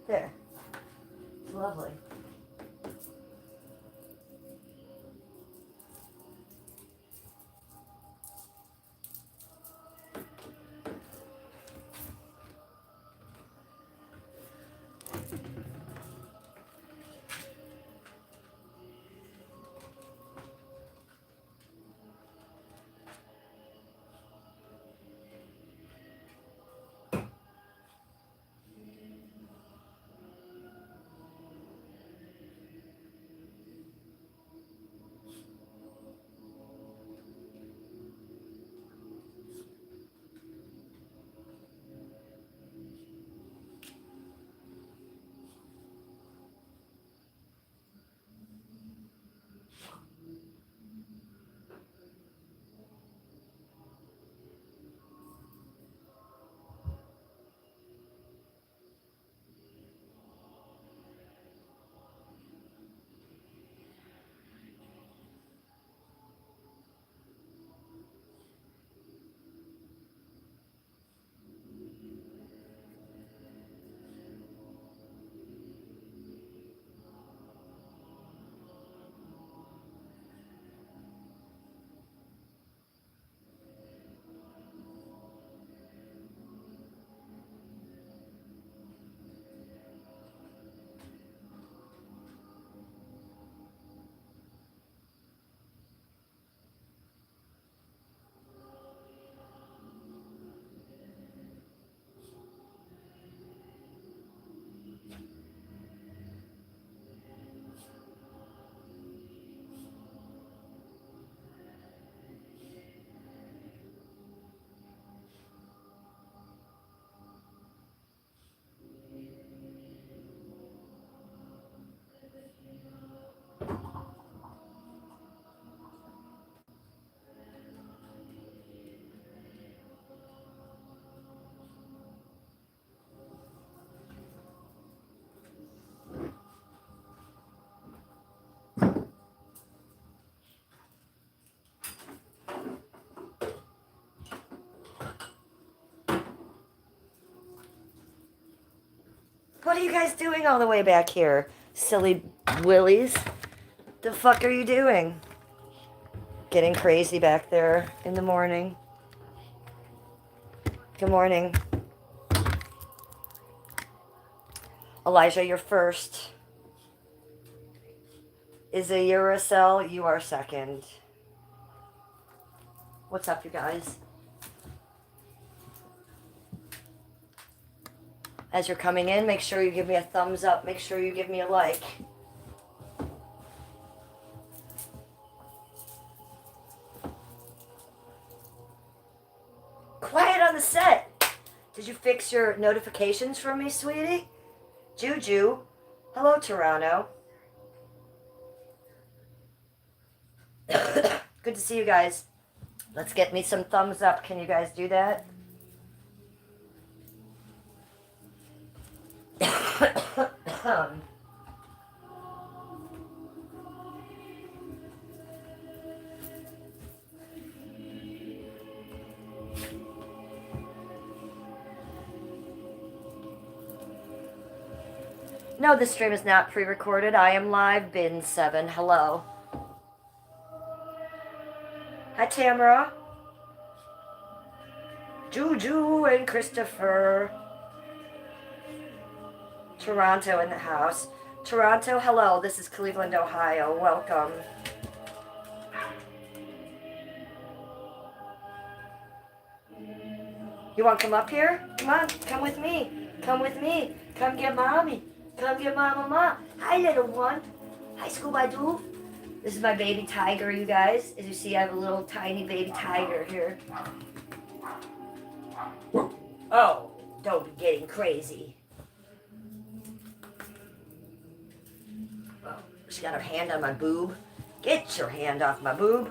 There. It's lovely. What are you guys doing all the way back here? Silly willies. The fuck are you doing? Getting crazy back there in the morning. Good morning. Elijah, you're first. Is a Uracell? You are second. What's up, you guys? As you're coming in, make sure you give me a thumbs up. Make sure you give me a like. Quiet on the set. Did you fix your notifications for me, sweetie? Juju. Hello, Toronto. Good to see you guys. Let's get me some thumbs up. Can you guys do that? No, this stream is not pre-recorded. I am live. Bin 7. Hello. Hi, Tamara. Juju and Christopher. Toronto in the house. Toronto, hello. This is Cleveland, Ohio. Welcome. You want to come up here? Come on. Come with me. Come with me. Come get mommy. Come get mama. Hi, little one. Hi, Scooby-Doo. This is my baby tiger, you guys. As you see, I have a little tiny baby tiger here. Oh, don't be getting crazy. Oh, she got her hand on my boob. Get your hand off my boob.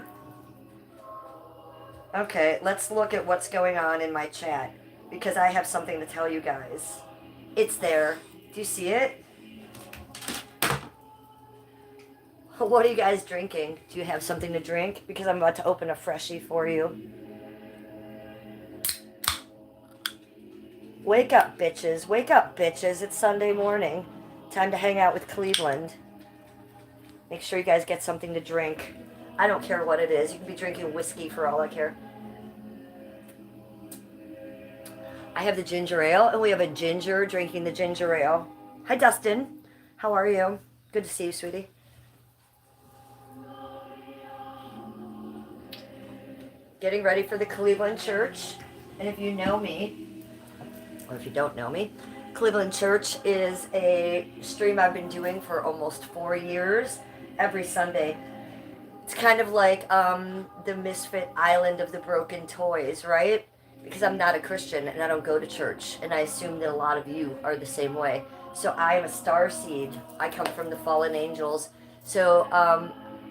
Okay, let's look at what's going on in my chat, because I have something to tell you guys. It's there. Do you see it? What are you guys drinking? Do you have something to drink? Because I'm about to open a freshie for you. Wake up, bitches. Wake up, bitches. It's Sunday morning. Time to hang out with Cleveland. Make sure you guys get something to drink. I don't care what it is. You can be drinking whiskey for all I care. I have the ginger ale, and we have a ginger drinking the ginger ale. Hi, Dustin. How are you? Good to see you, sweetie. Getting ready for the Cleveland Church. And if you know me, or if you don't know me, Cleveland Church is a stream I've been doing for almost 4 years, every Sunday. It's kind of like the Misfit Island of the Broken Toys, right? Because I'm not a Christian and I don't go to church, and I assume that a lot of you are the same way. So I am a star seed. I come from the fallen angels. So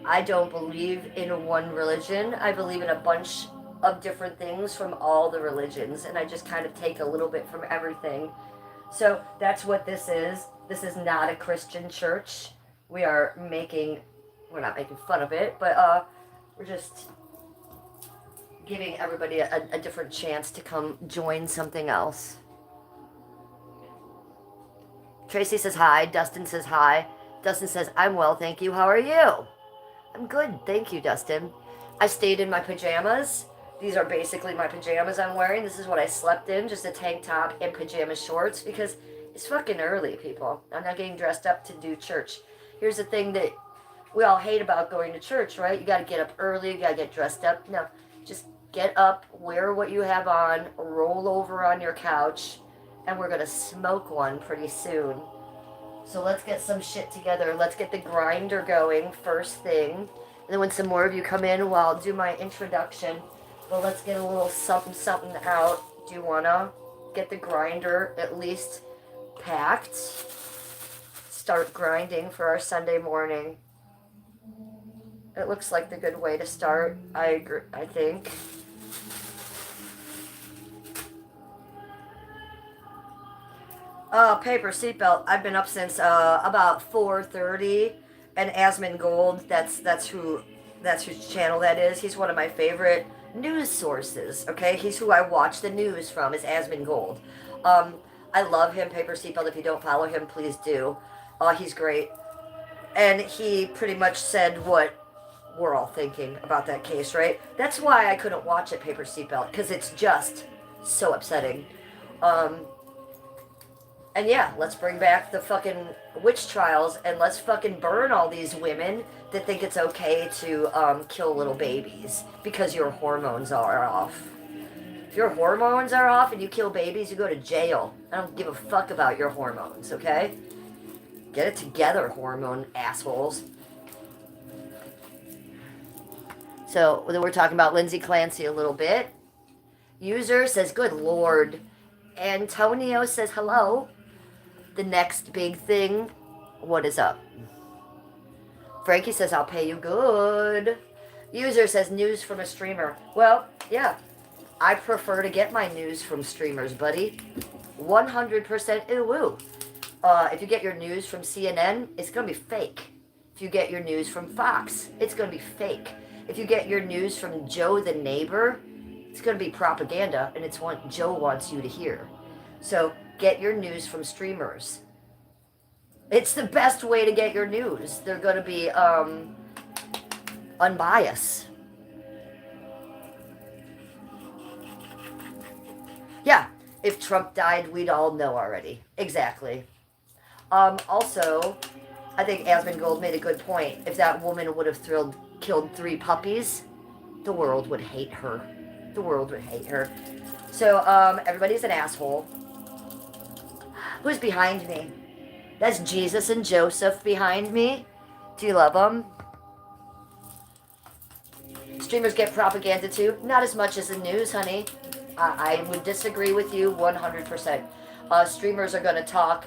I don't believe in one religion. I believe in a bunch of different things from all the religions, and I just kind of take a little bit from everything. So that's what this is. This is not a Christian church. We're not making fun of it, but we're just giving everybody a different chance to come join something else. Tracy says hi. Dustin says hi. Dustin says, I'm well, thank you. How are you? I'm good, thank you, Dustin. I stayed in my pajamas. These are basically my pajamas I'm wearing. This is what I slept in, just a tank top and pajama shorts, because it's fucking early, people. I'm not getting dressed up to do church. Here's the thing that we all hate about going to church, right? You gotta get up early, you gotta get dressed up. No, just get up, wear what you have on, roll over on your couch, and we're gonna smoke one pretty soon. So let's get some shit together. Let's get the grinder going first thing. And then when some more of you come in, well, I'll do my introduction. But let's get a little something out. Do you wanna get the grinder at least packed? Start grinding for our Sunday morning. It looks like the good way to start. I agree, I think. Paper seatbelt. I've been up since about 4:30, and Asmongold. That's whose channel that is. He's one of my favorite news sources. Okay, he's who I watch the news from. Is Asmongold. I love him. Paper seatbelt. If you don't follow him, please do. He's great, and he pretty much said what we're all thinking about that case, right? That's why I couldn't watch it, Paper seatbelt, because it's just so upsetting. And yeah, let's bring back the fucking witch trials, and let's fucking burn all these women that think it's okay to kill little babies because your hormones are off. If your hormones are off and you kill babies, you go to jail. I don't give a fuck about your hormones, okay? Get it together, hormone assholes. So then we're talking about Lindsay Clancy a little bit. User says, good Lord. Antonio says, hello. The next big thing, what is up? Frankie says, I'll pay you good. User says, news from a streamer. Well, yeah, I prefer to get my news from streamers, buddy. 100% ooh. If you get your news from CNN, it's going to be fake. If you get your news from Fox, it's going to be fake. If you get your news from Joe the neighbor, it's going to be propaganda, and it's what Joe wants you to hear. So get your news from streamers. It's the best way to get your news. They're going to be unbiased. Yeah, if Trump died, we'd all know already. Exactly. Also, I think Asmongold made a good point. If that woman would have killed 3 puppies, the world would hate her. The world would hate her. So, everybody's an asshole. Who's behind me? That's Jesus and Joseph behind me. Do you love them? Streamers get propaganda too. Not as much as the news, honey. I would disagree with you 100%. Streamers are going to talk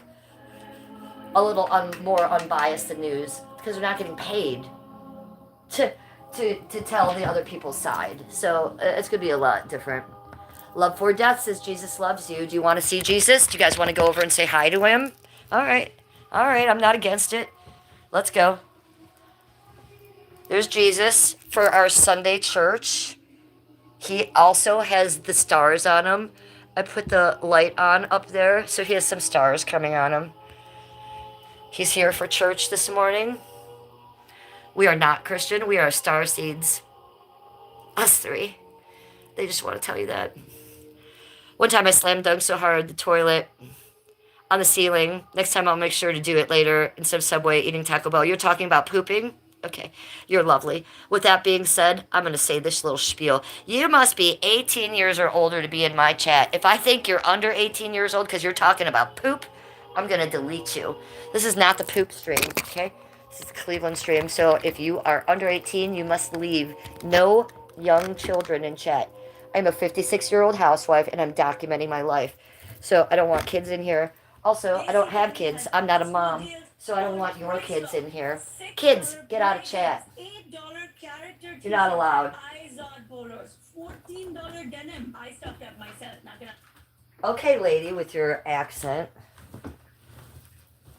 a little more unbiased than news because they're not getting paid to tell the other people's side. So it's going to be a lot different. Love for Death says Jesus loves you. Do you want to see Jesus? Do you guys want to go over and say hi to him? All right. All right. I'm not against it. Let's go. There's Jesus for our Sunday church. He also has the stars on him. I put the light on up there, so he has some stars coming on him. He's here for church this morning. We are not Christian. We are star seeds. Us three. They just want to tell you that. One time I slam dunked so hard the toilet on the ceiling. Next time I'll make sure to do it later instead of Subway eating Taco Bell. You're talking about pooping? Okay, you're lovely. With that being said, I'm going to say this little spiel. You must be 18 years or older to be in my chat. If I think you're under 18 years old because you're talking about poop, I'm going to delete you. This is not the poop stream, okay? This is Cleveland stream. So if you are under 18, you must leave. No young children in chat. I'm a 56-year-old housewife, and I'm documenting my life. So I don't want kids in here. Also, I don't have kids. I'm not a mom. So I don't want your kids in here. Kids, get out of chat. You're not allowed. Okay, lady, with your accent.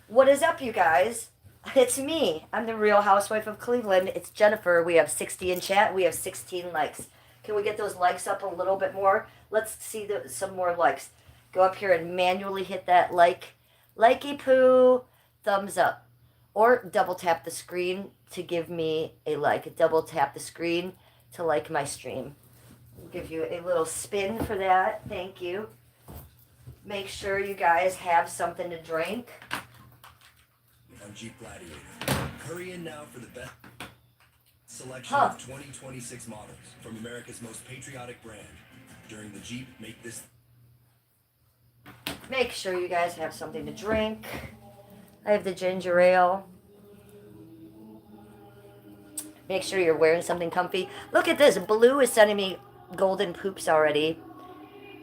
What is up, you guys? It's me. I'm the Real Housewife of Cleveland. It's Jennifer. We have 60 in chat. We have 16 likes. Can we get those likes up a little bit more? Let's see some more likes. Go up here and manually hit that likey poo, thumbs up. Or double tap the screen to give me a like. Double tap the screen to like my stream. I'll give you a little spin for that. Thank you. Make sure you guys have something to drink. On Jeep Gladiator. Hurry in now for the best selection of 2026 models from America's most patriotic brand. During the Jeep Make This. Make sure you guys have something to drink. I have the ginger ale. Make sure you're wearing something comfy. Look at this. Blue is sending me golden poops already.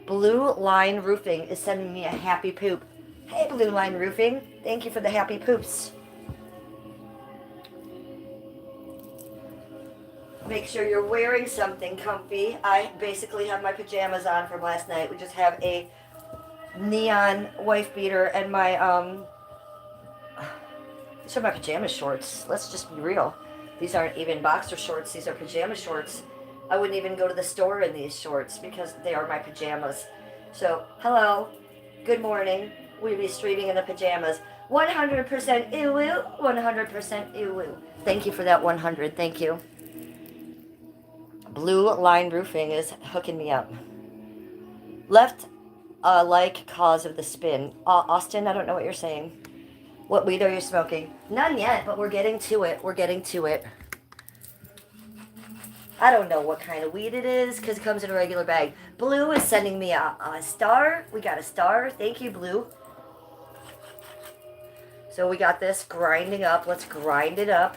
Blue Line Roofing is sending me a happy poop. Hey, Blue Line Roofing. Thank you for the happy poops. Make sure you're wearing something comfy. I basically have my pajamas on from last night. We just have a neon wife beater and my, these are my pajama shorts. Let's just be real. These aren't even boxer shorts. These are pajama shorts. I wouldn't even go to the store in these shorts because they are my pajamas. So, hello. Good morning. We'll be streaming in the pajamas. 100% ew, 100% ew. Thank you for that 100. Thank you. Blue Line Roofing is hooking me up. Left like cause of the spin. Austin, I don't know what you're saying. What weed are you smoking? None yet, but we're getting to it. We're getting to it. I don't know what kind of weed it is because it comes in a regular bag. Blue is sending me a star. We got a star. Thank you, Blue. So we got this grinding up. Let's grind it up.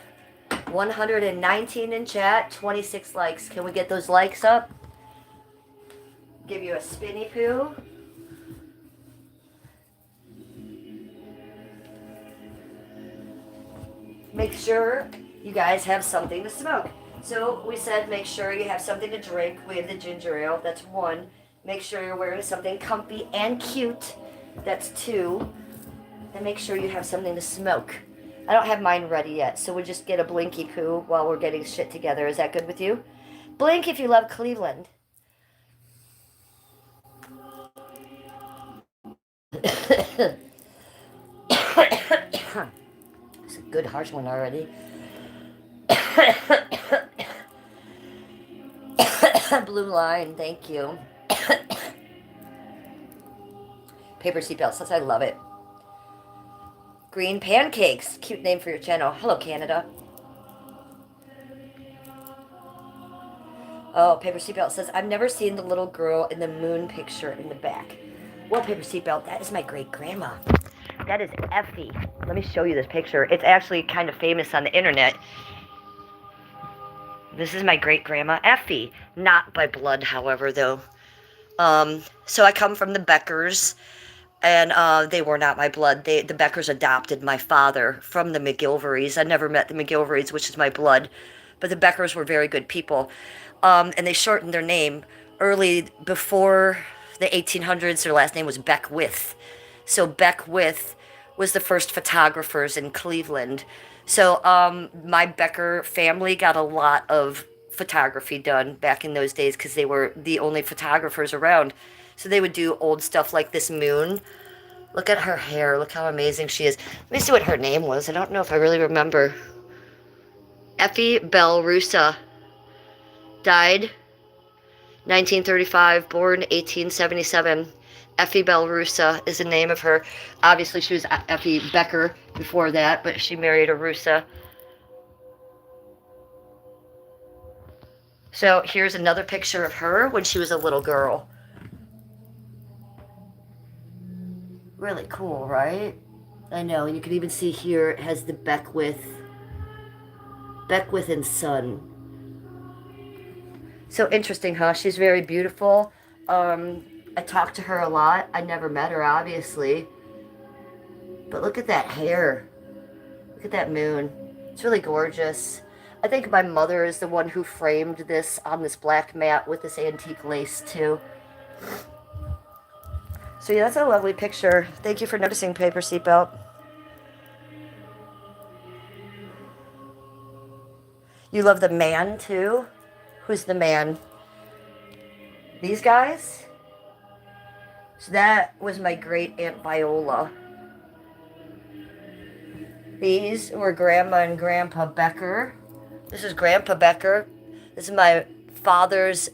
119 in chat, 26 likes. Can we get those likes up? Give you a spinny poo. Make sure you guys have something to smoke. So we said make sure you have something to drink. We have the ginger ale. That's 1. Make sure you're wearing something comfy and cute. That's 2. And make sure you have something to smoke. I don't have mine ready yet, so we'll just get a blinky poo while we're getting shit together. Is that good with you? Blink if you love Cleveland. It's a good harsh one already. Blue Line, thank you. Paper seatbelt, since I love it. Green Pancakes, cute name for your channel. Hello, Canada. Oh, Paper Seatbelt says, I've never seen the little girl in the moon picture in the back. Well, Paper Seatbelt, that is my great-grandma. That is Effie. Let me show you this picture. It's actually kind of famous on the internet. This is my great-grandma, Effie. Not by blood, however, though. So I come from the Beckers. And they were not my blood. The Beckers adopted my father from the McGilverys. I never met the McGilverys, which is my blood. But the Beckers were very good people. And they shortened their name early before the 1800s. Their last name was Beckwith. So Beckwith was the first photographers in Cleveland. So my Becker family got a lot of photography done back in those days because they were the only photographers around. So they would do old stuff like this moon. Look at her hair. Look how amazing she is. Let me see what her name was. I don't know if I really remember. Effie Belle Russa. Died 1935, born 1877. Effie Belle Russa is the name of her. Obviously, she was Effie Becker before that, but she married a Russa. So here's another picture of her when she was a little girl. Really cool, right? I know, and you can even see here it has the Beckwith and Son. So interesting, huh? She's very beautiful. I talked to her a lot. I never met her, obviously. But look at that hair. Look at that moon. It's really gorgeous. I think my mother is the one who framed this on this black mat with this antique lace, too. So yeah, that's a lovely picture. Thank you for noticing, Paper Seatbelt. You love the man, too? Who's the man? These guys? So that was my great Aunt Viola. These were Grandma and Grandpa Becker. This is Grandpa Becker. This is my father's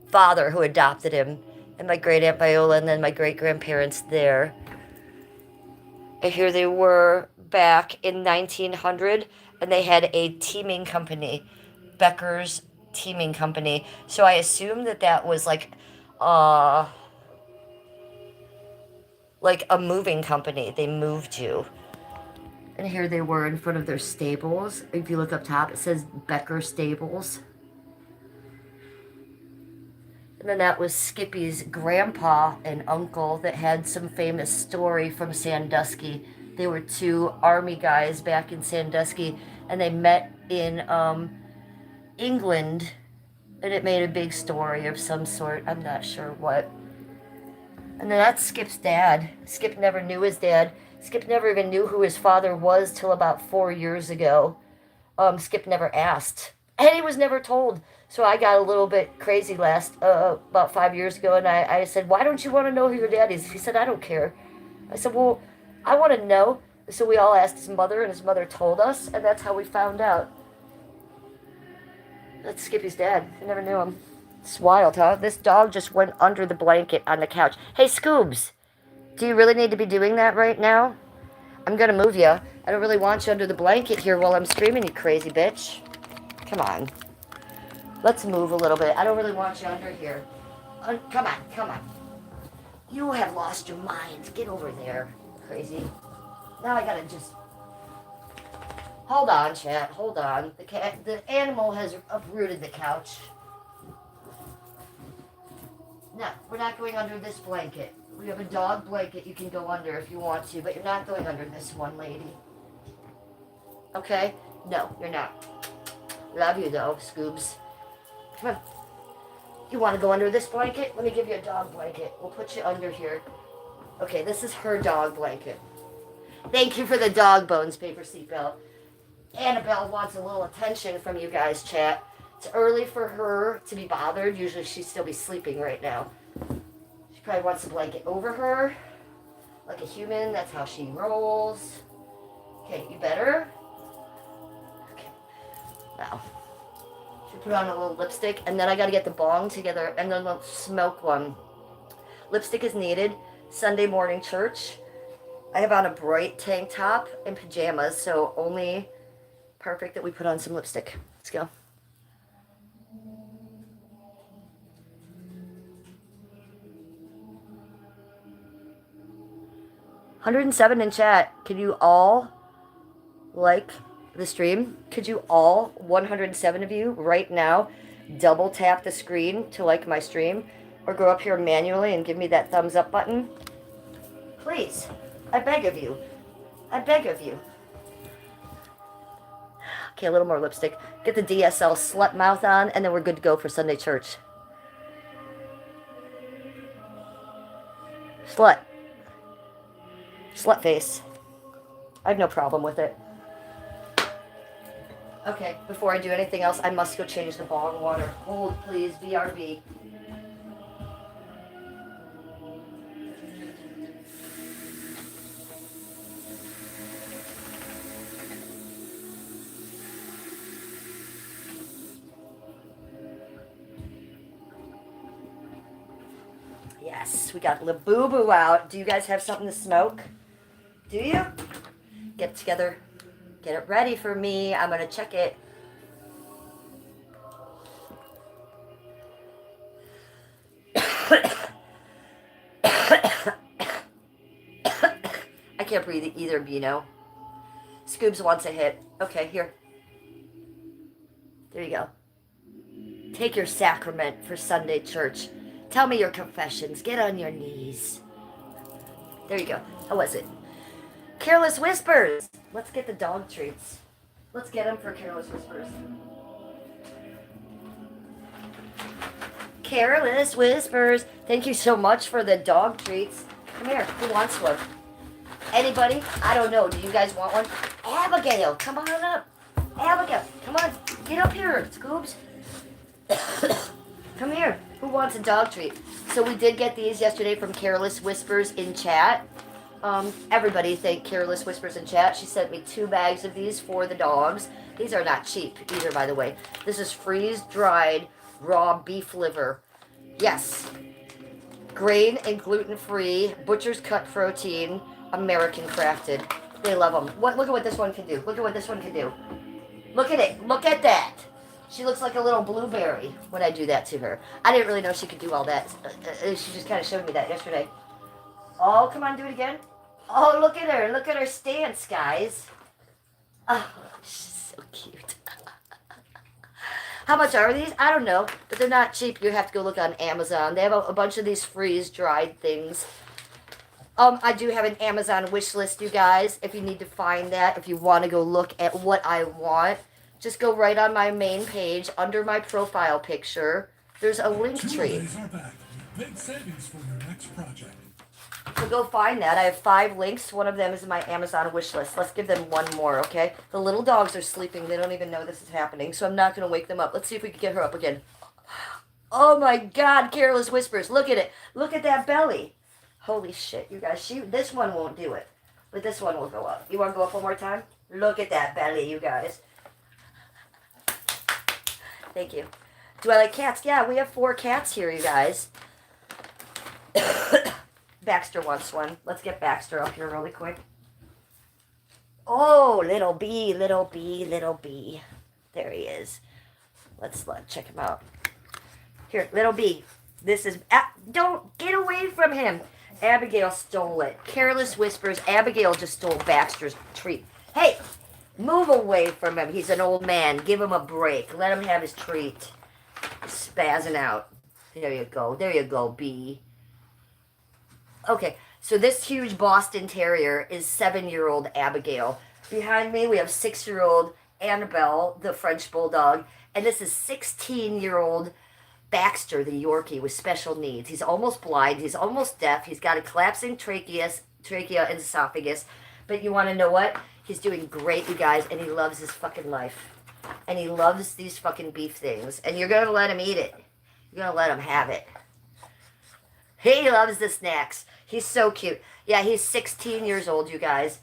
father who adopted him. And my great Aunt Viola, and then my great grandparents there. And here they were back in 1900, and they had a teaming company, Becker's Teaming Company. So I assume that that was like a moving company. They moved you. And here they were in front of their stables. If you look up top, it says Becker Stables. And then that was Skippy's grandpa and uncle that had some famous story from Sandusky. They were two army guys back in Sandusky, and they met in England, and it made a big story of some sort. I'm not sure what. And then that's Skip's dad. Skip never knew his dad. Skip never even knew who his father was till about 4 years ago. Skip never asked. And he was never told. So I got a little bit crazy about 5 years ago, and I said, why don't you want to know who your dad is? He said, I don't care. I said, well, I want to know. So we all asked his mother, and his mother told us, and that's how we found out. That's Skippy's dad. I never knew him. It's wild, huh? This dog just went under the blanket on the couch. Hey, Scoobs, do you really need to be doing that right now? I'm going to move you. I don't really want you under the blanket here while I'm streaming, you crazy bitch. Come on. Let's move a little bit. I don't really want you under here. Come on, come on. You have lost your mind. Get over there, crazy. Now I gotta just... Hold on, chat. Hold on. The animal has uprooted the couch. No, we're not going under this blanket. We have a dog blanket you can go under if you want to, but you're not going under this one, lady. Okay? No, you're not. Love you, though, Scoobs. Come on. You want to go under this blanket? Let me give you a dog blanket. We'll put you under here. Okay, this is her dog blanket. Thank you for the dog bones, Paper Seatbelt. Annabelle wants a little attention from you guys, chat. It's early for her to be bothered. Usually she'd still be sleeping right now. She probably wants a blanket over her. Like a human, that's how she rolls. Okay, you better? Okay. Now, should put on a little lipstick, and then I gotta get the bong together, and then we'll smoke one. Lipstick is needed. Sunday morning church. I have on a bright tank top and pajamas, so only perfect that we put on some lipstick. Let's go. $107 in chat. Can you all like the stream? Could you all, 107 of you, right now, double tap the screen to like my stream? Or go up here manually and give me that thumbs up button? Please. I beg of you. I beg of you. Okay, a little more lipstick. Get the DSL slut mouth on, and then we're good to go for Sunday church. Slut. Slut face. I have no problem with it. Okay, before I do anything else, I must go change the bong water. Hold, please, BRB. Yes, we got Labubu out. Do you guys have something to smoke? Do you? Get it together. Get it ready for me. I'm going to check it. I can't breathe either, Bino. Scoobs wants a hit. Okay, here. There you go. Take your sacrament for Sunday church. Tell me your confessions. Get on your knees. There you go. How was it? Careless Whispers. Let's get the dog treats. Let's get them for Careless Whispers. Careless Whispers. Thank you so much for the dog treats. Come here. Who wants one? Anybody? I don't know. Do you guys want one? Abigail, come on up. Abigail, come on. Get up here, Scoobs. Come here. Who wants a dog treat? So we did get these yesterday from Careless Whispers in chat. Everybody thank Careless Whispers in chat. She sent me 2 bags of these for the dogs. These are not cheap either, by the way. This is freeze-dried raw beef liver. Yes. Grain and gluten-free, butcher's cut protein, American crafted. They love them. Look at what this one can do. Look at what this one can do. Look at it. Look at that. She looks like a little blueberry when I do that to her. I didn't really know she could do all that. She just kind of showed me that yesterday. Oh, come on, do it again. Oh, look at her. Look at her stance, guys. Oh, she's so cute. How much are these? I don't know, but they're not cheap. You have to go look on Amazon. They have a bunch of these freeze-dried things. I do have an Amazon wish list, you guys. If you need to find that, if you want to go look at what I want, just go right on my main page under my profile picture. There's a link tree. Big savings for your next project. So go find that. I have 5 links. One of them is my Amazon wish list. Let's give them one more, okay? The little dogs are sleeping. They don't even know this is happening, so I'm not going to wake them up. Let's see if we can get her up again. Oh my God, Careless Whispers. Look at it. Look at that belly. Holy shit, you guys. This one won't do it, but this one will go up. You want to go up one more time? Look at that belly, you guys. Thank you. Do I like cats? Yeah, we have 4 cats here, you guys. Baxter wants one. Let's get Baxter up here really quick. Oh, little bee, little bee, little bee. There he is. Let's check him out. Here, little bee. This is... don't get away from him. Abigail stole it. Careless Whispers. Abigail just stole Baxter's treat. Hey, move away from him. He's an old man. Give him a break. Let him have his treat. He's spazzing out. There you go. There you go, bee. Okay, so this huge Boston Terrier is 7-year-old Abigail. Behind me, we have 6-year-old Annabelle, the French Bulldog. And this is 16-year-old Baxter, the Yorkie, with special needs. He's almost blind. He's almost deaf. He's got a collapsing trachea and esophagus. But you want to know what? He's doing great, you guys, and he loves his fucking life. And he loves these fucking beef things. And you're going to let him eat it. You're going to let him have it. He loves the snacks. He's so cute. Yeah, he's 16 years old, you guys.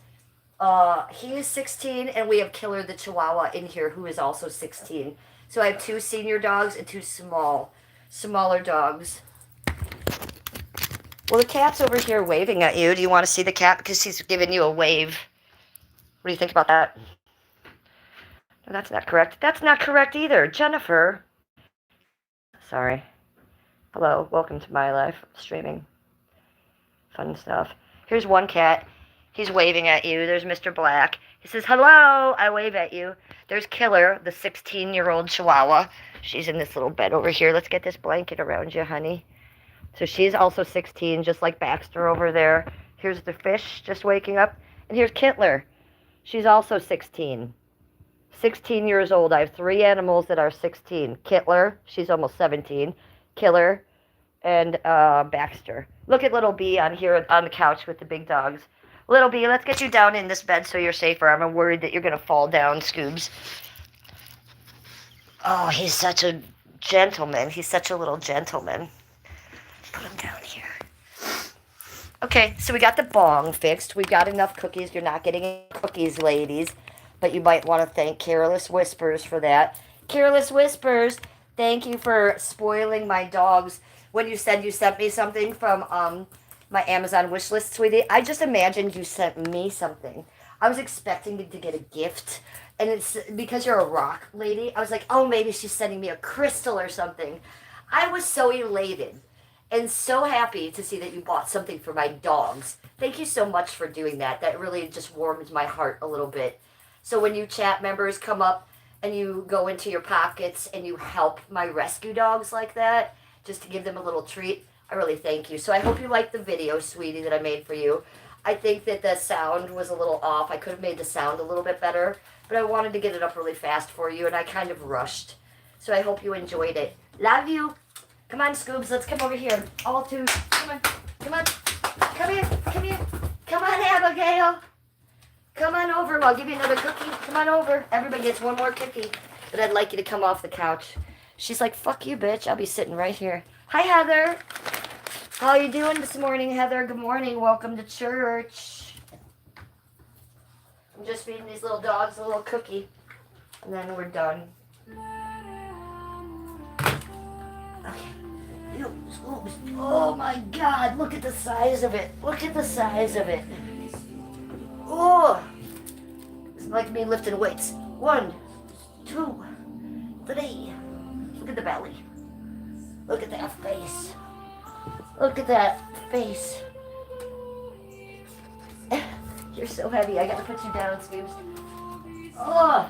He is 16, and we have Killer the Chihuahua in here, who is also 16. So I have 2 senior dogs and 2 smaller dogs. Well, the cat's over here waving at you. Do you want to see the cat? Because he's giving you a wave. What do you think about that? No, that's not correct. That's not correct either. Jennifer. Sorry. Hello. Welcome to my life. Streaming. Fun stuff. Here's one cat. He's waving at you. There's Mr. Black. He says, hello. I wave at you. There's Killer, the 16-year-old Chihuahua. She's in this little bed over here. Let's get this blanket around you, honey. So she's also 16, just like Baxter over there. Here's the fish just waking up. And here's Kittler. She's also 16. 16 years old. I have 3 animals that are 16. Kittler, she's almost 17. Killer, and Baxter. Look at Little B on here on the couch with the big dogs. Little B, let's get you down in this bed so you're safer. I'm worried that you're going to fall down, Scoobs. Oh, he's such a gentleman. He's such a little gentleman. Put him down here. Okay, so we got the bong fixed. We got enough cookies. You're not getting any cookies, ladies. But you might want to thank Careless Whispers for that. Careless Whispers, thank you for spoiling my dogs. When you said you sent me something from my Amazon wish list, sweetie, I just imagined you sent me something. I was expecting to get a gift. And it's because you're a rock lady. I was like, oh, maybe she's sending me a crystal or something. I was so elated and so happy to see that you bought something for my dogs. Thank you so much for doing that. That really just warmed my heart a little bit. So when you chat members come up and you go into your pockets and you help my rescue dogs like that, just to give them a little treat, I really thank you. So I hope you liked the video, sweetie, that I made for you. I think that the sound was a little off. I could have made the sound a little bit better, but I wanted to get it up really fast for you, and I kind of rushed. So I hope you enjoyed it. Love you. Come on, Scoobs, let's come over here. All two. Come on. Come on. Come here. Come here. Come on, Abigail. Come on over. I'll give you another cookie. Come on over. Everybody gets one more cookie. But I'd like you to come off the couch. She's like, fuck you, bitch. I'll be sitting right here. Hi, Heather. How are you doing this morning, Heather? Good morning. Welcome to church. I'm just feeding these little dogs a little cookie. And then we're done. Okay. Oh my God, look at the size of it. Look at the size of it. Oh, it's like me lifting weights. 1, 2, 3. Look at the belly. Look at that face. Look at that face. You're so heavy. I gotta put you down, Scoobs. Oh.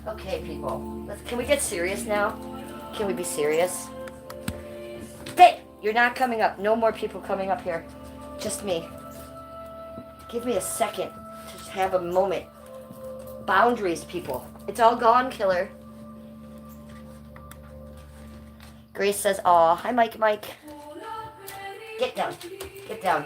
Okay, people. Can we get serious now? Can we be serious? Hey, you're not coming up. No more people coming up here. Just me. Give me a second to have a moment. Boundaries, people. It's all gone, killer. Grace says, aw. Hi, Mike. Get down. Get down.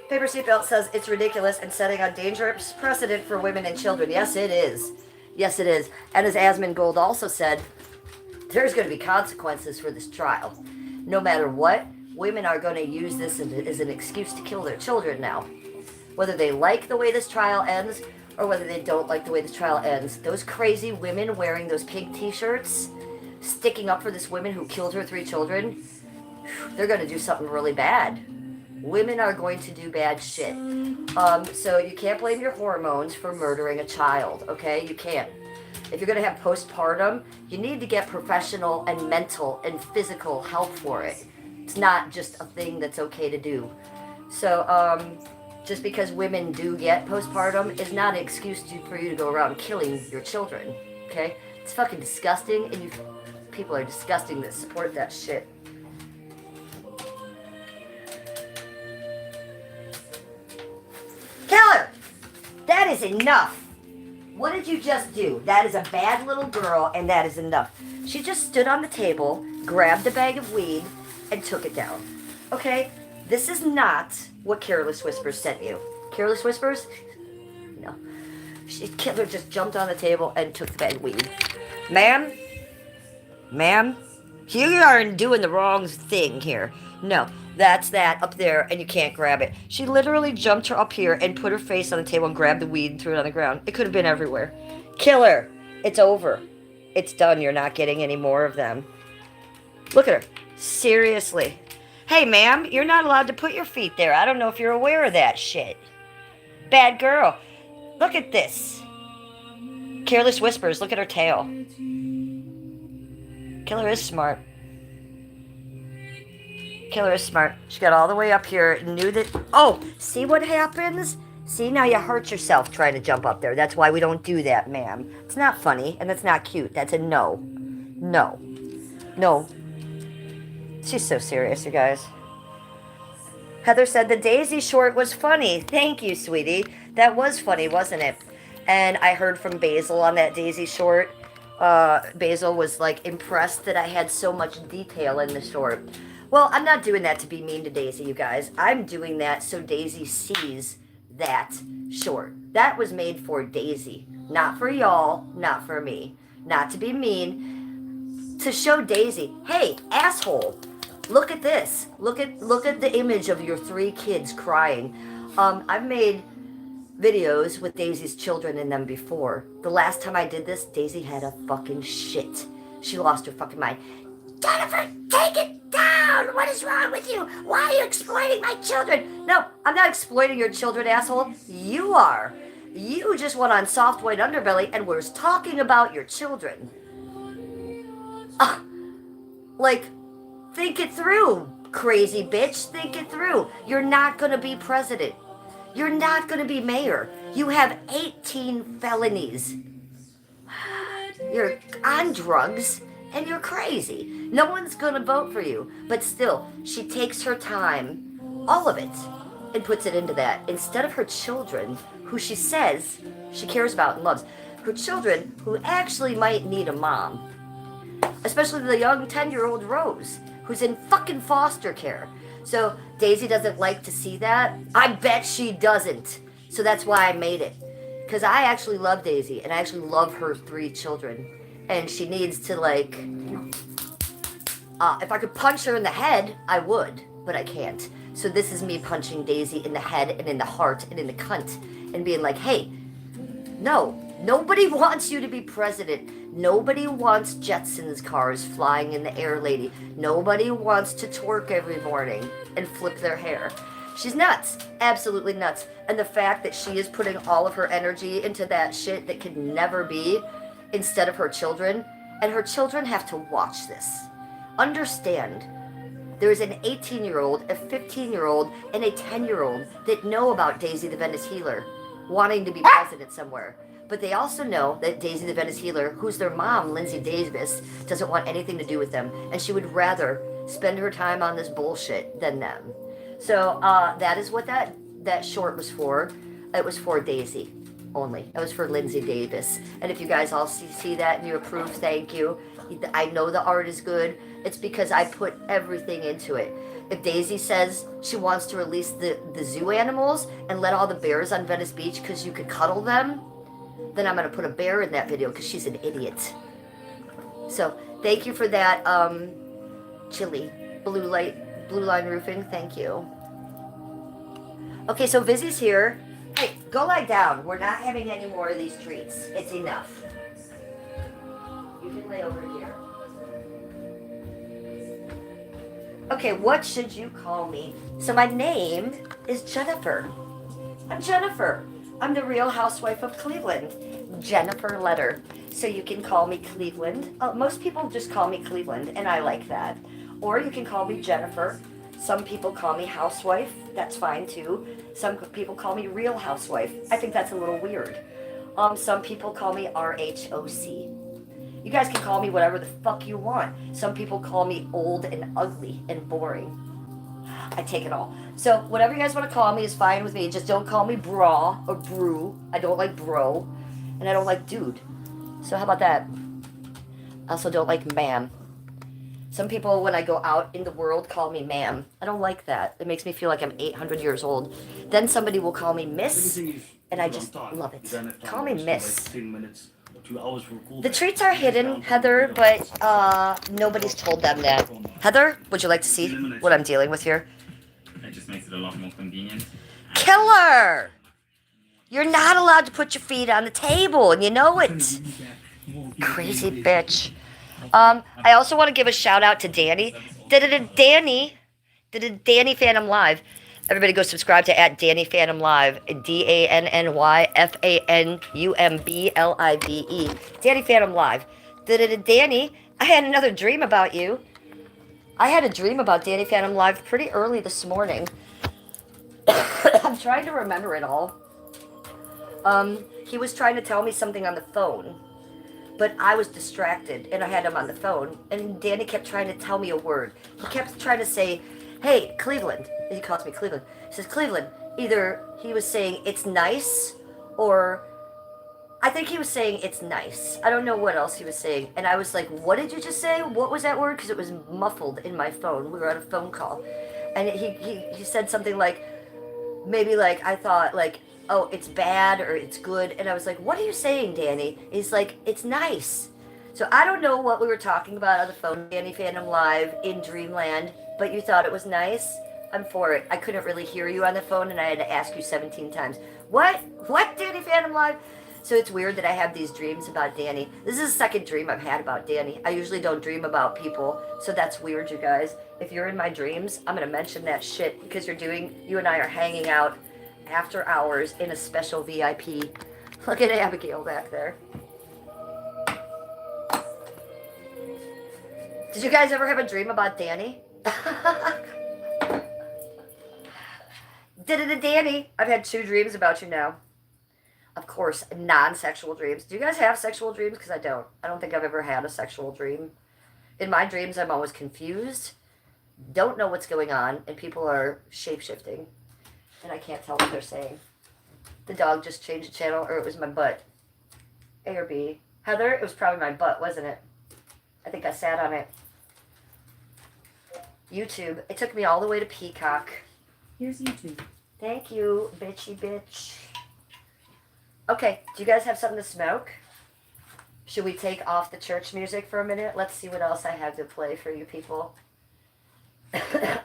Paper Seatbelt says it's ridiculous and setting a dangerous precedent for women and children. Yes, it is. Yes, it is. And as Asmongold also said, there's going to be consequences for this trial. No matter what, women are going to use this as an excuse to kill their children now. Whether they like the way this trial ends or whether they don't like the way this trial ends. Those crazy women wearing those pink t-shirts, sticking up for this woman who killed her 3 children, they're going to do something really bad. Women are going to do bad shit. So you can't blame your hormones for murdering a child, okay? You can't. If you're going to have postpartum, you need to get professional and mental and physical help for it. It's not just a thing that's okay to do. So, just because women do get postpartum is not an excuse for you to go around killing your children, okay? It's fucking disgusting, and you people are disgusting that support that shit. Keller! That is enough. What did you just do? That is a bad little girl, and that is enough. She just stood on the table, grabbed a bag of weed, and took it down. Okay? This is not what Careless Whispers sent you. Careless Whispers? No. Killer just jumped on the table and took the bag of weed. Ma'am? Ma'am? You are doing the wrong thing here. No. That's that up there, and you can't grab it. She literally jumped her up here and put her face on the table and grabbed the weed and threw it on the ground. It could have been everywhere. Killer, it's over. It's done. You're not getting any more of them. Look at her. Seriously. Hey, ma'am, you're not allowed to put your feet there. I don't know if you're aware of that shit. Bad girl. Look at this. Careless Whispers. Look at her tail. Killer is smart. Killer is smart. She got all the way up here and knew that... Oh, see what happens? See, now you hurt yourself trying to jump up there. That's why we don't do that, ma'am. It's not funny, and it's not cute. That's a no. No. No. She's so serious, you guys. Heather said the Daisy short was funny. Thank you, sweetie. That was funny, wasn't it? And I heard from Basil on that Daisy short. Basil was, like, impressed that I had so much detail in the short. Well, I'm not doing that to be mean to Daisy, you guys. I'm doing that so Daisy sees that short. That was made for Daisy, not for y'all, not for me. Not to be mean, to show Daisy, hey, asshole, look at this. Look at the image of your 3 kids crying. I've made videos with Daisy's children in them before. The last time I did this, Daisy had a fucking shit. She lost her fucking mind. Jennifer, take it down! What is wrong with you? Why are you exploiting my children? No, I'm not exploiting your children, asshole. You are. You just went on Soft White Underbelly and was talking about your children. Like, think it through, crazy bitch. Think it through. You're not gonna be president. You're not gonna be mayor. You have 18 felonies. You're on drugs and you're crazy. No one's gonna vote for you. But still, she takes her time, all of it, and puts it into that. Instead of her children, who she says she cares about and loves. Her children, who actually might need a mom. Especially the young 10-year-old Rose, who's in fucking foster care. So Daisy doesn't like to see that. I bet she doesn't. So that's why I made it. Because I actually love Daisy, and I actually love her 3 children. And she needs to, like... if I could punch her in the head, I would. But I can't. So this is me punching Daisy in the head and in the heart and in the cunt. And being like, hey, no. Nobody wants you to be president. Nobody wants Jetsons cars flying in the air, lady. Nobody wants to twerk every morning and flip their hair. She's nuts. Absolutely nuts. And the fact that she is putting all of her energy into that shit that could never be instead of her children. And her children have to watch this. Understand, there's an 18-year-old, a 15-year-old, and a 10-year-old that know about Daisy the Venice Healer wanting to be president somewhere. But they also know that Daisy the Venice Healer, who's their mom, Lindsay Davis, doesn't want anything to do with them. And she would rather spend her time on this bullshit than them. So that is what that short was for. It was for Daisy only. It was for Lindsay Davis. And if you guys all see that and you approve, thank you. I know the art is good. It's because I put everything into it. If Daisy says she wants to release the zoo animals and let all the bears on Venice Beach because you could cuddle them, then I'm going to put a bear in that video because she's an idiot. So, thank you for that, Chili. Blue Line Roofing, thank you. Okay, so Vizzy's here. Hey, go lie down. We're not having any more of these treats. It's enough. You can lay over here. Okay, what should you call me? So my name is Jennifer. I'm Jennifer. I'm the Real Housewife of Cleveland. Jennifer Letter. So you can call me Cleveland. Most people just call me Cleveland, and I like that. Or you can call me Jennifer. Some people call me Housewife. That's fine too. Some people call me Real Housewife. I think that's a little weird. Some people call me RHOC. You guys can call me whatever the fuck you want. Some people call me old and ugly and boring. I take it all. So whatever you guys want to call me is fine with me. Just don't call me bra or brew. I don't like bro. And I don't like dude. So how about that? I also don't like ma'am. Some people, when I go out in the world, call me ma'am. I don't like that. It makes me feel like I'm 800 years old. Then somebody will call me miss, and I just love it. Call me miss. The treats are hidden, Heather, but nobody's told them that. Heather, would you like to see what I'm dealing with here? It just makes it a lot more convenient. Killer! You're not allowed to put your feet on the table, and you know it. Crazy bitch. I also want to give a shout out to Danny. Danny Phantom Live. Everybody go subscribe to @Danny Phantom Live. DANNYFANUMBLIVE. Danny Phantom Live. Danny, I had another dream about you. I had a dream about Danny Phantom Live pretty early this morning. I'm trying to remember it all. He was trying to tell me something on the phone, but I was distracted and I had him on the phone, and Danny kept trying to tell me a word. He kept trying to say, hey, Cleveland. And he calls me Cleveland. He says, Cleveland. Either he was saying it's nice or I think he was saying it's nice. I don't know what else he was saying. And I was like, what did you just say? What was that word? Because it was muffled in my phone. We were on a phone call. And he said something like, maybe like, I thought like, oh, it's bad or it's good. And I was like, what are you saying, Danny? He's like, it's nice. So I don't know what we were talking about on the phone, Danny Phantom Live in Dreamland, but you thought it was nice. I'm for it. I couldn't really hear you on the phone and I had to ask you 17 times. What? What, Danny Phantom Live? So it's weird that I have these dreams about Danny. This is the second dream I've had about Danny. I usually don't dream about people, so that's weird, you guys. If you're in my dreams, I'm going to mention that shit because you and I are hanging out after hours in a special VIP. Look at Abigail back there. Did you guys ever have a dream about Danny? Danny, I've had 2 dreams about you now. Of course, non-sexual dreams. Do you guys have sexual dreams? Because I don't. I don't think I've ever had a sexual dream. In my dreams, I'm always confused, don't know what's going on, and people are shape-shifting. And I can't tell what they're saying. The dog just changed the channel, or it was my butt. A or B. Heather, it was probably my butt, wasn't it? I think I sat on it. YouTube. It took me all the way to Peacock. Here's YouTube. Thank you, bitchy bitch. Okay, do you guys have something to smoke? Should we take off the church music for a minute? Let's see what else I have to play for you people.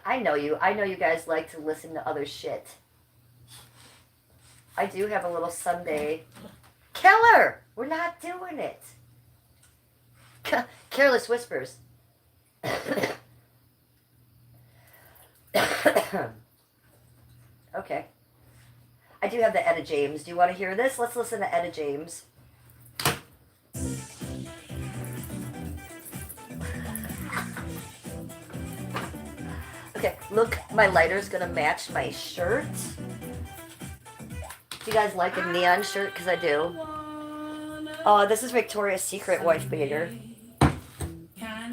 I know you. I know you guys like to listen to other shit. I do have a little Sunday. Killer! We're not doing it. Careless Whispers. Okay. I do have the Etta James. Do you want to hear this? Let's listen to Etta James. Okay, look, my lighter's gonna match my shirt. Do you guys like a neon shirt? Because I do. Oh, this is Victoria's Secret wife beater.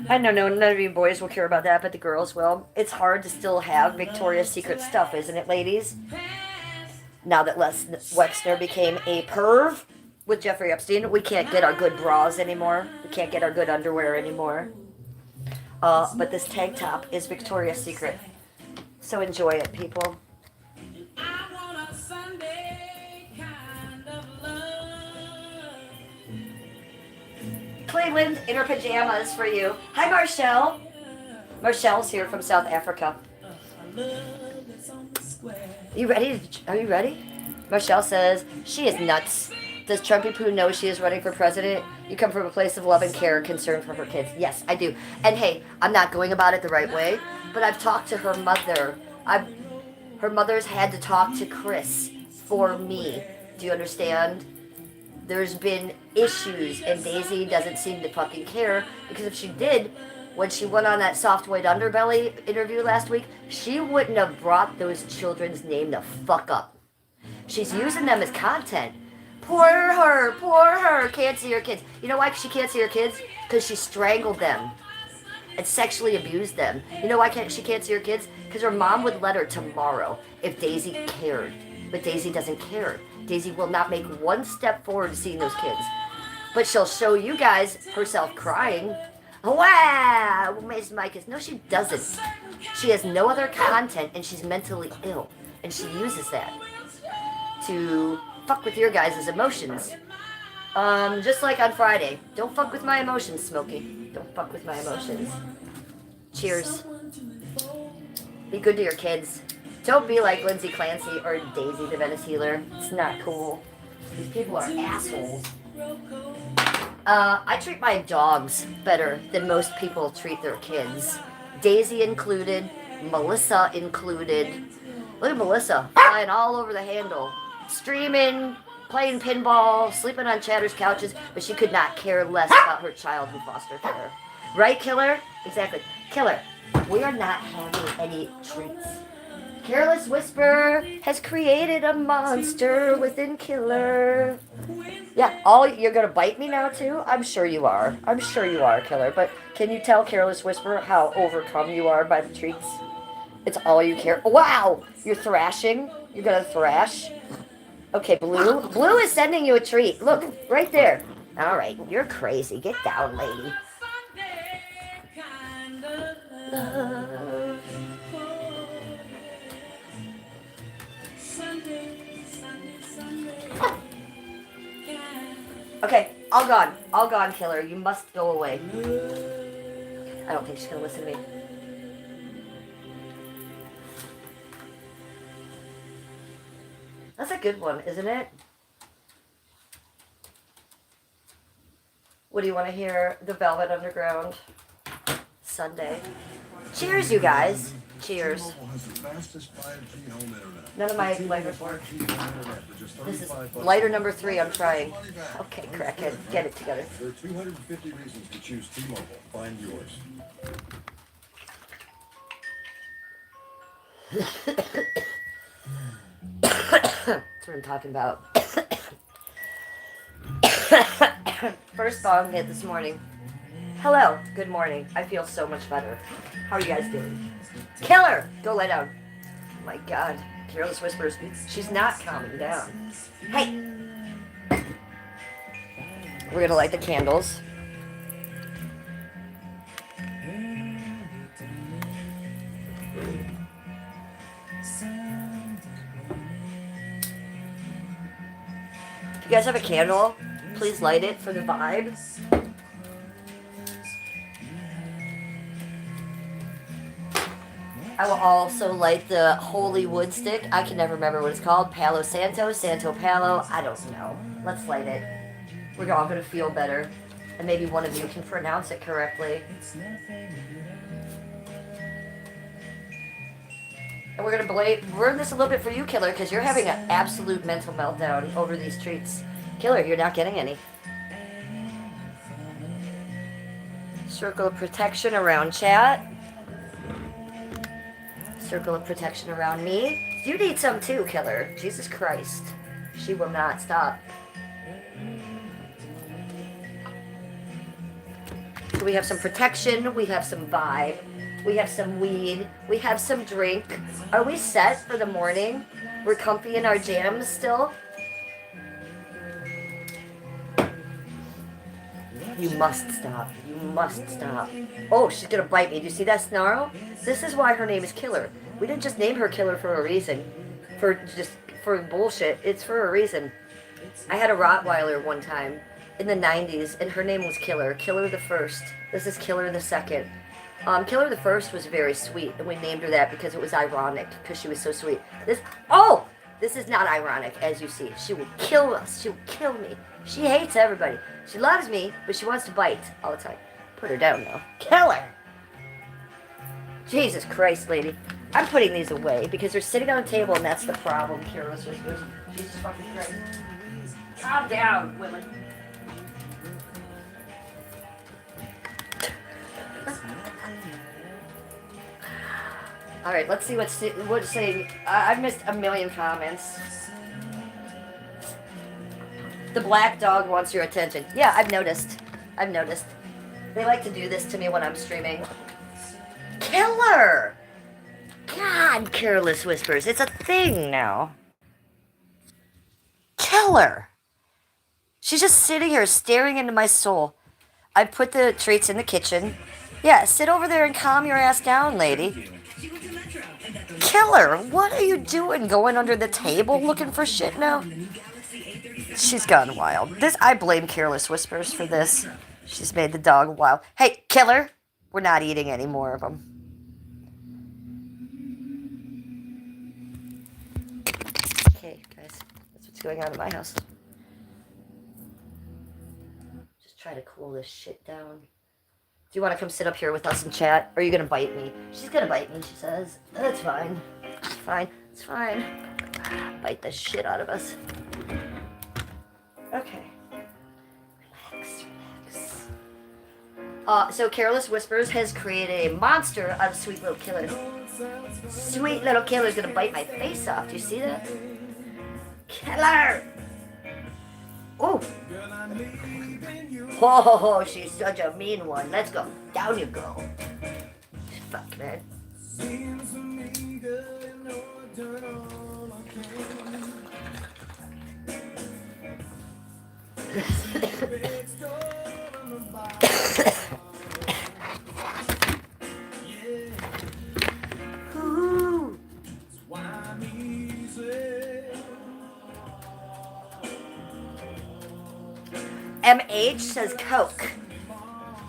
I don't know, none of you boys will care about that, but the girls will. It's hard to still have Victoria's Secret stuff, isn't it, ladies? Now that Les Wexner became a perv with Jeffrey Epstein, we can't get our good bras anymore. We can't get our good underwear anymore. But this tank top is Victoria's Secret. So enjoy it, people. Cleveland, in her pajamas for you. Hi, Marshall. Marshall's here from South Africa. You ready? Are you ready? Marshall says, she is nuts. Does Trumpy Poo know she is running for president? You come from a place of love and care and concern for her kids. Yes, I do. And hey, I'm not going about it the right way, but I've talked to her mother. Her mother's had to talk to Chris for me. Do you understand? There's been issues, and Daisy doesn't seem to fucking care, because if she did, when she went on that soft white underbelly interview last week, she wouldn't have brought those children's name the fuck up. She's using them as content. Poor her, can't see her kids. You know why she can't see her kids? Because she strangled them and sexually abused them. You know why she can't see her kids? Because her mom would let her tomorrow if Daisy cared. But Daisy doesn't care. Daisy will not make one step forward to seeing those kids. But she'll show you guys herself crying. Wow, Miss Micah's. No, she doesn't. She has no other content, and she's mentally ill. And she uses that to fuck with your guys' emotions. Just like on Friday. Don't fuck with my emotions, Smokey. Don't fuck with my emotions. Cheers. Be good to your kids. Don't be like Lindsay Clancy or Daisy the Venice Healer. It's not cool. These people are assholes. I treat my dogs better than most people treat their kids. Daisy included, Melissa included. Look at Melissa, flying all over the handle. Streaming, playing pinball, sleeping on Chatter's couches, but she could not care less about her child in foster care. Right, Killer? Exactly. Killer, we are not having any treats. Careless Whisper has created a monster within Killer. Yeah, you're gonna bite me now too? I'm sure you are. I'm sure you are, Killer. But can you tell Careless Whisper how overcome you are by the treats? It's all you care. Wow! You're thrashing? You're gonna thrash? Okay, Blue. Blue is sending you a treat. Look, right there. All right, you're crazy. Get down, lady. Okay, all gone. All gone, killer. You must go away. I don't think she's gonna listen to me. That's a good one, isn't it? What do you want to hear? The Velvet Underground. Sunday. Cheers, you guys. Cheers. T-Mobile has the fastest 5G home internet. None of my lighters work. This is lighter number 3 I'm trying. Okay, crackhead. Get it together. There are 250 reasons to choose T-Mobile. Find yours. That's what I'm talking about. First bong hit this morning. Hello. Good morning. I feel so much better. How are you guys doing? Killer! Go lay down. Oh my god. Careless Whispers. She's not calming down. Hey! We're gonna light the candles. If you guys have a candle, please light it for the vibe. I will also light the holy wood stick. I can never remember what it's called. Palo Santo, Santo Palo. I don't know. Let's light it. We're all going to feel better. And maybe one of you can pronounce it correctly. And we're going to burn this a little bit for you, Killer, because you're having an absolute mental meltdown over these treats. Killer, you're not getting any. Circle of protection around chat. Circle of protection around me. You need some too, Killer. Jesus Christ. She will not stop. So we have some protection. We have some vibe. We have some weed. We have some drink. Are we set for the morning? We're comfy in our jams still? You must stop. You must stop. Oh, she's gonna bite me. Do you see that snarl? This is why her name is Killer. We didn't just name her Killer for a reason. For bullshit. It's for a reason. I had a Rottweiler one time in the 90s, and her name was Killer. Killer the First. This is Killer the Second. Killer the First was very sweet, and we named her that because it was ironic, because she was so sweet. This is not ironic, as you see. She will kill us. She will kill me. She hates everybody. She loves me, but she wants to bite all the time. Put her down, though. Kill her! Jesus Christ, lady. I'm putting these away because they're sitting on a table, and that's the problem, Careless Whispers. Jesus fucking Christ. Calm down, women. Alright, let's see what's saying. I've missed a million comments. The black dog wants your attention. Yeah, I've noticed. They like to do this to me when I'm streaming. Killer! God, Careless Whispers. It's a thing now. Killer! She's just sitting here staring into my soul. I put the treats in the kitchen. Yeah, sit over there and calm your ass down, lady. Killer, what are you doing? Going under the table looking for shit now? She's gone wild. I blame Careless Whispers for this. She's made the dog wild. Hey, Killer, we're not eating any more of them. Okay, guys, that's what's going on in my house. Just try to cool this shit down. Do you want to come sit up here with us and chat? Or are you going to bite me? She's going to bite me, she says. That's fine. It's fine. It's fine. Bite the shit out of us. Okay. Relax. So Careless Whispers has created a monster out of Sweet Little Killer. Sweet Little Killer's going to bite my face off. Do you see that? Killer! Oh! Oh, she's such a mean one. Let's go. Down you go. Fuck, man. Ooh. MH says Coke.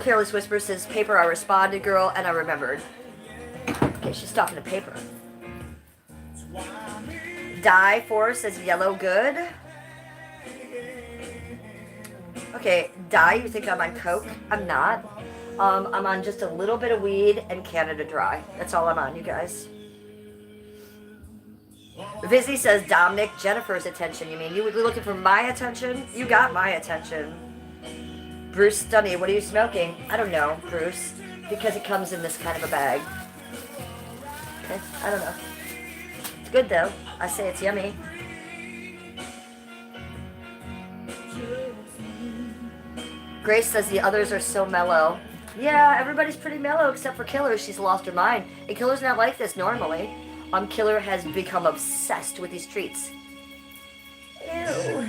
Careless Whisper says Paper. I responded, girl, and I remembered. Okay, she's talking to Paper. Die Force says Yellow Good. Okay, Die, you think I'm on Coke? I'm not. I'm on just a little bit of weed and Canada Dry. That's all I'm on, you guys. Vizzy says Dominic, Jennifer's attention. You mean you would be looking for my attention? You got my attention. Bruce Stunny, what are you smoking? I don't know, Bruce. Because it comes in this kind of a bag. Okay, I don't know. It's good though. I say it's yummy. Grace says the others are so mellow. Yeah, everybody's pretty mellow except for Killer. She's lost her mind. And Killer's not like this normally. Killer has become obsessed with these treats. Ew.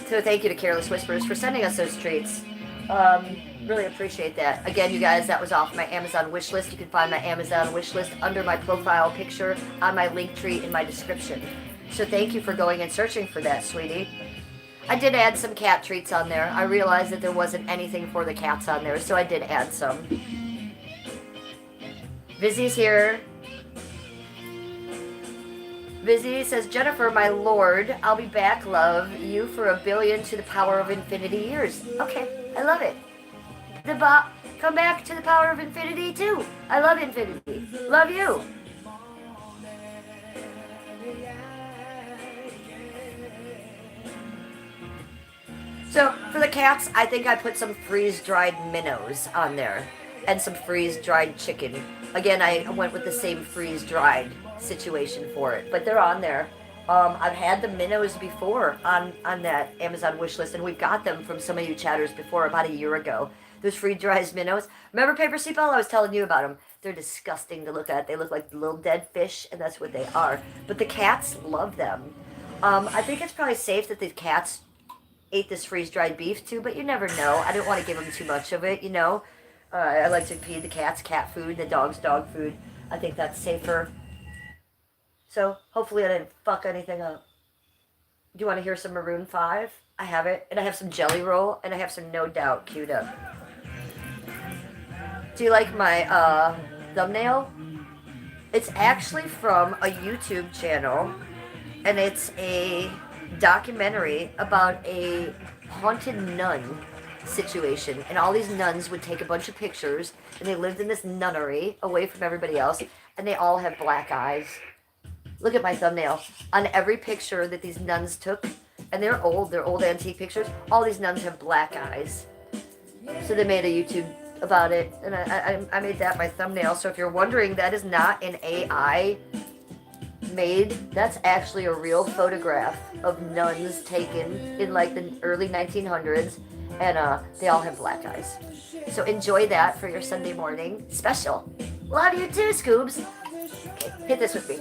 So thank you to Careless Whispers for sending us those treats. Really appreciate that. Again, you guys, that was off my Amazon wish list. You can find my Amazon wish list under my profile picture on my link tree in my description. So thank you for going and searching for that, sweetie. I did add some cat treats on there. I realized that there wasn't anything for the cats on there, so I did add some. Vizzy's here. Vizzy says, Jennifer, my lord, I'll be back, love. You for 1,000,000,000 to the power of infinity years. Okay, I love it. Come back to the power of infinity too. I love infinity. Love you. So for the cats, I think I put some freeze-dried minnows on there and some freeze-dried chicken. Again, I went with the same freeze-dried situation for it, but they're on there. I've had the minnows before on that Amazon wish list, and we've got them from some of you chatters before about a year ago. Those freeze-dried minnows. Remember Paper Seatbelt? I was telling you about them. They're disgusting to look at. They look like little dead fish, and that's what they are. But the cats love them. I think it's probably safe that the cats ate this freeze-dried beef too, but you never know. I didn't want to give them too much of it, you know. I like to feed the cats cat food, the dogs dog food. I think that's safer. So hopefully I didn't fuck anything up. Do you want to hear some Maroon 5? I have it, and I have some Jelly Roll, and I have some No Doubt queued up. Do you like my thumbnail? It's actually from a YouTube channel, and it's a documentary about a haunted nun situation, and all these nuns would take a bunch of pictures, and they lived in this nunnery away from everybody else, and they all have black eyes. Look at my thumbnail. On every picture that these nuns took, and they're old antique pictures, all these nuns have black eyes. So they made a YouTube about it, and I made that my thumbnail. So if you're wondering, that is not an AI made. That's actually a real photograph of nuns taken in like the early 1900s, and they all have black eyes. So enjoy that for your Sunday morning special. Love you too, Scoobs. Okay, hit this with me.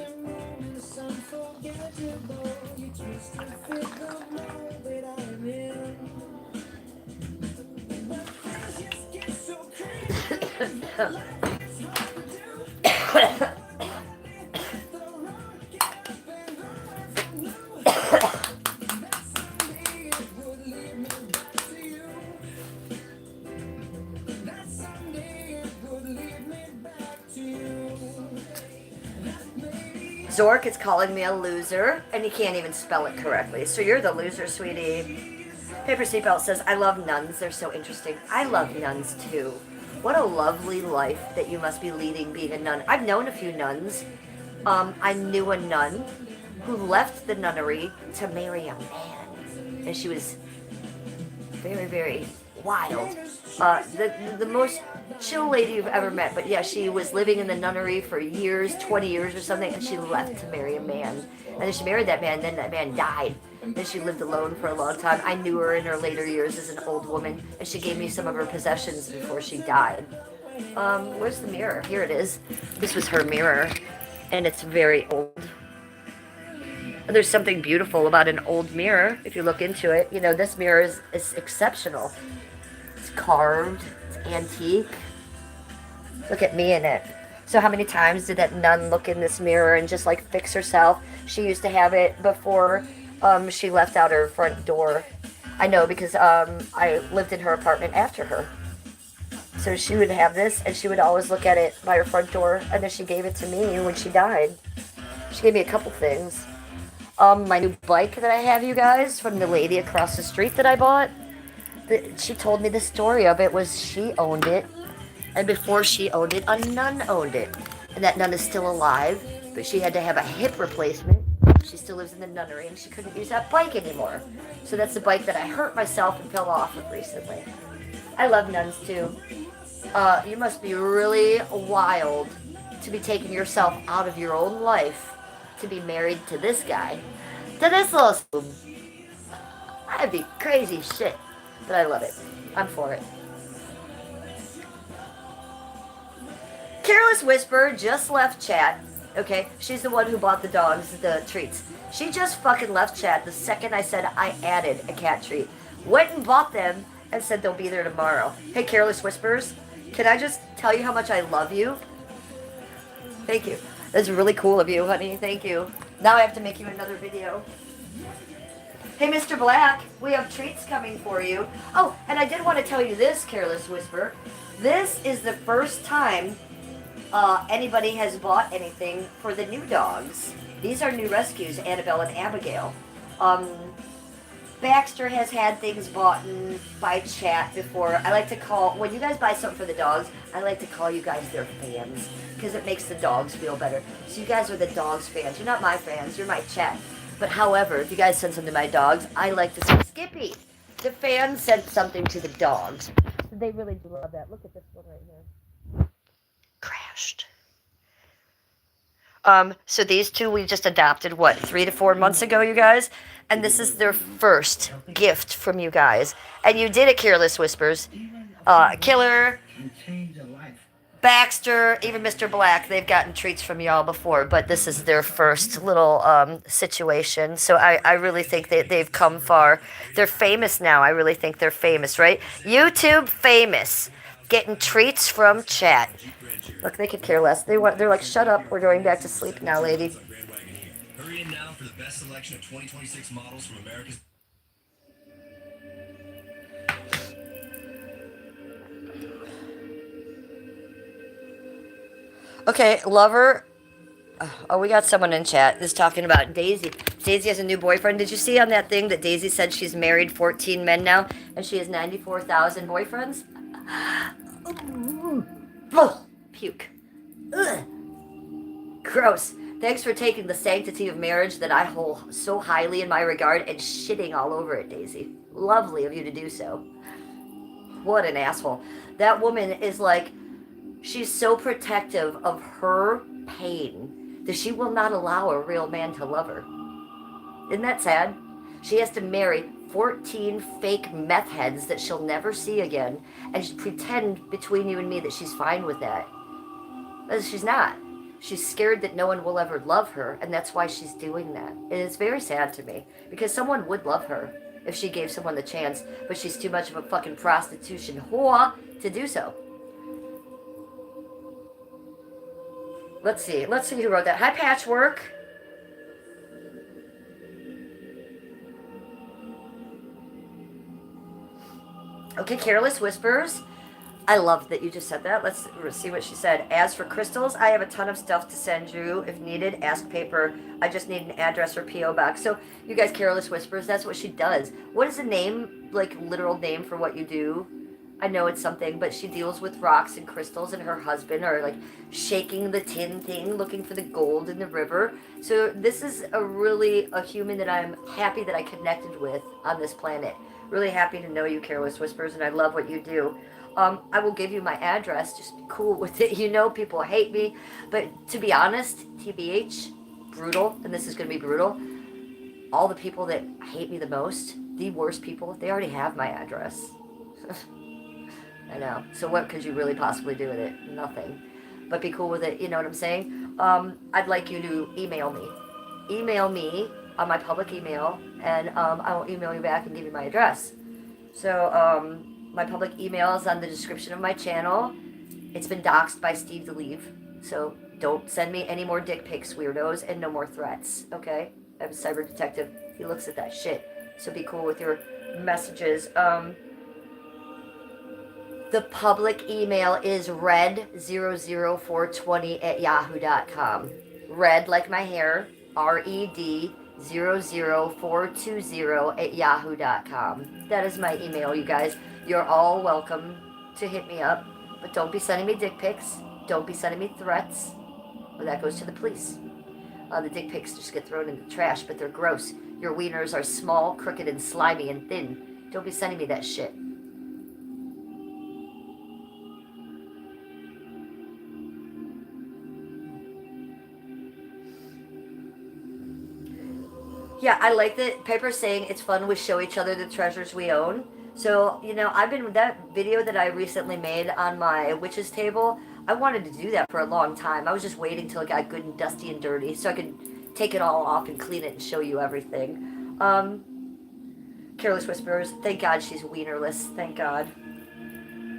Zork is calling me a loser, and he can't even spell it correctly. So you're the loser, sweetie. Paper Seatbelt says, I love nuns. They're so interesting. I love nuns, too. What a lovely life that you must be leading being a nun. I've known a few nuns. I knew a nun who left the nunnery to marry a man. And she was very, very wild. The most chill lady you've ever met. But yeah, she was living in the nunnery for years, 20 years or something, and she left to marry a man. And then she married that man, and then that man died. Then she lived alone for a long time. I knew her in her later years as an old woman, and she gave me some of her possessions before she died. Where's the mirror? Here it is. This was her mirror, and it's very old. There's something beautiful about an old mirror. If you look into it, you know, this mirror is exceptional. It's carved, it's antique. Look at me in it. So how many times did that nun look in this mirror and just like fix herself? She used to have it before she left out her front door. I know because I lived in her apartment after her. So she would have this and she would always look at it by her front door, and then she gave it to me when she died. She gave me a couple things. My new bike that I have, you guys, from the lady across the street that I bought. She told me the story of it was she owned it, and before she owned it, a nun owned it. And that nun is still alive, but she had to have a hip replacement. She still lives in the nunnery, and she couldn't use that bike anymore. So that's the bike that I hurt myself and fell off of recently. I love nuns, too. You must be really wild to be taking yourself out of your own life to be married to this guy. To this little spoon. That'd be crazy shit. But I love it. I'm for it. Careless Whisper just left chat. Okay, she's the one who bought the dogs the treats. She just fucking left chat the second I said I added a cat treat. Went and bought them and said they'll be there tomorrow. Hey, Careless Whispers, can I just tell you how much I love you? Thank you. That's really cool of you, honey. Thank you. Now I have to make you another video. Hey, Mr. Black, we have treats coming for you. Oh, and I did want to tell you this, Careless Whisper. This is the first time anybody has bought anything for the new dogs. These are new rescues, Annabelle and Abigail. Baxter has had things bought by chat before. I like to call, when you guys buy something for the dogs, I like to call you guys their fans, because it makes the dogs feel better. So you guys are the dogs fans. You're not my fans, you're my chat. But however, if you guys send something to my dogs, I like to say, Skippy, the fans sent something to the dogs. They really do love that. Look at this one right here. Crashed. So these two we just adopted, what, 3 to 4 months ago, you guys? And this is their first gift from you guys. And you did it, Careless Whispers. Killer, Baxter, even Mr. Black, they've gotten treats from y'all before, but this is their first little situation. So I really think that they've come far. They're famous now. I really think they're famous, right? YouTube famous. Getting treats from chat. Look, they could care less. They're like, shut up. We're going back to sleep now, lady. Hurry in now for the best selection of 2026 models from America's. Okay, lover. Oh, we got someone in chat that's talking about Daisy. Daisy has a new boyfriend. Did you see on that thing that Daisy said she's married 14 men now and she has 94,000 boyfriends? Ugh, puke. Ugh. Gross. Thanks for taking the sanctity of marriage that I hold so highly in my regard and shitting all over it, Daisy. Lovely of you to do so. What an asshole. That woman is like, she's so protective of her pain that she will not allow a real man to love her. Isn't that sad? She has to marry 14 fake meth heads that she'll never see again and pretend between you and me that she's fine with that. But she's not. She's scared that no one will ever love her, and that's why she's doing that. And it's very sad to me, because someone would love her if she gave someone the chance, but she's too much of a fucking prostitution whore to do so. Let's see who wrote that. Hi, Patchwork. Okay, Careless Whispers. I love that you just said that. Let's see what she said. As for crystals, I have a ton of stuff to send you. If needed, ask paper. I just need an address or P.O. box. So, you guys, Careless Whispers, that's what she does. What is the name, like, literal name for what you do? I know it's something, but she deals with rocks and crystals, and her husband are, like, shaking the tin thing, looking for the gold in the river. So, this is a human that I'm happy that I connected with on this planet. Really happy to know you, Careless Whispers, and I love what you do. I will give you my address. Just be cool with it. You know people hate me. But to be honest, TBH, brutal, and this is going to be brutal, all the people that hate me the most, the worst people, they already have my address. I know. So what could you really possibly do with it? Nothing. But be cool with it. You know what I'm saying? I'd like you to email me. Email me on my public email, and I will email you back and give you my address. So my public email is on the description of my channel. It's been doxxed by Steve DeLeve, so don't send me any more dick pics, weirdos, and no more threats, okay? I'm a cyber detective. He looks at that shit, so be cool with your messages. The public email is red00420@yahoo.com. Red like my hair, red00420@yahoo.com. That is my email, you guys. You're all welcome to hit me up, but don't be sending me dick pics. Don't be sending me threats, or that goes to the police. The dick pics just get thrown in the trash, but they're gross. Your wieners are small, crooked, and slimy and thin. Don't be sending me that shit. Yeah, I like that Paper's saying it's fun we show each other the treasures we own. So, you know, that video that I recently made on my witch's table, I wanted to do that for a long time. I was just waiting till it got good and dusty and dirty so I could take it all off and clean it and show you everything. Careless Whisperers, thank God she's wienerless, thank God.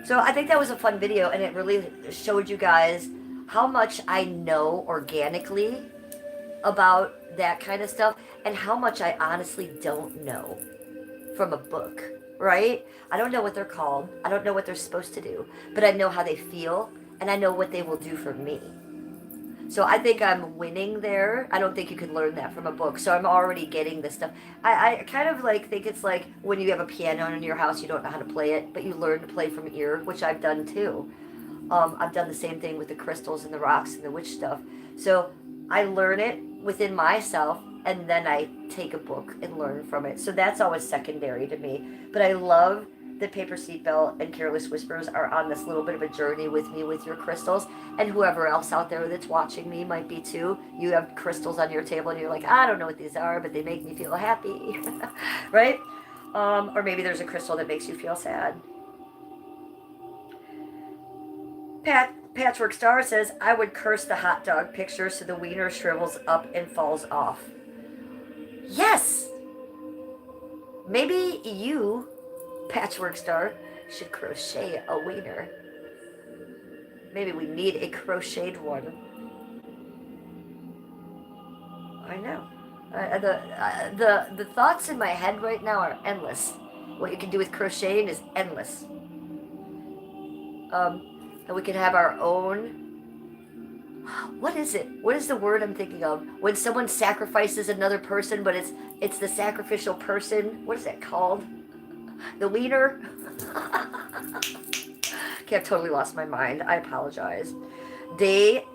So I think that was a fun video, and it really showed you guys how much I know organically about that kind of stuff, and how much I honestly don't know from a book, right? I don't know what they're called. I don't know what they're supposed to do, but I know how they feel, and I know what they will do for me. So I think I'm winning there. I don't think you can learn that from a book. So I'm already getting this stuff. I kind of like think it's like when you have a piano in your house, you don't know how to play it, but you learn to play from ear, which I've done too. I've done the same thing with the crystals and the rocks and the witch stuff. So I learn it within myself, and then I take a book and learn from it. So that's always secondary to me. But I love that Paper Seatbelt and Careless Whispers are on this little bit of a journey with me with your crystals, and whoever else out there that's watching me might be too. You have crystals on your table and you're like, I don't know what these are, but they make me feel happy, right? Or maybe there's a crystal that makes you feel sad. Patchwork Star says, I would curse the hot dog picture so the wiener shrivels up and falls off. Yes! Maybe you, Patchwork Star, should crochet a wiener. Maybe we need a crocheted one. I know. The thoughts in my head right now are endless. What you can do with crocheting is endless. And we can have our own. What is it? What is the word I'm thinking of? When someone sacrifices another person, but it's the sacrificial person. What is that called? The wiener? Okay, I've totally lost my mind. I apologize. Day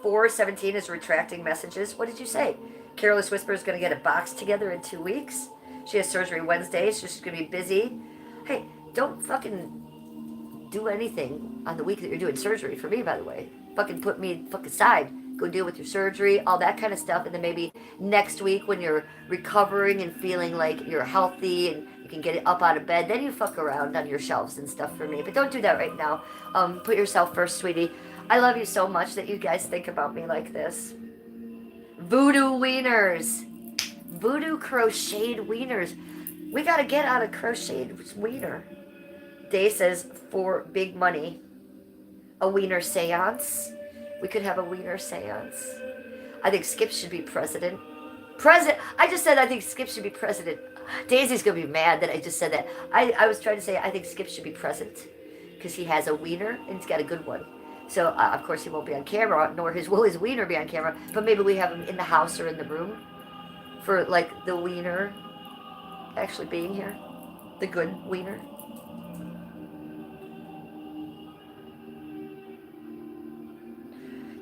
417 is retracting messages. What did you say? Careless Whisper is going to get a box together in 2 weeks. She has surgery Wednesday, so she's going to be busy. Hey, don't fucking do anything on the week that you're doing surgery for me, by the way. Fucking put me aside. Go deal with your surgery, all that kind of stuff. And then maybe next week when you're recovering and feeling like you're healthy and you can get it up out of bed, then you fuck around on your shelves and stuff for me. But don't do that right now. Put yourself first, sweetie. I love you so much that you guys think about me like this. Voodoo wieners. Voodoo crocheted wieners. We got to get on a crocheted wiener. Day says, for big money, a wiener seance. We could have a wiener seance. I think Skip should be president. I just said I think Skip should be president. Daisy's going to be mad that I just said that. I was trying to say I think Skip should be president because he has a wiener and he's got a good one. So, of course, he won't be on camera, nor will his wiener be on camera. But maybe we have him in the house or in the room for, like, the wiener actually being here. The good wiener.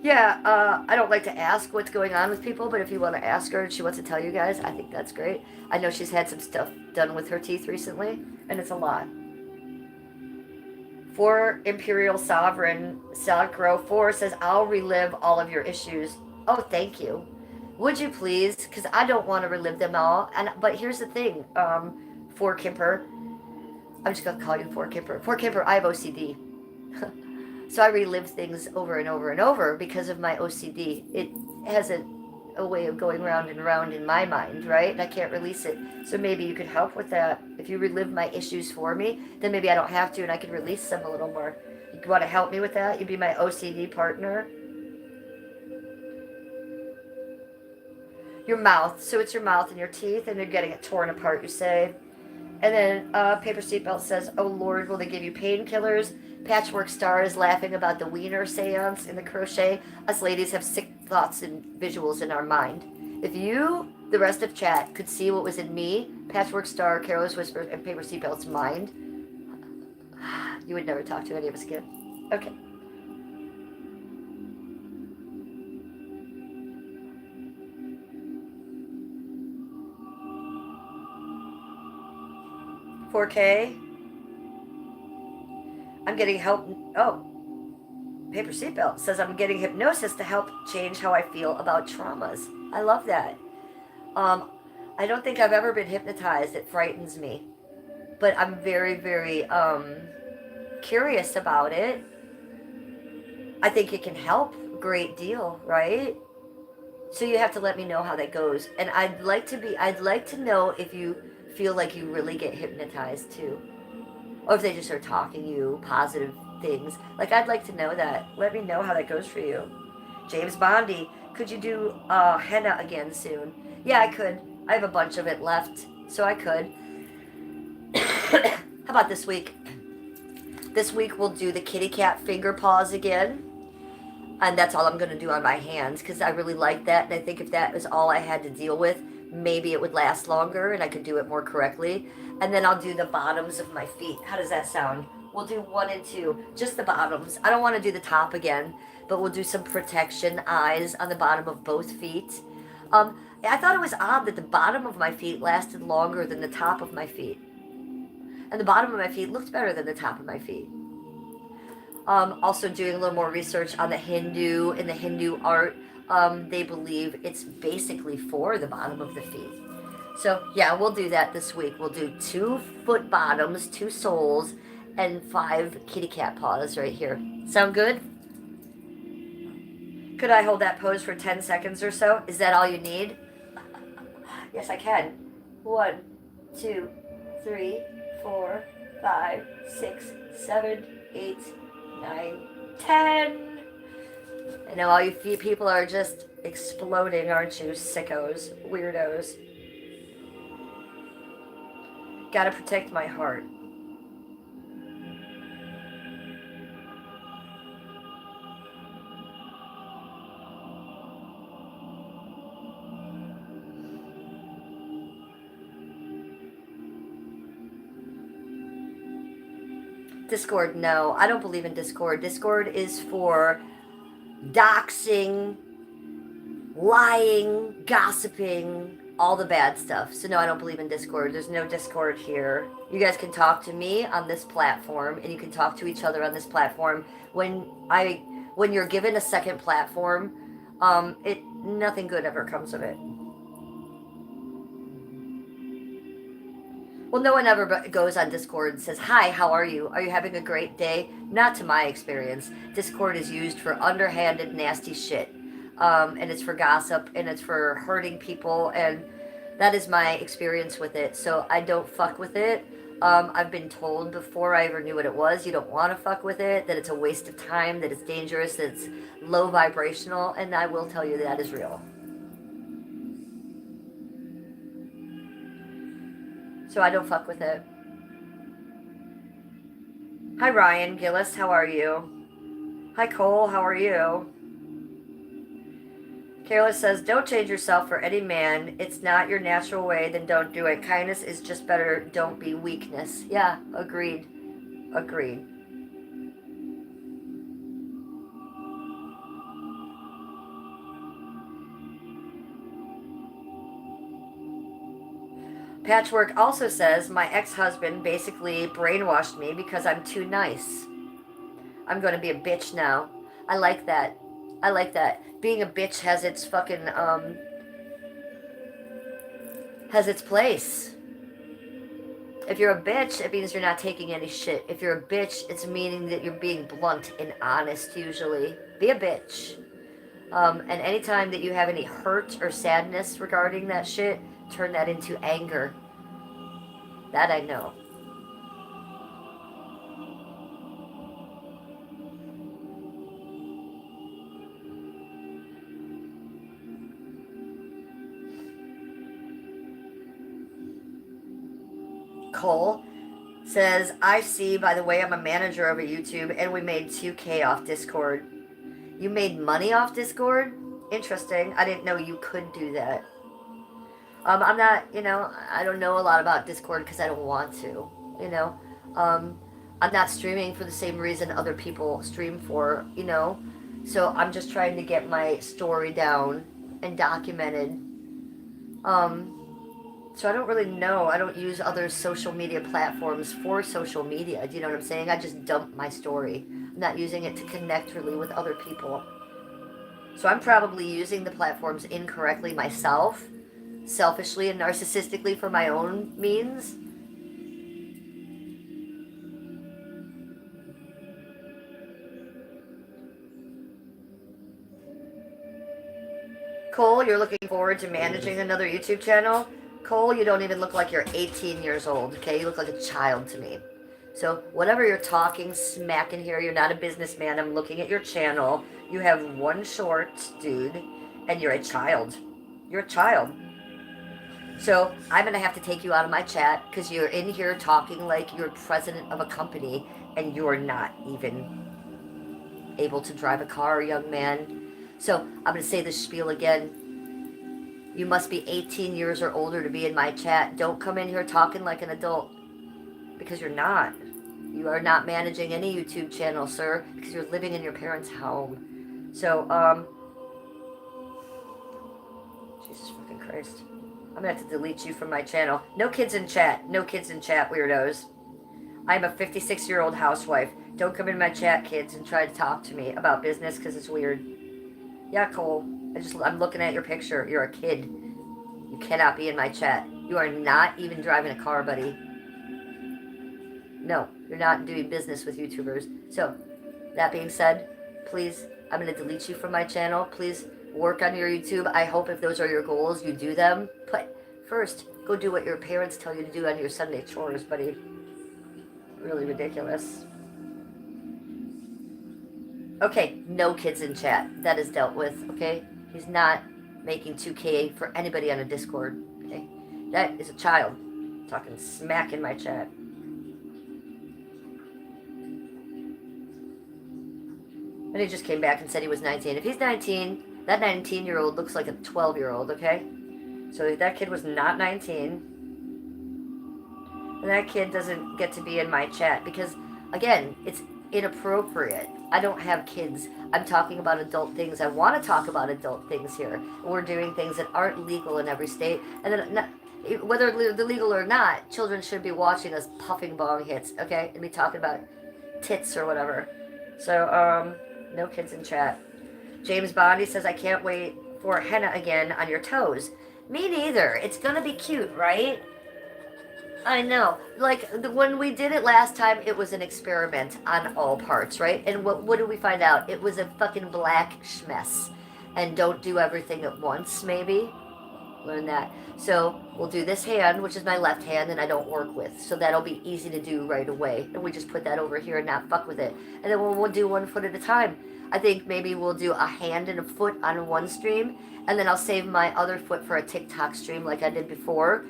Yeah, I don't like to ask what's going on with people, but if you want to ask her and she wants to tell you guys, I think that's great. I know she's had some stuff done with her teeth recently, and it's a lot. For Imperial Sovereign, Salacro 4 says, I'll relive all of your issues. Oh, thank you. Would you please? Because I don't want to relive them all. But here's the thing, For Kimper. I'm just going to call you For Kimper. For Kimper, I have OCD. So I relive things over and over and over because of my OCD. It has a a way of going round and round in my mind, right? And I can't release it. So maybe you could help with that. If you relive my issues for me, then maybe I don't have to and I could release them a little more. You want to help me with that? You'd be my OCD partner. Your mouth. So it's your mouth and your teeth, and they're getting it torn apart, you say. And then Paper Seatbelt says, oh Lord, will they give you painkillers? Patchwork Star is laughing about the wiener seance in the crochet. Us ladies have sick thoughts and visuals in our mind. If you, the rest of chat, could see what was in me, Patchwork Star, Carol's Whisper, and Paper Seatbelt's mind, you would never talk to any of us again. Okay. $4K. I'm getting help. Oh, Paper Seatbelt says I'm getting hypnosis to help change how I feel about traumas. I love that. I don't think I've ever been hypnotized. It frightens me. But I'm very, very curious about it. I think it can help a great deal, right? So you have to let me know how that goes. And I'd like to know if you feel like you really get hypnotized too. Or if they just are talking you positive things. Like, I'd like to know that. Let me know how that goes for you. James Bondy, could you do henna again soon? Yeah, I could. I have a bunch of it left, so I could. How about this week? This week we'll do the kitty cat finger paws again. And that's all I'm going to do on my hands, because I really like that. And I think if that was all I had to deal with, maybe it would last longer and I could do it more correctly. And then I'll do the bottoms of my feet. How does that sound? We'll do 1 and 2, just the bottoms. I don't want to do the top again, but we'll do some protection eyes on the bottom of both feet. I thought it was odd that the bottom of my feet lasted longer than the top of my feet. And the bottom of my feet looked better than the top of my feet. Also doing a little more research on the Hindu and the Hindu art. They believe it's basically for the bottom of the feet. So yeah, we'll do that this week. We'll do 2 foot bottoms, 2 soles, and 5 kitty cat paws right here. Sound good? Could I hold that pose for 10 seconds or so? Is that all you need? Yes, I can. 1, 2, 3, 4, 5, 6, 7, 8, 9, 10. I know all you people are just exploding, aren't you? Sickos, weirdos. Gotta protect my heart. Discord, no. I don't believe in Discord. Discord is for doxing, lying, gossiping, all the bad stuff. So no, I don't believe in Discord. There's no Discord here. You guys can talk to me on this platform, and you can talk to each other on this platform. When you're given a second platform, nothing good ever comes of it. Well, no one ever goes on Discord and says, hi, how are you? Are you having a great day? Not to my experience. Discord is used for underhanded, nasty shit. And it's for gossip, and it's for hurting people, and that is my experience with it. So I don't fuck with it. I've been told before I ever knew what it was, you don't want to fuck with it, that it's a waste of time, that it's dangerous, that it's low vibrational, and I will tell you that is real. So I don't fuck with it. Hi Ryan Gillis, how are you? Hi Cole, how are you? Careless says, don't change yourself for any man. It's not your natural way, then don't do it. Kindness is just better. Don't be weakness. Yeah, agreed. Agreed. Patchwork also says, my ex-husband basically brainwashed me because I'm too nice. I'm going to be a bitch now. I like that. I like that. Being a bitch has its fucking, has its place. If you're a bitch, it means you're not taking any shit. If you're a bitch, it's meaning that you're being blunt and honest, usually. Be a bitch. And anytime that you have any hurt or sadness regarding that shit, turn that into anger. That I know. Cole says, I see, by the way, I'm a manager of a YouTube, and we made 2K off Discord. You made money off Discord? Interesting. I didn't know you could do that. I'm not, I don't know a lot about Discord because I don't want to, I'm not streaming for the same reason other people stream for, So I'm just trying to get my story down and documented. So I don't really know. I don't use other social media platforms for social media. Do you know what I'm saying? I just dump my story. I'm not using it to connect really with other people. So I'm probably using the platforms incorrectly myself, selfishly and narcissistically for my own means. Cole, you're looking forward to managing another YouTube channel? Cole, you don't even look like you're 18 years old, okay? You look like a child to me. So whatever you're talking smack in here, you're not a businessman. I'm looking at your channel. You have one short, dude, and you're a child. You're a child. So I'm going to have to take you out of my chat because you're in here talking like you're president of a company and you're not even able to drive a car, young man. So I'm going to say this spiel again. You must be 18 years or older to be in my chat. Don't come in here talking like an adult because you're not. You are not managing any YouTube channel, sir, because you're living in your parents' home. So, Jesus fucking Christ. I'm going to have to delete you from my channel. No kids in chat. No kids in chat, weirdos. I'm a 56-year-old housewife. Don't come in my chat, kids, and try to talk to me about business because it's weird. Yeah, Cole. I'm looking at your picture. You're a kid. You cannot be in my chat. You are not even driving a car, buddy. No, you're not doing business with YouTubers. So, that being said, please, I'm going to delete you from my channel. Please work on your YouTube. I hope if those are your goals, you do them. But first, go do what your parents tell you to do on your Sunday chores, buddy. Really ridiculous. Okay, no kids in chat. That is dealt with, okay? He's not making 2K for anybody on a Discord, okay? That is a child talking smack in my chat. And he just came back and said he was 19. If he's 19, that 19-year-old looks like a 12-year-old, okay? So if that kid was not 19, then that kid doesn't get to be in my chat because, again, it's inappropriate. I don't have kids. I'm talking about adult things. I want to talk about adult things here. We're doing things that aren't legal in every state. And then, whether they're legal or not, children should be watching us puffing bong hits, okay? And be talking about tits or whatever. So, no kids in chat. James Bondy says, I can't wait for henna again on your toes. Me neither. It's gonna be cute, right? I know. Like, when we did it last time, it was an experiment on all parts, right? And what did we find out? It was a fucking black schmess. And don't do everything at once, maybe. Learn that. So, we'll do this hand, which is my left hand, and I don't work with. So that'll be easy to do right away. And we just put that over here and not fuck with it. And then we'll do one foot at a time. I think maybe we'll do a hand and a foot on one stream. And then I'll save my other foot for a TikTok stream like I did before.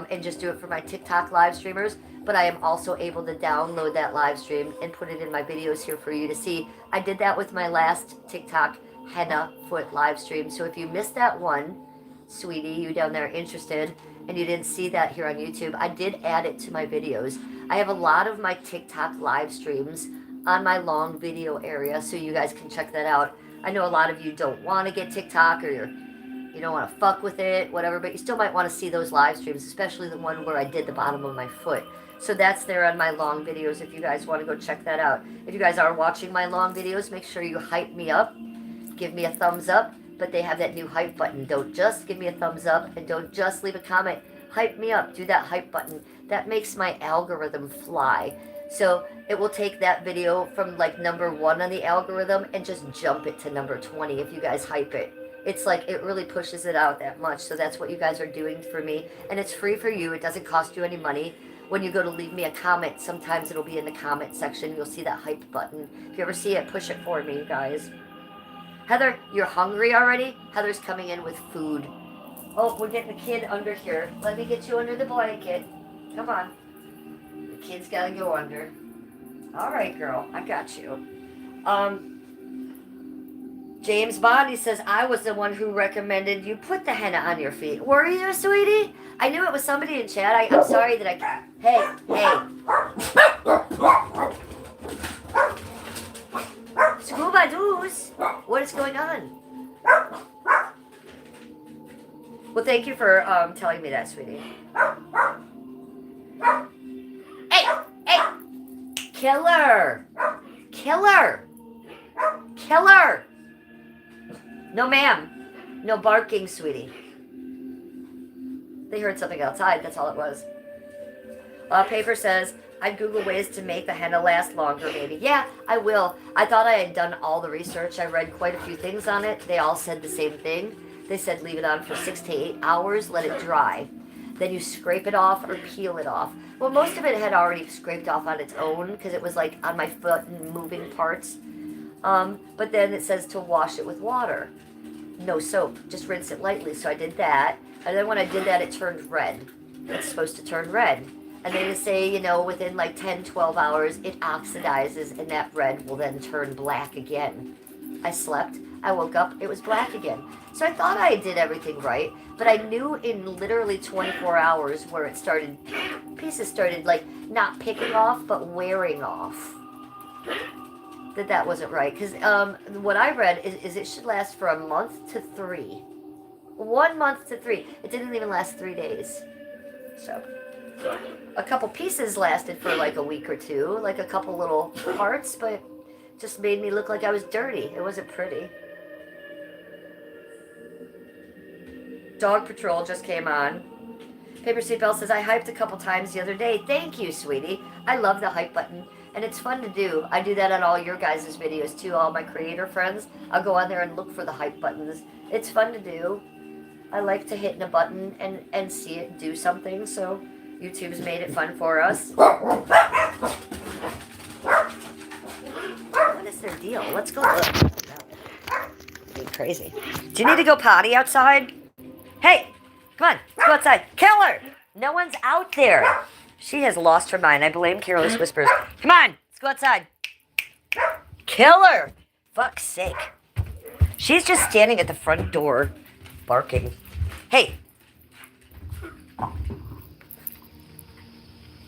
And just do it for my TikTok live streamers. But I am also able to download that live stream and put it in my videos here for you to see. I did that with my last TikTok henna foot live stream. So if you missed that one, sweetie, you down there interested, and you didn't see that here on YouTube, I did add it to my videos. I have a lot of my TikTok live streams on my long video area, so you guys can check that out. I know a lot of you don't want to get TikTok, or you don't want to fuck with it, whatever, but you still might want to see those live streams, especially the one where I did the bottom of my foot. So that's there on my long videos if you guys want to go check that out. If you guys are watching my long videos, make sure you hype me up. Give me a thumbs up, but they have that new hype button. Don't just give me a thumbs up, and don't just leave a comment. hype me up. Do that hype button. That makes my algorithm fly. So it will take that video from like number 1 on the algorithm and just jump it to number 20 if you guys hype it. It's like it really pushes it out that much. So that's what you guys are doing for me. And it's free for you. It doesn't cost you any money. When you go to leave me a comment, sometimes it'll be in the comment section. You'll see that hype button. If you ever see it, push it for me, you guys. Heather, you're hungry already? Heather's coming in with food. Oh, we're getting the kid under here. Let me get you under the blanket. Come on. The kid's gotta go under. All right, girl. I got you. James Bond, he says, I was the one who recommended you put the henna on your feet. Were you, sweetie? I knew it was somebody in chat. I'm sorry that I... Hey. Scuba Doos, what is going on? Well, thank you for telling me that, sweetie. Hey! Killer! No, ma'am. No barking, sweetie. They heard something outside, that's all it was. Paper says, I'd Google ways to make the henna last longer, maybe. Yeah, I will. I thought I had done all the research. I read quite a few things on it. They all said the same thing. They said leave it on for 6 to 8 hours, let it dry. Then you scrape it off or peel it off. Well, most of it had already scraped off on its own because it was like on my foot and moving parts. But then it says to wash it with water. No soap, just rinse it lightly. So I did that. And then when I did that, it turned red. It's supposed to turn red. And they say, you know, within like 10, 12 hours, it oxidizes and that red will then turn black again. I slept. I woke up. It was black again. So I thought I did everything right. But I knew in literally 24 hours where it started, pieces started like not picking off, but wearing off. That wasn't right. Because what I read is it should last for a month to 3. 1 month to 3. It didn't even last 3 days. So a couple pieces lasted for like a week or 2, like a couple little parts, but just made me look like I was dirty. It wasn't pretty. Dog Patrol just came on. Paper Seatbelt says, I hyped a couple times the other day. Thank you, sweetie. I love the hype button. And it's fun to do. I do that on all your guys' videos too, all my creator friends. I'll go on there and look for the hype buttons. It's fun to do. I like to hit a button and see it do something, so YouTube's made it fun for us. What is their deal? Let's go look. You're crazy. Do you need to go potty outside? Hey, come on, let's go outside. Killer! No one's out there. She has lost her mind. I blame Careless Whispers. Come on, let's go outside. Killer! Fuck's sake. She's just standing at the front door, barking. Hey.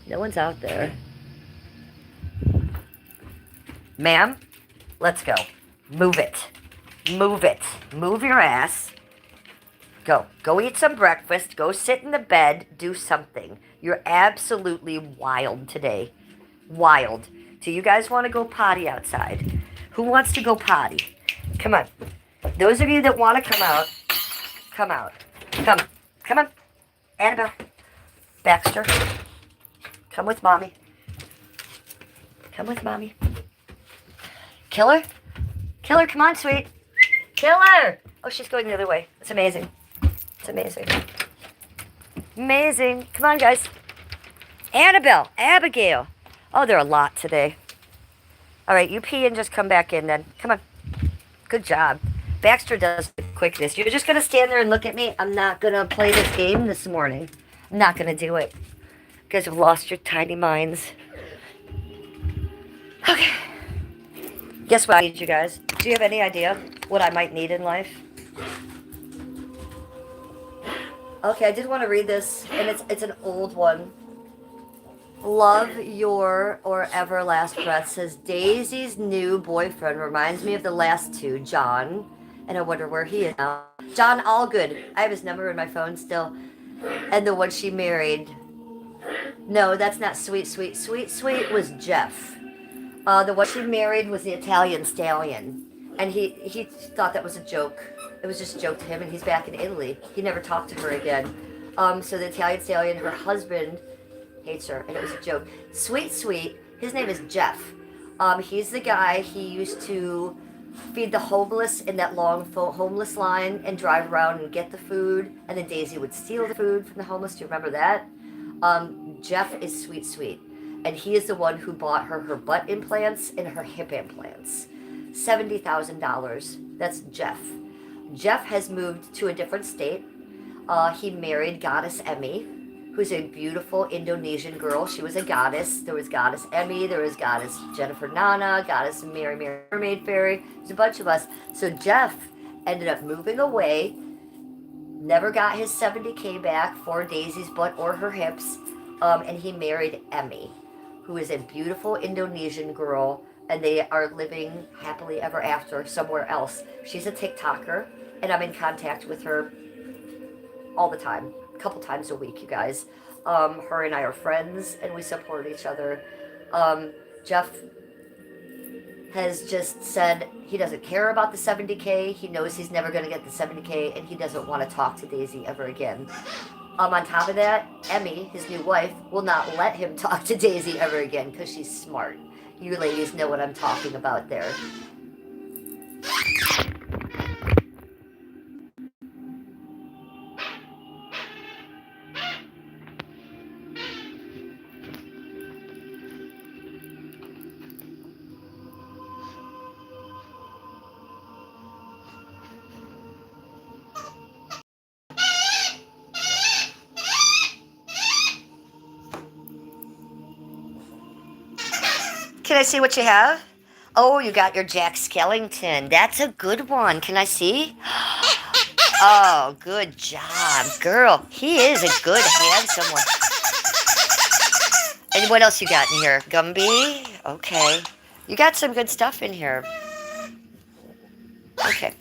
No one's out there. Ma'am, let's go. Move it. Move it. Move your ass. Go. Go eat some breakfast. Go sit in the bed. Do something. You're absolutely wild today. Wild. Do you guys want to go potty outside? Who wants to go potty? Come on. Those of you that want to come out, come out. Come. Come on. Annabelle. Baxter. Come with mommy. Come with mommy. Killer? Killer, come on, sweet. Killer! Oh, she's going the other way. It's amazing. It's amazing. Amazing. Come on, guys. Annabelle. Abigail. Oh, there are a lot today. All right, you pee and just come back in then. Come on. Good job. Baxter does the quickness. You're just going to stand there and look at me? I'm not going to play this game this morning. I'm not going to do it. You guys have lost your tiny minds. Okay. Guess what I need, you guys? Do you have any idea what I might need in life? Okay, I did want to read this, and it's an old one. Love your or ever last breath says Daisy's new boyfriend reminds me of the last two, John. And I wonder where he is now. John Allgood. I have his number in my phone still. And the one she married. No, that's not Sweet. Sweet was Jeff. The one she married was the Italian Stallion. And he thought that was a joke. It was just a joke to him, and he's back in Italy. He never talked to her again. So the Italian Stallion, her husband, hates her, and it was a joke. Sweet Sweet, his name is Jeff. He's the guy, he used to feed the homeless in that long homeless line and drive around and get the food, and then Daisy would steal the food from the homeless. Do you remember that? Jeff is Sweet Sweet, and he is the one who bought her butt implants and her hip implants. $70,000. That's Jeff. Jeff has moved to a different state. He married Goddess Emmy, who's a beautiful Indonesian girl. She was a goddess. There was Goddess Emmy, there was Goddess Jennifer Nana, Goddess Mary Mermaid Fairy. There's a bunch of us. So Jeff ended up moving away, never got his 70K back for Daisy's butt or her hips, and he married Emmy, who is a beautiful Indonesian girl, and they are living happily ever after somewhere else. She's a TikToker, and I'm in contact with her all the time, a couple times a week, you guys. Her and I are friends, and we support each other. Jeff has just said he doesn't care about the 70K. He knows he's never going to get the 70K, and he doesn't want to talk to Daisy ever again. On top of that, Emmy, his new wife, will not let him talk to Daisy ever again because she's smart. You ladies know what I'm talking about there. Can I see what you have? Oh, you got your Jack Skellington. That's a good one. Can I see? Oh, good job, girl. He is a good, handsome one. And what else you got in here? Gumby? Okay. You got some good stuff in here. Okay.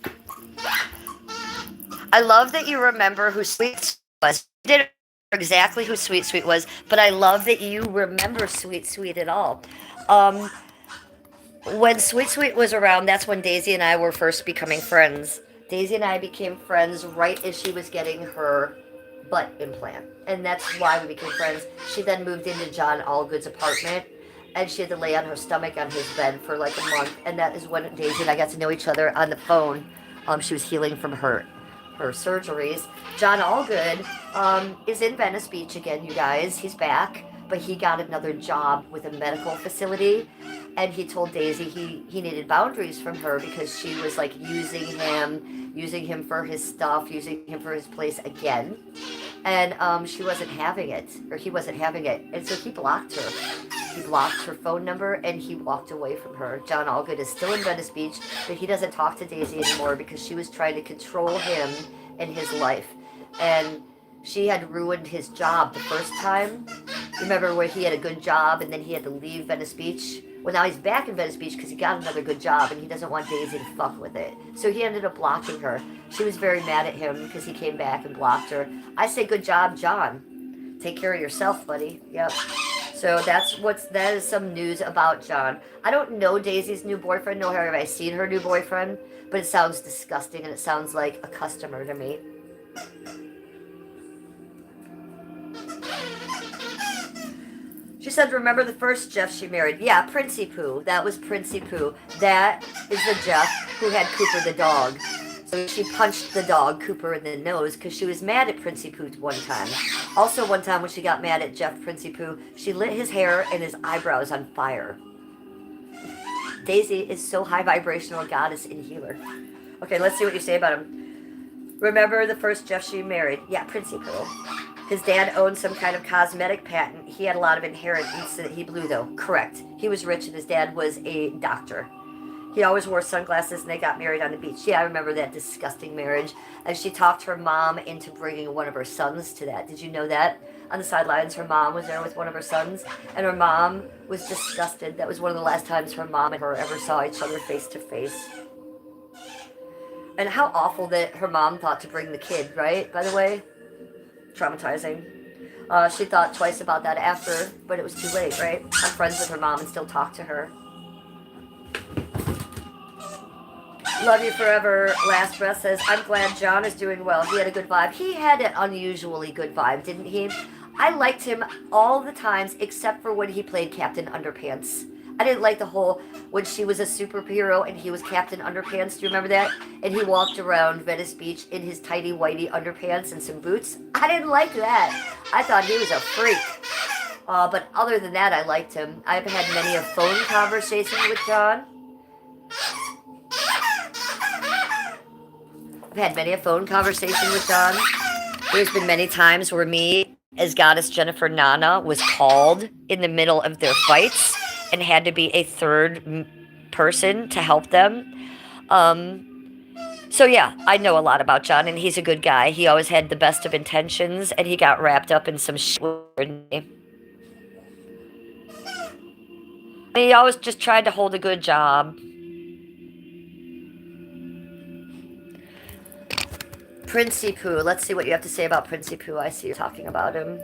I love that you remember who Sweet Sweet was. You didn't remember exactly who Sweet Sweet was, but I love that you remember Sweet Sweet at all. When Sweet Sweet was around, that's when Daisy and I were first becoming friends. Daisy and I became friends right as she was getting her butt implant. And that's why we became friends. She then moved into John Allgood's apartment, and she had to lay on her stomach on his bed for like a month. And that is when Daisy and I got to know each other on the phone. She was healing from her surgeries. John Allgood is in Venice Beach again, you guys. He's back. But he got another job with a medical facility, and he told Daisy he needed boundaries from her because she was like using him for his stuff, using him for his place again, and she wasn't having it, or he wasn't having it, and so he blocked her. He blocked her phone number, and he walked away from her. John Allgood is still in Venice Beach, but he doesn't talk to Daisy anymore because she was trying to control him and his life, and she had ruined his job the first time. Remember where he had a good job and then he had to leave Venice Beach? Well, now he's back in Venice Beach because he got another good job and he doesn't want Daisy to fuck with it. So he ended up blocking her. She was very mad at him because he came back and blocked her. I say good job, John. Take care of yourself, buddy. Yep. So that is some news about John. I don't know Daisy's new boyfriend, nor have I seen her new boyfriend, but it sounds disgusting and it sounds like a customer to me. She said, remember the first Jeff she married? Yeah, Princey Poo. That was Princey Poo. That is the Jeff who had Cooper the dog. So she punched the dog, Cooper, in the nose because she was mad at Princey Poo one time. Also one time when she got mad at Jeff Princey Poo, she lit his hair and his eyebrows on fire. Daisy is so high vibrational, goddess and healer. Okay, let's see what you say about him. Remember the first Jeff she married? Yeah, Princey Poo. His dad owned some kind of cosmetic patent. He had a lot of inheritance that he blew, though. Correct. He was rich, and his dad was a doctor. He always wore sunglasses, and they got married on the beach. Yeah, I remember that disgusting marriage. And she talked her mom into bringing one of her sons to that. Did you know that? On the sidelines, her mom was there with one of her sons, and her mom was disgusted. That was one of the last times her mom and her ever saw each other face to face. And how awful that her mom thought to bring the kid, right? By the way. Traumatizing. She thought twice about that after, but it was too late, right? I'm friends with her mom and still talk to her. Love you forever. Last breath says, I'm glad John is doing well. He had a good vibe. He had an unusually good vibe, didn't he? I liked him all the times except for when he played Captain Underpants. I didn't like the whole when she was a superhero and he was Captain Underpants. Do you remember that? And he walked around Venice Beach in his tidy whitey underpants and some boots. I didn't like that. I thought he was a freak. But other than that, I liked him. I've had many a phone conversation with John. I've had many a phone conversation with John. There's been many times where me, as Goddess Jennifer Nana, was called in the middle of their fights and had to be a third person to help them. So yeah, I know a lot about John, and he's a good guy. He always had the best of intentions, and he got wrapped up in some shit. He always just tried to hold a good job. Princey Pooh. Let's see what you have to say about Princey Pooh. I see you're talking about him.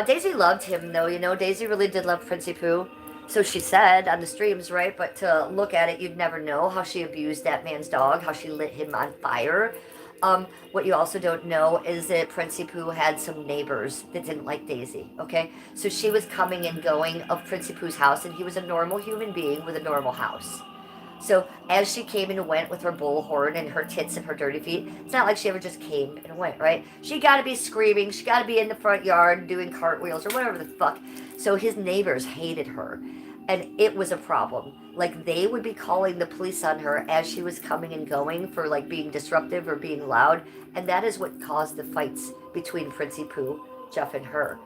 Daisy loved him, though. You know, Daisy really did love Princey Pooh. So she said on the streams, right? But to look at it, you'd never know how she abused that man's dog, how she lit him on fire. What you also don't know is that Princey Pooh had some neighbors that didn't like Daisy, okay? So she was coming and going of Princey Pooh's house, and he was a normal human being with a normal house. So as she came and went with her bullhorn and her tits and her dirty feet, it's not like she ever just came and went, right? She got to be screaming. She got to be in the front yard doing cartwheels or whatever the fuck. So his neighbors hated her, and it was a problem. Like, they would be calling the police on her as she was coming and going for, like, being disruptive or being loud, and that is what caused the fights between Princey Pooh, Jeff, and her.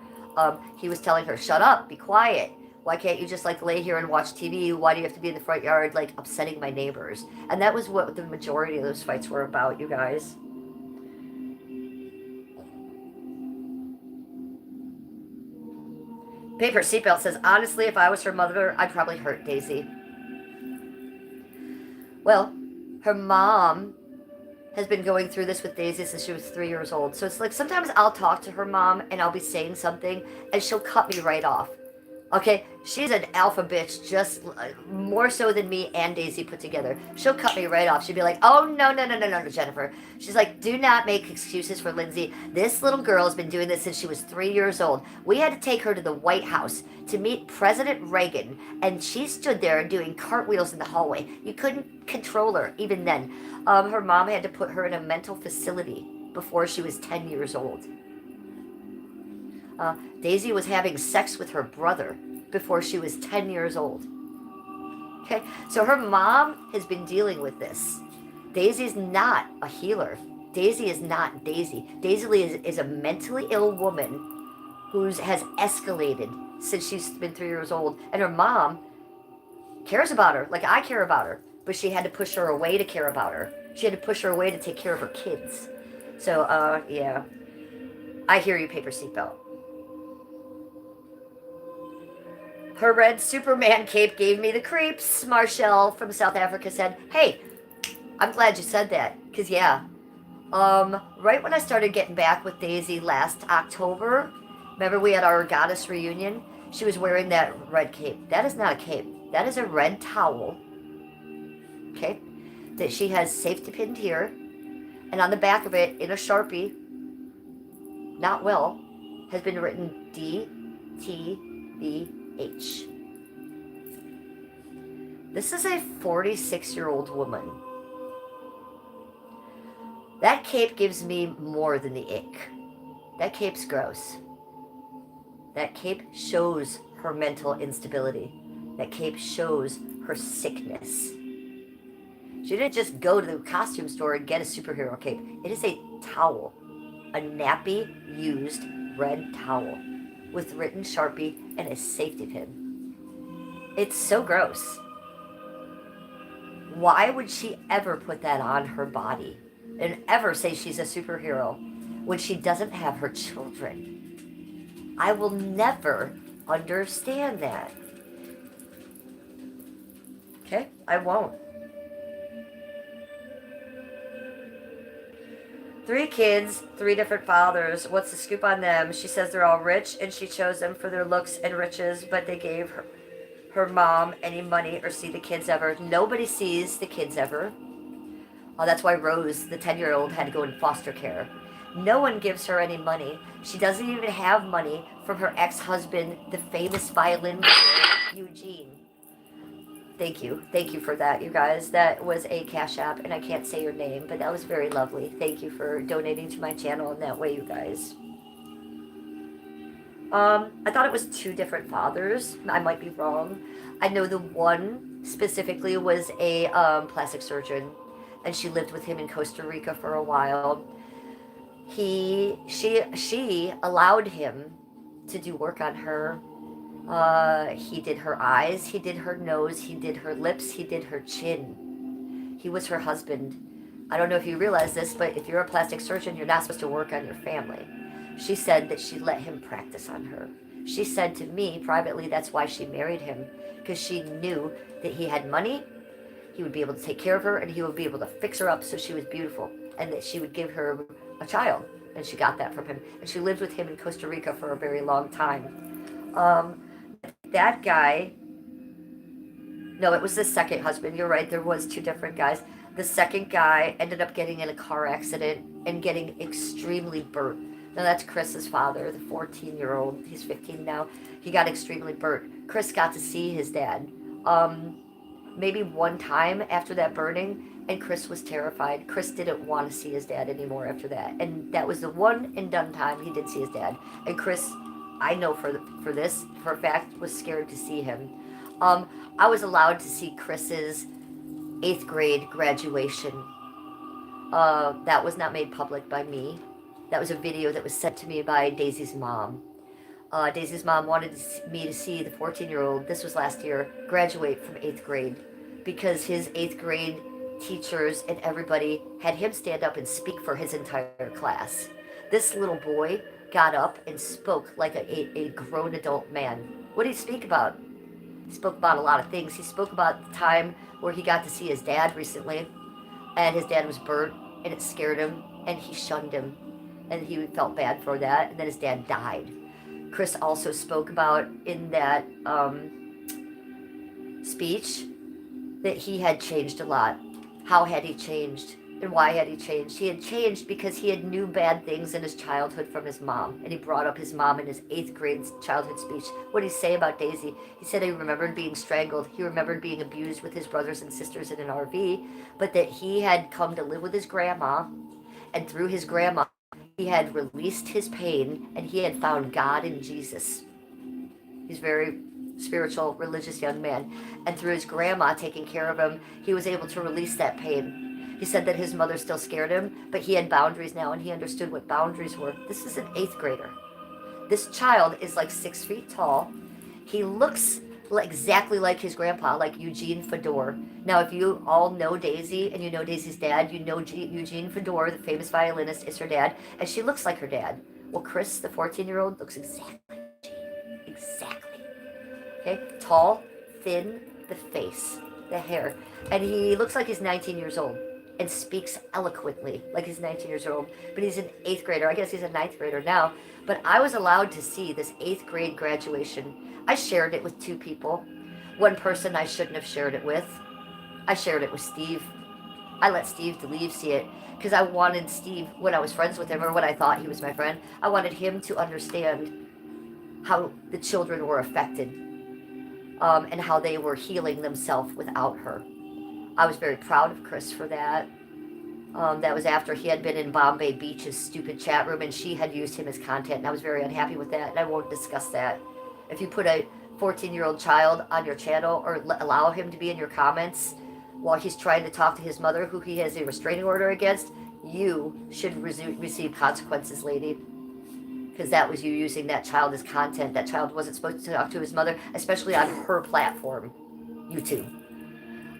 He was telling her, shut up, be quiet. Why can't you just, like, lay here and watch TV? Why do you have to be in the front yard, like, upsetting my neighbors? And that was what the majority of those fights were about, you guys. Paper Seatbelt says, honestly, if I was her mother, I'd probably hurt Daisy. Well, her mom has been going through this with Daisy since she was 3 years old. So it's like sometimes I'll talk to her mom and I'll be saying something and she'll cut me right off. Okay, she's an alpha bitch, just more so than me and Daisy put together. She'll cut me right off. She'll be like, oh, no, Jennifer. She's like, do not make excuses for Lindsay. This little girl has been doing this since she was 3 years old. We had to take her to the White House to meet President Reagan, and she stood there doing cartwheels in the hallway. You couldn't control her, even then. Her mom had to put her in a mental facility before she was 10 years old. Daisy was having sex with her brother before she was 10 years old. Okay, so her mom has been dealing with this. Daisy's not a healer. Daisy is not Daisy. Daisy is a mentally ill woman who has escalated since she's been 3 years old. And her mom cares about her, like I care about her. But she had to push her away to care about her. She had to push her away to take care of her kids. So, yeah. I hear you, Paper Seatbelt. Her red Superman cape gave me the creeps. Marshall from South Africa said, hey, I'm glad you said that. Because, yeah. Right when I started getting back with Daisy last October, remember we had our goddess reunion? She was wearing that red cape. That is not a cape. That is a red towel. Okay? That she has safety pinned here. And on the back of it, in a Sharpie, not well, has been written DTBH. This is a 46-year-old woman. That cape gives me more than the ick. That cape's gross. That cape shows her mental instability. That cape shows her sickness. She didn't just go to the costume store and get a superhero cape. It is a towel. A nappy, used red towel with written Sharpie and a safety pin. It's so gross. Why would she ever put that on her body and ever say she's a superhero when she doesn't have her children? I will never understand that. Okay? I won't. 3 kids, 3 different fathers. What's the scoop on them? She says they're all rich and she chose them for their looks and riches, but they gave her mom any money or see the kids ever. Nobody sees the kids ever. That's why Rose, the 10-year-old, had to go in foster care. No one gives her any money. She doesn't even have money from her ex-husband, the famous violin player, Eugene. Thank you. Thank you for that, you guys. That was a Cash App, and I can't say your name, but that was very lovely. Thank you for donating to my channel in that way, you guys. I thought it was 2 different fathers. I might be wrong. I know the one specifically was a plastic surgeon, and she lived with him in Costa Rica for a while. She allowed him to do work on her. He did her eyes, he did her nose, he did her lips, he did her chin. He was her husband. I don't know if you realize this, but if you're a plastic surgeon, you're not supposed to work on your family. She said that she let him practice on her. She said to me privately that's why she married him, because she knew that he had money, he would be able to take care of her, and he would be able to fix her up so she was beautiful, and that she would give her a child. And she got that from him. And she lived with him in Costa Rica for a very long time. That guy, no, it was the second husband. You're right, there was 2 different guys. The second guy ended up getting in a car accident and getting extremely burnt. Now that's Chris's father, the 14-year-old. He's 15 now. He got extremely burnt. Chris got to see his dad maybe one time after that burning, and Chris was terrified. Chris didn't want to see his dad anymore after that, and that was the one and done time he did see his dad. And Chris, I know for a fact, was scared to see him. I was allowed to see Chris's 8th grade graduation. That was not made public by me. That was a video that was sent to me by Daisy's mom. Daisy's mom wanted me to see the 14-year-old, this was last year, graduate from 8th grade, because his 8th grade teachers and everybody had him stand up and speak for his entire class. This little boy got up and spoke like a grown adult man. What did he speak about? He spoke about a lot of things. He spoke about the time where he got to see his dad recently, and his dad was burnt, and it scared him, and he shunned him, and he felt bad for that, and then his dad died. Chris also spoke about in that speech that he had changed a lot. How had he changed? And why had he changed? He had changed because he had knew bad things in his childhood from his mom. And he brought up his mom in his 8th grade childhood speech. What did he say about Daisy? He said he remembered being strangled. He remembered being abused with his brothers and sisters in an RV. But that he had come to live with his grandma. And through his grandma, he had released his pain. And he had found God in Jesus. He's very spiritual, religious young man. And through his grandma taking care of him, he was able to release that pain. He said that his mother still scared him, but he had boundaries now, and he understood what boundaries were. This is an 8th grader. This child is like 6 feet tall. He looks exactly like his grandpa, like Eugene Fedor. Now, if you all know Daisy, and you know Daisy's dad, you know Eugene Fedor, the famous violinist, is her dad, and she looks like her dad. Well, Chris, the 14-year-old, looks exactly like Eugene. Exactly. Okay? Tall, thin, the face, the hair. And he looks like he's 19 years old. And speaks eloquently like he's 19 years old, but he's an 8th grader. I guess he's a 9th grader now, but I was allowed to see this 8th grade graduation. I shared it with 2 people. One person I shouldn't have shared it with. I shared it with Steve. I let Steve DeLeve see it because I wanted Steve, when I was friends with him, or when I thought he was my friend, I wanted him to understand how the children were affected and how they were healing themselves without her. I was very proud of Chris for that. That was after he had been in Bombay Beach's stupid chat room, and she had used him as content, and I was very unhappy with that, and I won't discuss that. If you put a 14-year-old child on your channel or allow him to be in your comments while he's trying to talk to his mother, who he has a restraining order against, you should receive consequences, lady. Because that was you using that child as content. That child wasn't supposed to talk to his mother, especially on her platform, YouTube.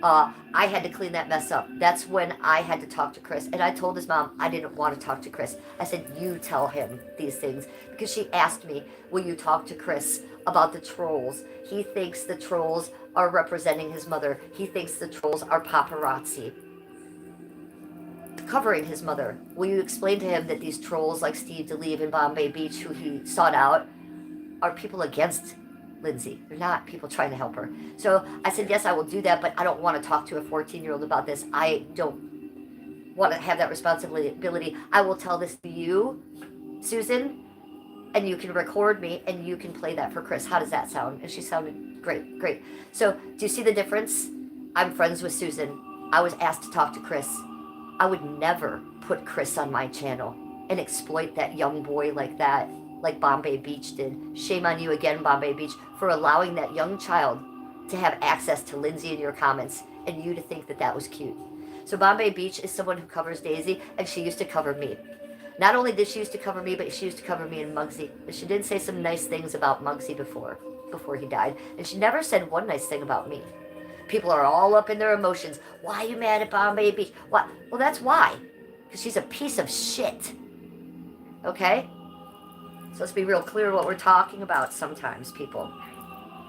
I had to clean that mess up. That's when I had to talk to Chris. And I told his mom I didn't want to talk to Chris. I said, you tell him these things. Because she asked me, will you talk to Chris about the trolls? He thinks the trolls are representing his mother. He thinks the trolls are paparazzi covering his mother. Will you explain to him that these trolls like Steve DeLeve in Bombay Beach, who he sought out, are people against Lindsay. They're not people trying to help her. So I said, yes, I will do that, but I don't want to talk to a 14-year-old about this. I don't want to have that responsibility. I will tell this to you, Susan, and you can record me and you can play that for Chris. How does that sound? And she sounded great. So do you see the difference? I'm friends with Susan. I was asked to talk to Chris. I would never put Chris on my channel and exploit that young boy like that, like Bombay Beach did. Shame on you again, Bombay Beach, for allowing that young child to have access to Lindsay in your comments and you to think that that was cute. So Bombay Beach is someone who covers Daisy, and she used to cover me. Not only did she used to cover me, but she used to cover me and Muggsy. And she did say some nice things about Muggsy before he died. And she never said one nice thing about me. People are all up in their emotions. Why are you mad at Bombay Beach? Why? Well, that's why. Because she's a piece of shit. Okay? So let's be real clear what we're talking about sometimes, people.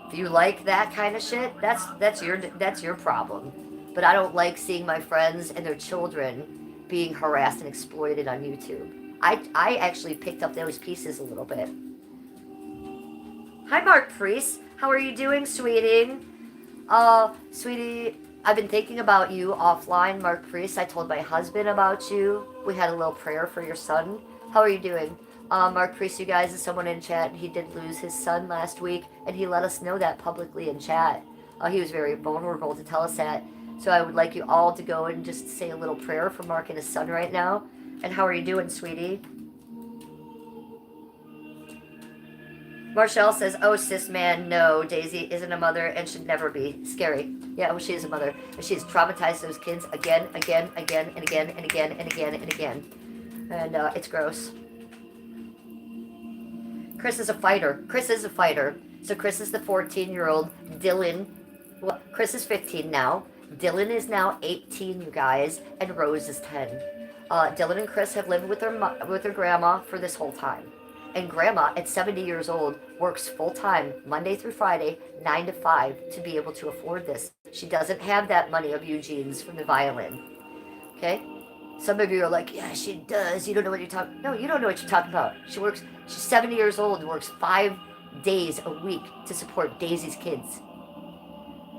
If you like that kind of shit, that's your problem. But I don't like seeing my friends and their children being harassed and exploited on YouTube. I actually picked up those pieces a little bit. Hi, Mark Priest. How are you doing, sweetie? Sweetie, I've been thinking about you offline, Mark Priest. I told my husband about you. We had a little prayer for your son. How are you doing? Mark Priest, you guys, is someone in chat. He did lose his son last week, and he let us know that publicly in chat. He was very vulnerable to tell us that. So I would like you all to go and just say a little prayer for Mark and his son right now. And how are you doing, sweetie? Marshall says, oh, sis man, no, Daisy isn't a mother and should never be. Scary. Yeah, well, she is a mother. And she's traumatized those kids again. And it's gross. Chris is a fighter. So Chris is the 14-year-old. Dylan, well, Chris is 15 now. Dylan is now 18, you guys. And Rose is 10. Dylan and Chris have lived with their grandma for this whole time. And grandma, at 70 years old, works full-time, Monday through Friday, 9 to 5, to be able to afford this. She doesn't have that money of Eugene's from the violin. Okay? Some of you are like, yeah, she does. You don't know what you're talking. No, you don't know what you're talking about. She's 70 years old and works 5 days a week to support Daisy's kids.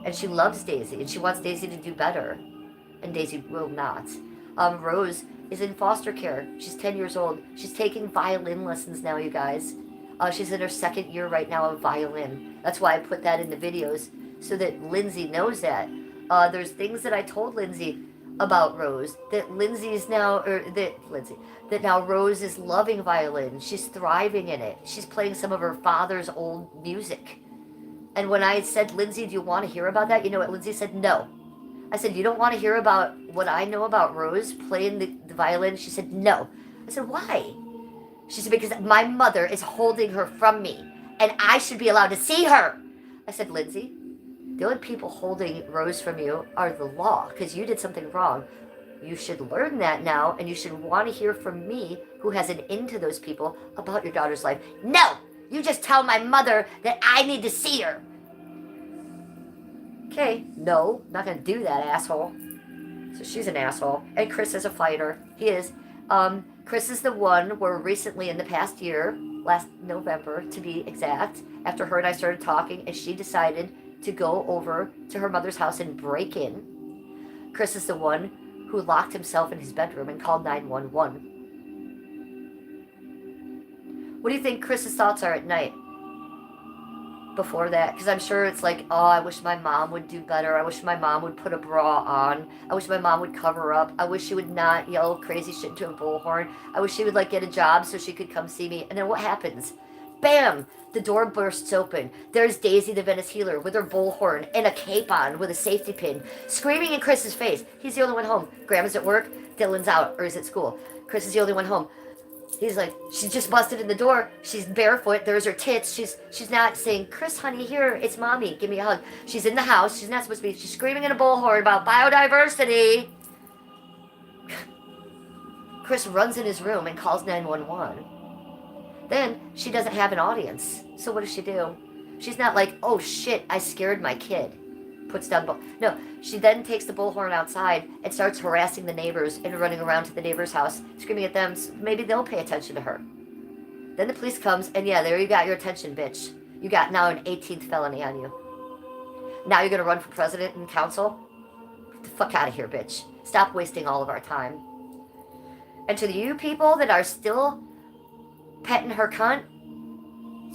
And she loves Daisy, and she wants Daisy to do better. And Daisy will not. Rose is in foster care. She's 10 years old. She's taking violin lessons now, you guys. She's in her 2nd year right now of violin. That's why I put that in the videos, so that Lindsay knows that. There's things that I told Lindsay about Rose, that that now Rose is loving violin. She's thriving in it. She's playing some of her father's old music. And when I said, Lindsay, do you want to hear about that? You know what Lindsay said? No. I said, you don't want to hear about what I know about Rose playing the violin? She said, no. I said, why? She said, because my mother is holding her from me, and I should be allowed to see her. I said, Lindsay, the only people holding Rose from you are the law, because you did something wrong. You should learn that now, and you should want to hear from me, who has an into those people, about your daughter's life. No! You just tell my mother that I need to see her. Okay, no, not gonna do that, asshole. So she's an asshole. And Chris is a fighter. He is. Chris is the one where recently in the past year, last November to be exact, after her and I started talking and she decided to go over to her mother's house and break in, Chris is the one who locked himself in his bedroom and called 911. What do you think Chris's thoughts are at night? Before that, because I'm sure it's like, oh, I wish my mom would do better. I wish my mom would put a bra on. I wish my mom would cover up. I wish she would not yell crazy shit into a bullhorn. I wish she would like get a job so she could come see me. And then what happens? Bam! The door bursts open. There's Daisy the Venice Healer with her bullhorn and a cape on with a safety pin, screaming in Chris's face. He's the only one home. Grandma's at work. Dylan's out or is at school. Chris is the only one home. He's like, she's just busted in the door. She's barefoot. There's her tits. She's not saying, Chris, honey, here, it's mommy. Give me a hug. She's in the house. She's not supposed to be. She's screaming in a bullhorn about biodiversity. Chris runs in his room and calls 911. Then she doesn't have an audience. So what does she do? She's not like, oh shit, I scared my kid. Puts down no, she then takes the bullhorn outside and starts harassing the neighbors and running around to the neighbor's house, screaming at them. So maybe they'll pay attention to her. Then the police comes and yeah, there you got your attention, bitch. You got now an 18th felony on you. Now you're going to run for president and council? Get the fuck out of here, bitch. Stop wasting all of our time. And to you people that are still petting her cunt,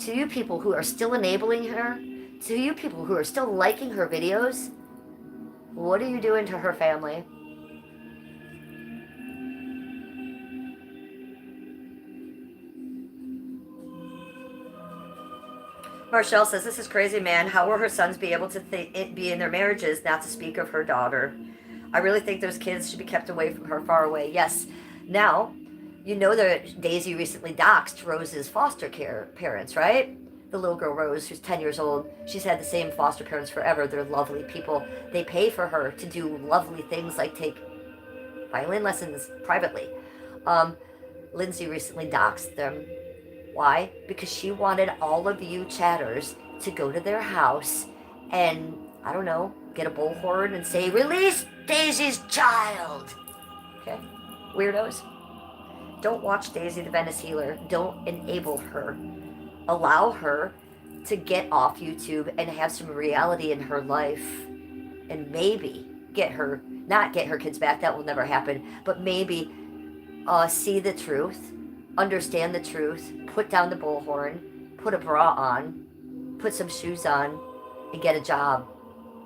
to you people who are still enabling her, to you people who are still liking her videos, what are you doing to her family? Marshall says, this is crazy, man. How will her sons be able to be in their marriages, not to speak of her daughter? I really think those kids should be kept away from her, far away. Yes. Now, you know that Daisy recently doxed Rose's foster care parents, right? The little girl Rose, who's 10 years old, she's had the same foster parents forever. They're lovely people. They pay for her to do lovely things like take violin lessons privately. Lindsay recently doxed them. Why? Because she wanted all of you chatters to go to their house and, I don't know, get a bullhorn and say, release Daisy's child. Okay? Weirdos. Don't watch Daisy the Venice Healer. Don't enable her. Allow her to get off YouTube and have some reality in her life. And maybe not get her kids back, that will never happen, but maybe see the truth, understand the truth, put down the bullhorn, put a bra on, put some shoes on, and get a job.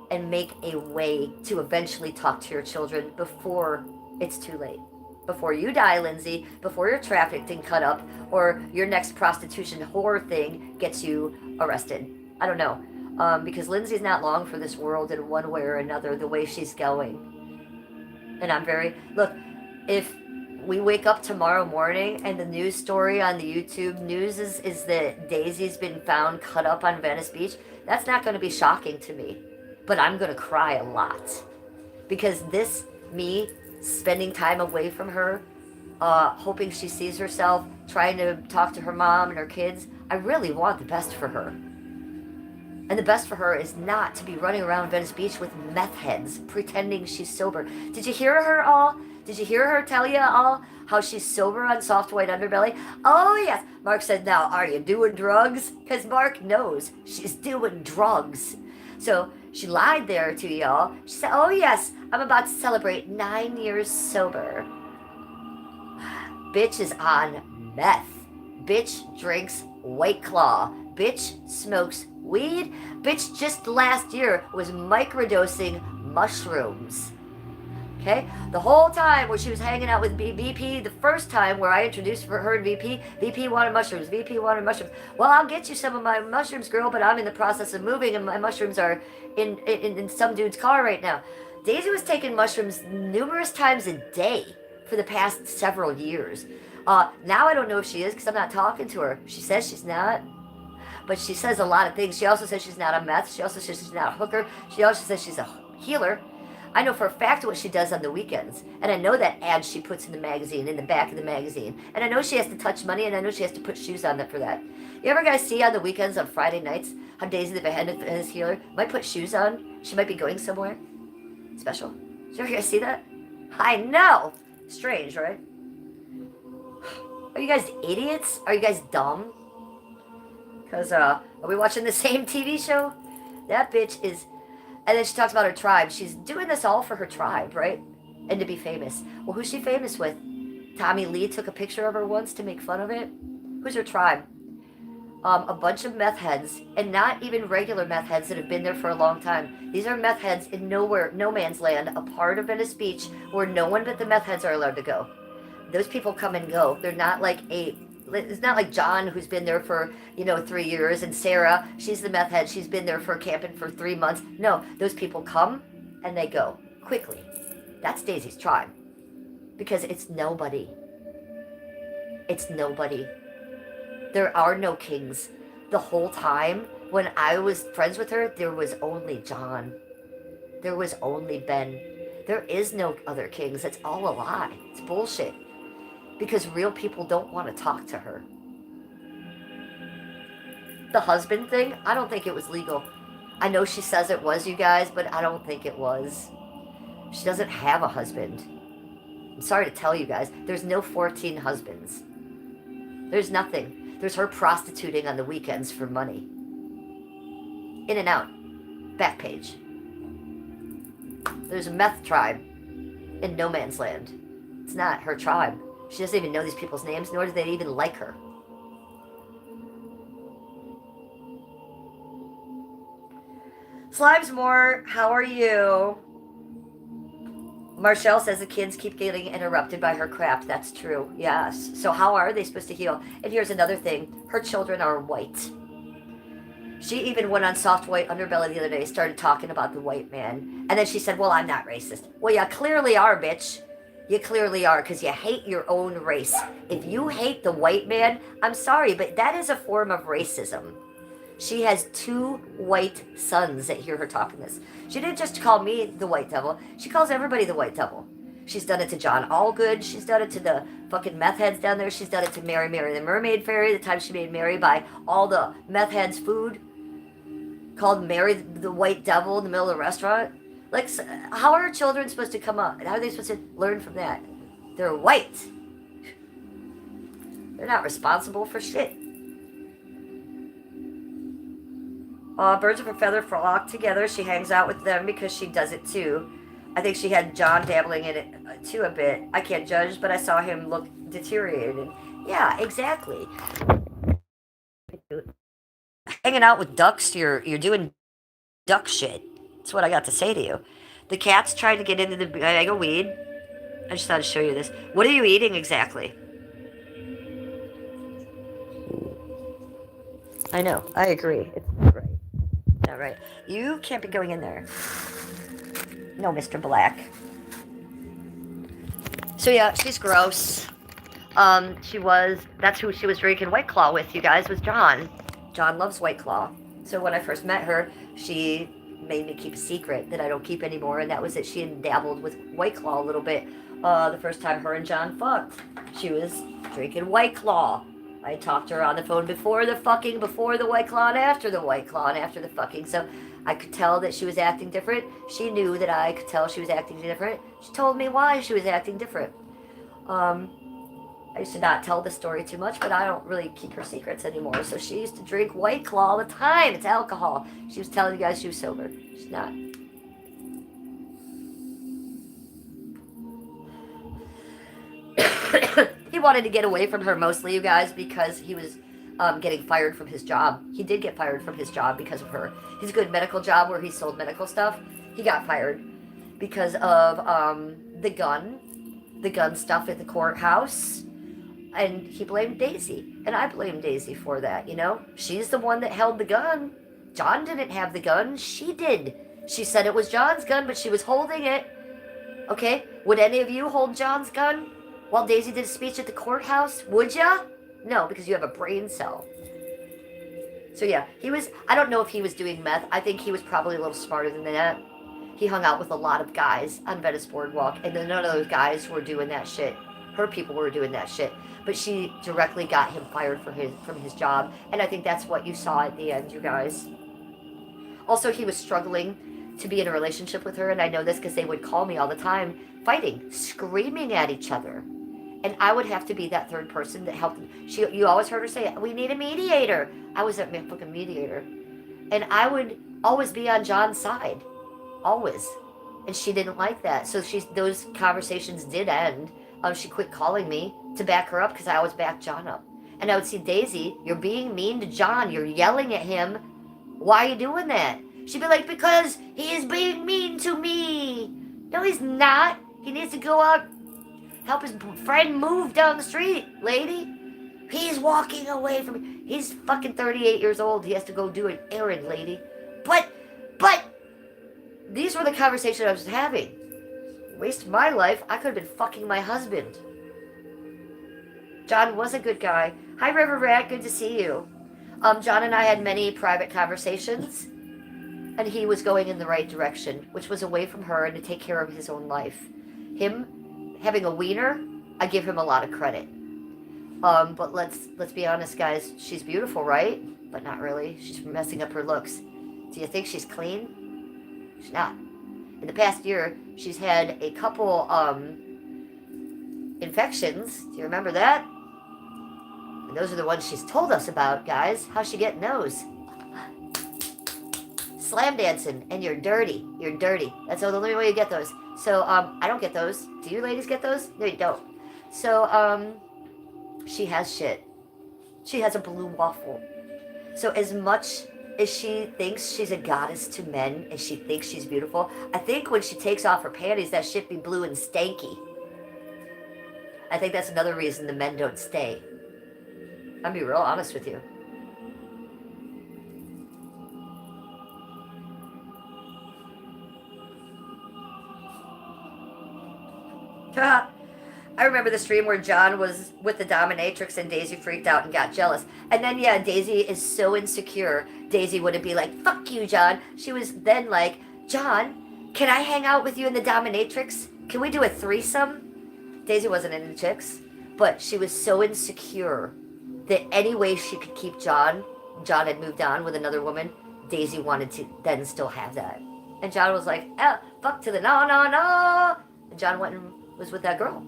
And make a way to eventually talk to your children before it's too late. Before you die, Lindsay, before your trafficking cut up, or your next prostitution whore thing gets you arrested. I don't know. Because Lindsay's not long for this world in one way or another, the way she's going. And look, if we wake up tomorrow morning and the news story on the YouTube news is that Daisy's been found cut up on Venice Beach, that's not going to be shocking to me. But I'm going to cry a lot. Because me spending time away from her, hoping she sees herself, trying to talk to her mom and her kids, I really want the best for her. And the best for her is not to be running around Venice Beach with meth heads, pretending she's sober. Did you hear her all? Did you hear her tell you all how she's sober on Soft White Underbelly? Oh, yes. Mark said, now, are you doing drugs? Because Mark knows she's doing drugs. So she lied there to y'all. She said, oh, yes, I'm about to celebrate 9 years sober. Bitch is on meth. Bitch drinks White Claw. Bitch smokes weed. Bitch just last year was microdosing mushrooms. Okay? The whole time where she was hanging out with VP, the first time where I introduced her to VP wanted mushrooms. VP wanted mushrooms. Well, I'll get you some of my mushrooms, girl, but I'm in the process of moving and my mushrooms are in some dude's car right now. Daisy was taking mushrooms numerous times a day for the past several years. Now I don't know if she is because I'm not talking to her. She says she's not. But she says a lot of things. She also says she's not a meth. She also says she's not a hooker. She also says she's a healer. I know for a fact what she does on the weekends. And I know that ad she puts in the magazine, in the back of the magazine. And I know she has to touch money, and I know she has to put shoes on for that. You ever guys see on the weekends, on Friday nights, how Daisy the Venice Healer might put shoes on? She might be going somewhere special. Did you ever guys see that? I know! Strange, right? Are you guys idiots? Are you guys dumb? Because, are we watching the same TV show? That bitch is... And then she talks about her tribe. She's doing this all for her tribe, right? And to be famous. Well, who's she famous with? Tommy Lee took a picture of her once to make fun of it. Who's her tribe? A bunch of meth heads, and not even regular meth heads that have been there for a long time. These are meth heads in nowhere, no man's land, a part of Venice Beach where no one but the meth heads are allowed to go. Those people come and go. They're not like it's not like John, who's been there for, 3 years, and Sarah, she's the meth head. She's been there for camping for 3 months. No, those people come and they go quickly. That's Daisy's tribe. Because it's nobody. It's nobody. There are no kings. The whole time when I was friends with her, there was only John. There was only Ben. There is no other kings. It's all a lie. It's bullshit. Because real people don't want to talk to her. The husband thing, I don't think it was legal. I know she says it was, you guys, but I don't think it was. She doesn't have a husband. I'm sorry to tell you guys, there's no 14 husbands. There's nothing. There's her prostituting on the weekends for money. In and out. Back page. There's a meth tribe in no man's land. It's not her tribe. She doesn't even know these people's names, nor do they even like her. Slimesmore, how are you? Marshall says the kids keep getting interrupted by her crap. That's true. Yes. So how are they supposed to heal? And here's another thing. Her children are white. She even went on Soft White Underbelly the other day, started talking about the white man. And then she said, well, I'm not racist. Well, you clearly are, bitch. You clearly are, because you hate your own race. If you hate the white man, I'm sorry, but that is a form of racism. She has 2 white sons that hear her talking this. She didn't just call me the white devil. She calls everybody the white devil. She's done it to John Allgood. She's done it to the fucking meth heads down there. She's done it to Mary the Mermaid Fairy, the time she made Mary buy all the meth heads' food. Called Mary the White Devil in the middle of the restaurant. Like, how are her children supposed to come up? How are they supposed to learn from that? They're white. They're not responsible for shit. Birds of a feather flock together. She hangs out with them because she does it too. I think she had John dabbling in it too a bit. I can't judge, but I saw him look deteriorated. Yeah, exactly. Hanging out with ducks, you're doing duck shit. That's what I got to say to you. The cat's trying to get into the bag of weed. I just thought I'd show you this. What are you eating exactly? I know. I agree. It's not right. Not right. You can't be going in there. No, Mr. Black. So yeah, she's gross. That's who she was drinking White Claw with, you guys, was John. John loves White Claw. So when I first met her, she made me keep a secret that I don't keep anymore, and that was that she had dabbled with White Claw a little bit. The first time her and John fucked, she was drinking White Claw. I talked to her on the phone before the fucking, before the White Claw, and after the White Claw, and after the fucking. So I could tell that she was acting different. She knew that I could tell she was acting different. She told me why she was acting different. I used to not tell the story too much, but I don't really keep her secrets anymore. So she used to drink White Claw all the time. It's alcohol. She was telling you guys she was sober. She's not. He wanted to get away from her mostly, you guys, because he was getting fired from his job. He did get fired from his job because of her. His good medical job where he sold medical stuff, he got fired because of the gun stuff at the courthouse. And he blamed Daisy. And I blame Daisy for that, you know? She's the one that held the gun. John didn't have the gun. She did. She said it was John's gun, but she was holding it. Okay? Would any of you hold John's gun while Daisy did a speech at the courthouse? Would ya? No, because you have a brain cell. So yeah, I don't know if he was doing meth. I think he was probably a little smarter than that. He hung out with a lot of guys on Venice Boardwalk, and then none of those guys were doing that shit. Her people were doing that shit. But she directly got him fired from his job. And I think that's what you saw at the end, you guys. Also, he was struggling to be in a relationship with her. And I know this because they would call me all the time, fighting, screaming at each other. And I would have to be that third person that helped them. You always heard her say, we need a mediator. I was that fucking mediator. And I would always be on John's side. Always. And she didn't like that. So those conversations did end. She quit calling me to back her up because I always backed John up. And I would see, Daisy, you're being mean to John. You're yelling at him. Why are you doing that? She'd be like, because he is being mean to me. No, he's not. He needs to go out, help his friend move down the street, lady. He's walking away from me. He's fucking 38 years old. He has to go do an errand, lady. But, these were the conversations I was having. Waste my life. I could have been fucking my husband. John was a good guy. Hi, River Rat. Good to see you. John and I had many private conversations, and he was going in the right direction, which was away from her and to take care of his own life. Him having a wiener, I give him a lot of credit. But let's be honest, guys. She's beautiful, right? But not really. She's messing up her looks. Do you think she's clean? She's not. In the past year, she's had a couple infections. Do you remember that? And those are the ones she's told us about, guys. How's she getting those? slam dancing, and you're dirty. You're dirty. That's the only way you get those. So, I don't get those. Do you ladies get those? No, you don't. So, she has shit. She has a blue waffle. So as much as she thinks she's a goddess to men, and she thinks she's beautiful, I think when she takes off her panties, that shit be blue and stanky. I think that's another reason the men don't stay. I'll be real honest with you. I remember the stream where John was with the dominatrix and Daisy freaked out and got jealous. And then, yeah, Daisy is so insecure. Daisy wouldn't be like, fuck you, John. She was then like, John, can I hang out with you in the dominatrix? Can we do a threesome? Daisy wasn't into chicks, but she was so insecure that any way she could keep John had moved on with another woman, Daisy wanted to then still have that. And John was like, fuck to the no, no, no. And John went and was with that girl.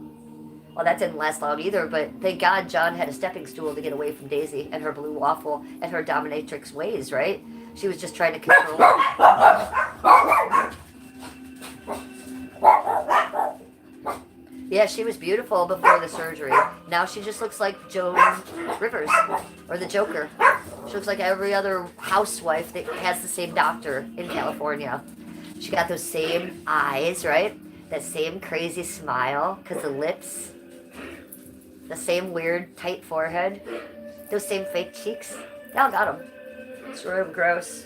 Well, that didn't last long either, but thank God John had a stepping stool to get away from Daisy and her blue waffle and her dominatrix ways, right? She was just trying to control her. Yeah, she was beautiful before the surgery. Now she just looks like Joan Rivers or the Joker. She looks like every other housewife that has the same doctor in California. She got those same eyes, right? That same crazy smile, because the lips, the same weird tight forehead, those same fake cheeks. They all got them. It's real gross.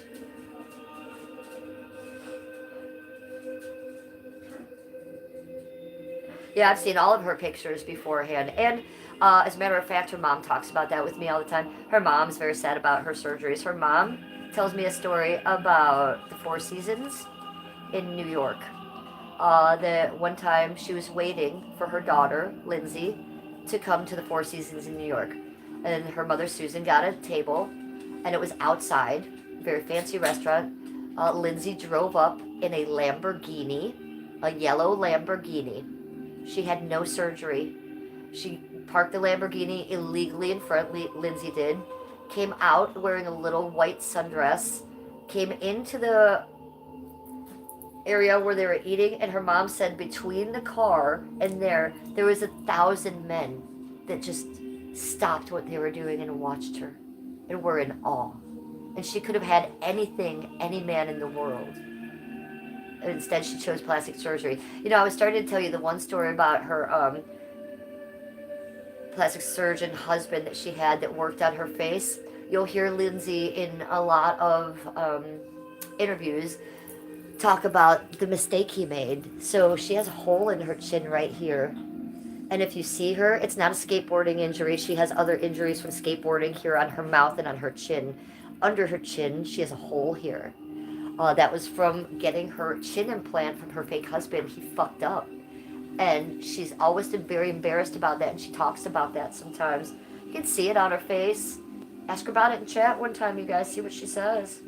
Yeah, I've seen all of her pictures beforehand. And as a matter of fact, her mom talks about that with me all the time. Her mom's very sad about her surgeries. Her mom tells me a story about the Four Seasons in New York. That one time she was waiting for her daughter, Lindsay, to come to the Four Seasons in New York. And her mother, Susan, got a table, and it was outside, very fancy restaurant. Lindsay drove up in a Lamborghini, a yellow Lamborghini. She had no surgery. She parked the Lamborghini illegally in front, Lindsay did, came out wearing a little white sundress, came into the area where they were eating, and her mom said between the car and there was 1,000 men that just stopped what they were doing and watched her and were in awe. And she could have had anything, any man in the world. And instead she chose plastic surgery. You know, I was starting to tell you the one story about her plastic surgeon husband that she had that worked on her face. You'll hear Lindsay in a lot of interviews talk about the mistake he made. So she has a hole in her chin right here. And if you see her, it's not a skateboarding injury. She has other injuries from skateboarding here on her mouth and on her chin. Under her chin, she has a hole here. That was from getting her chin implant from her fake husband. He fucked up. And she's always been very embarrassed about that, and she talks about that sometimes. You can see it on her face. Ask her about it in chat one time, you guys. See what she says.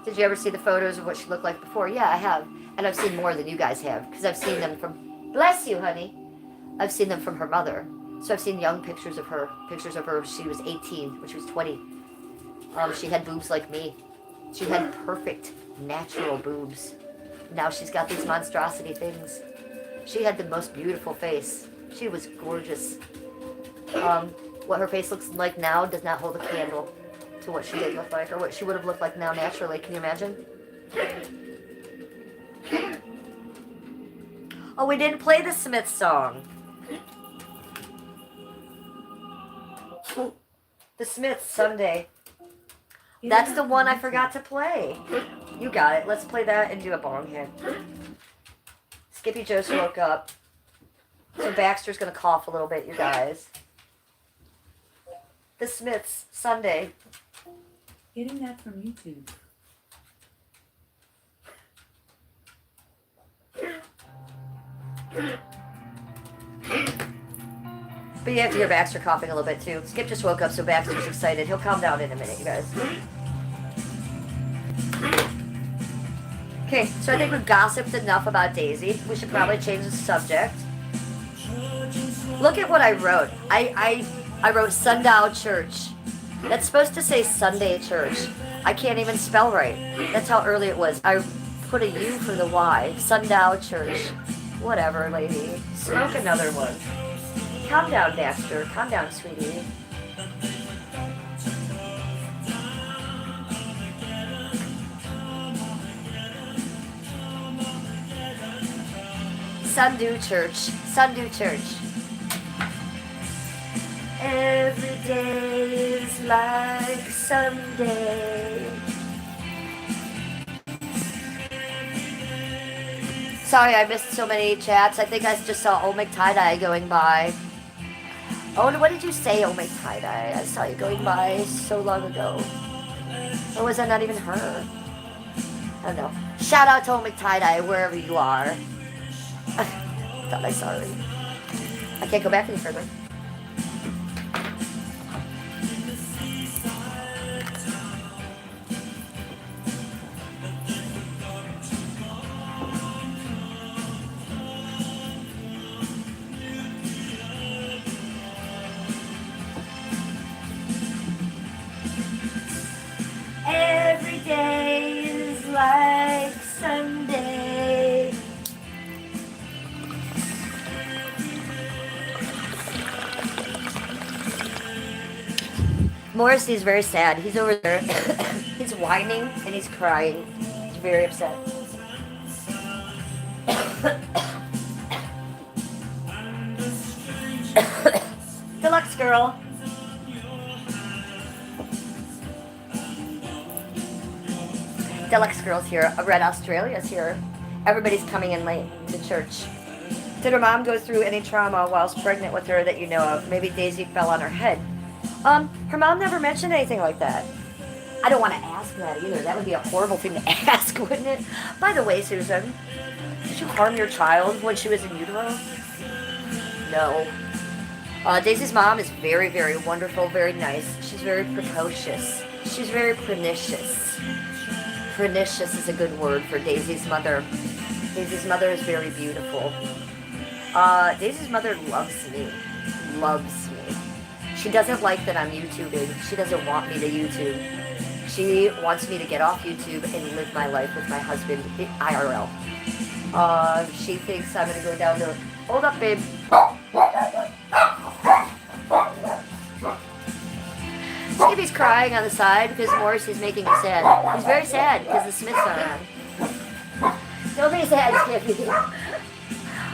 Did you ever see the photos of what she looked like before? Yeah, I have. And I've seen more than you guys have, because I've seen them from... Bless you, honey. I've seen them from her mother. So I've seen young pictures of her when she was 18, when she was 20. She had boobs like me. She had perfect, natural boobs. Now she's got these monstrosity things. She had the most beautiful face. She was gorgeous. What her face looks like now does not hold a candle to what she did look like, or what she would have looked like now naturally. Can you imagine? Oh, we didn't play the Smiths song. The Smiths, Sunday. That's the one I forgot to play. You got it. Let's play that and do a bong hit. Skippy Joe's woke up. So Baxter's going to cough a little bit, you guys. The Smiths, Sunday. Getting that from YouTube. But you have to hear Baxter coughing a little bit too. Skip just woke up, so Baxter's excited. He'll calm down in a minute, you guys. Okay, so I think we've gossiped enough about Daisy. We should probably change the subject. Look at what I wrote. I wrote Sundial Church. That's supposed to say Sunday church. I can't even spell right. That's how early it was. I put a U for the Y. Sundown church. Whatever, lady. Smoke another one. Calm down, Baxter. Calm down, sweetie. Sundu church. Sundu church. Every day is like Sunday. Sorry, I missed so many chats. I think I just saw Omic Tie-Dye going by. Oh, what did you say, Omic Tie-Dye? I saw you going by so long ago. Or was that not even her? I don't know. Shout out to Omic Tie-Dye, wherever you are. Thought I saw her. I can't go back any further. Every day is like Sunday. Morrissey's very sad. He's over there. He's whining and he's crying. He's very upset. Deluxe girl. Deluxe girl's here. Red Australia's here. Everybody's coming in late to church. Did her mom go through any trauma whilst pregnant with her that you know of? Maybe Daisy fell on her head. Her mom never mentioned anything like that. I don't want to ask that either. That would be a horrible thing to ask, wouldn't it? By the way, Susan, did you harm your child when she was in utero? No. Daisy's mom is very, very wonderful, very nice. She's very precocious. She's very pernicious. Pernicious is a good word for Daisy's mother. Daisy's mother is very beautiful. Daisy's mother loves me. Loves me. She doesn't like that I'm YouTubing. She doesn't want me to YouTube. She wants me to get off YouTube and live my life with my husband IRL. She thinks I'm gonna go down to... Hold up, babe. Skippy's crying on the side because Morrissey's making me sad. He's very sad because the Smiths are on. Don't be sad, Skippy.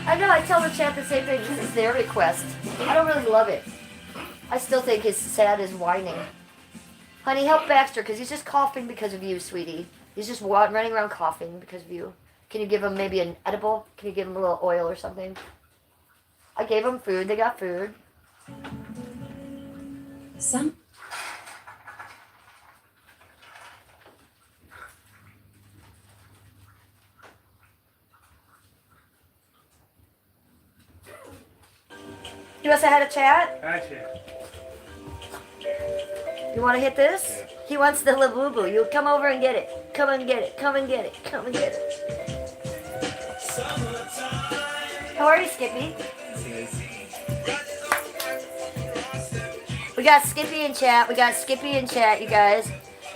I know, I tell the chat the same thing. This is their request. I don't really love it. I still think his sad is whining. Honey, help Baxter because he's just coughing because of you, sweetie. He's just running around coughing because of you. Can you give him maybe an edible? Can you give him a little oil or something? I gave him food. They got food. Some You want to say hi to chat? Hi, Chat. You want to hit this? He wants the Labubu. You come over and get it. Come and get it. Come and get it. Come and get it. How are you, Skippy? We got Skippy in chat. We got Skippy in chat, you guys.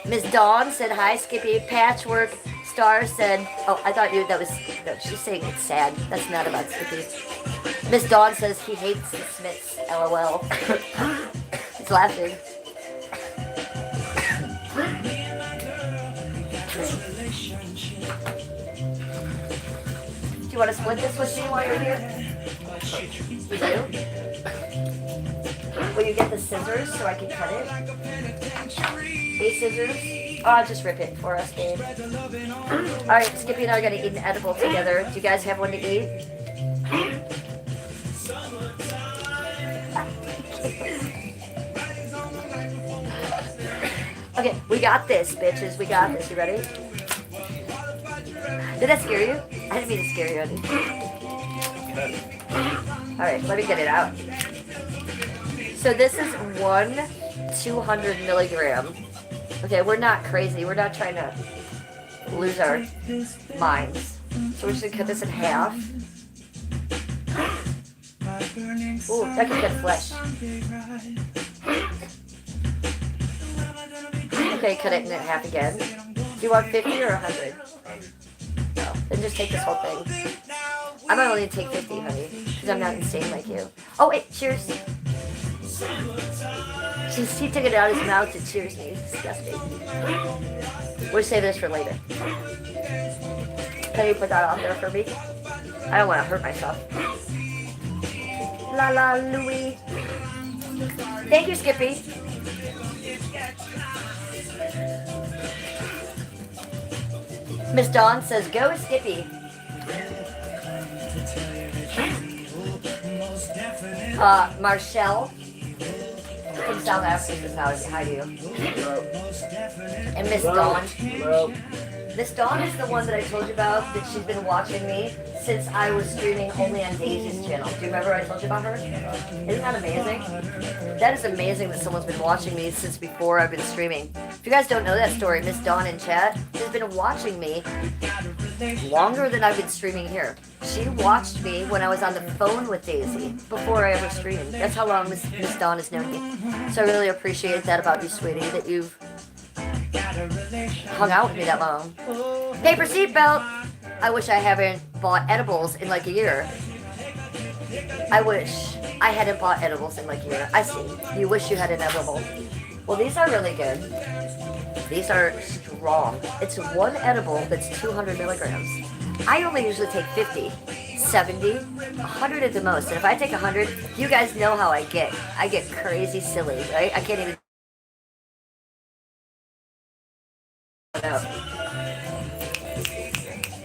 Miss Dawn said hi, Skippy. Patchwork Star said, oh, I thought you, that was, no, she's saying it's sad. That's not about Skippy. Miss Dawn says he hates the Smiths, LOL. He's laughing. Do you want to split this with me while you're here? You do? Will you get the scissors so I can cut it? These scissors? Oh, I'll just rip it for us, babe. Alright, Skippy and I are going to eat an edible together. Do you guys have one to eat? Okay, we got this, bitches. We got this. You ready? Did that scare you? I didn't mean to scare you, honey. Alright, let me get it out. So this is 200 milligram. Okay, we're not crazy. We're not trying to lose our minds. So we're just gonna cut this in half. Ooh, that could get flesh. Okay, cut it in half again. Do you want 50 or 100? No, then just take this whole thing. I'm gonna only take 50, honey, because I'm not insane like you. Oh wait, cheers. He took it out of his mouth to cheers me. It's disgusting. We'll save this for later. Can you put that out there for me? I don't want to hurt myself. La la Louie. Thank you, Skippy. Miss Dawn says, go Skippy. Marshall from South Africa says hi to you. And Miss Dawn. Miss Dawn is the one that I told you about, that she's been watching me since I was streaming only on Daisy's channel. Do you remember I told you about her? Isn't that amazing? That is amazing that someone's been watching me since before I've been streaming. If you guys don't know that story, Miss Dawn in chat has been watching me longer than I've been streaming here. She watched me when I was on the phone with Daisy before I ever streamed. That's how long Miss Dawn has known me. So I really appreciate that about you, sweetie, that you've hung out with me that long. Paper seatbelt! I wish I haven't bought edibles in like a year. I wish I hadn't bought edibles in like a year. I see. You wish you had an edible. Well, these are really good. These are strong. It's one edible that's 200 milligrams. I only usually take 50, 70, 100 at the most. And if I take 100, you guys know how I get. I get crazy silly, right? I can't even... No.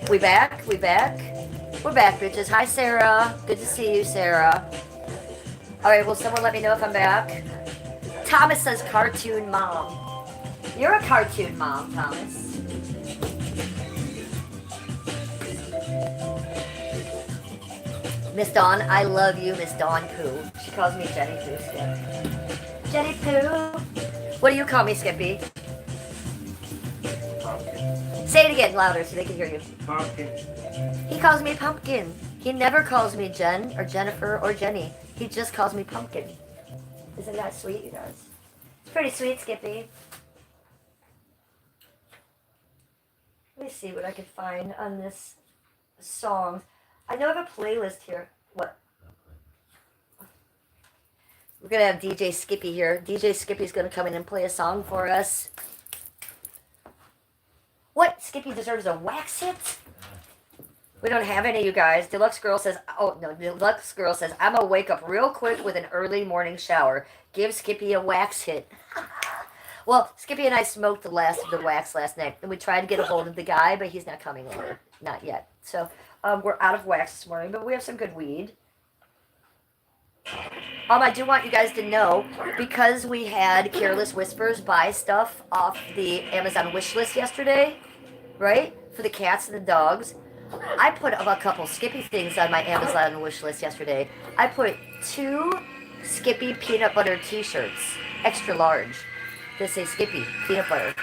We back? We back? We're back, bitches. Hi, Sarah. Good to see you, Sarah. Alright, will someone let me know if I'm back? Thomas says cartoon mom. You're a cartoon mom, Thomas. Miss Dawn, I love you, Miss Dawn Pooh. She calls me Jenny Pooh, Skip. Jenny Pooh. What do you call me, Skippy? Say it again louder so they can hear you. Pumpkin. He calls me Pumpkin. He never calls me Jen or Jennifer or Jenny. He just calls me Pumpkin. Isn't that sweet, you guys? It's pretty sweet, Skippy. Let me see what I can find on this song. I know I have a playlist here. What? We're going to have DJ Skippy here. DJ Skippy's going to come in and play a song for us. What? Skippy deserves a wax hit? We don't have any, you guys. Deluxe Girl says, oh, no. Deluxe Girl says, I'm going to wake up real quick with an early morning shower. Give Skippy a wax hit. Well, Skippy and I smoked the last of the wax last night. And we tried to get a hold of the guy, but he's not coming over. Not yet. So, we're out of wax this morning, but we have some good weed. I do want you guys to know, because we had Careless Whispers buy stuff off the Amazon wish list yesterday, right? For the cats and the dogs. I put a couple Skippy things on my Amazon wish list yesterday. I put 2 Skippy peanut butter t-shirts, extra large, that say Skippy peanut butter.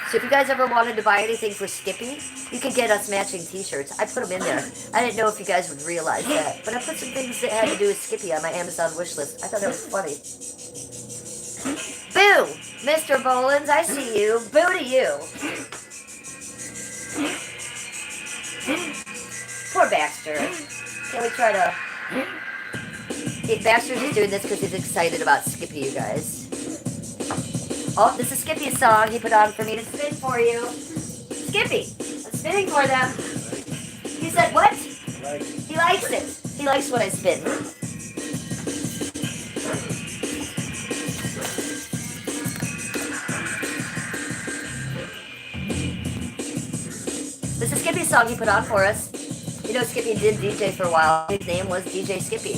So if you guys ever wanted to buy anything for Skippy, you could get us matching t-shirts. I put them in there. I didn't know if you guys would realize that. But I put some things that had to do with Skippy on my Amazon wish list. I thought that was funny. Boo! Mr. Bolins, I see you. Boo to you. Poor Baxter. Can we try to... Baxter's just doing this because he's excited about Skippy, you guys. Oh, this is Skippy's song he put on for me to spin for you. Skippy, I'm spinning for them. He said what? He likes it. He likes when I spin. This is Skippy's song he put on for us. You know, Skippy did DJ for a while. His name was DJ Skippy.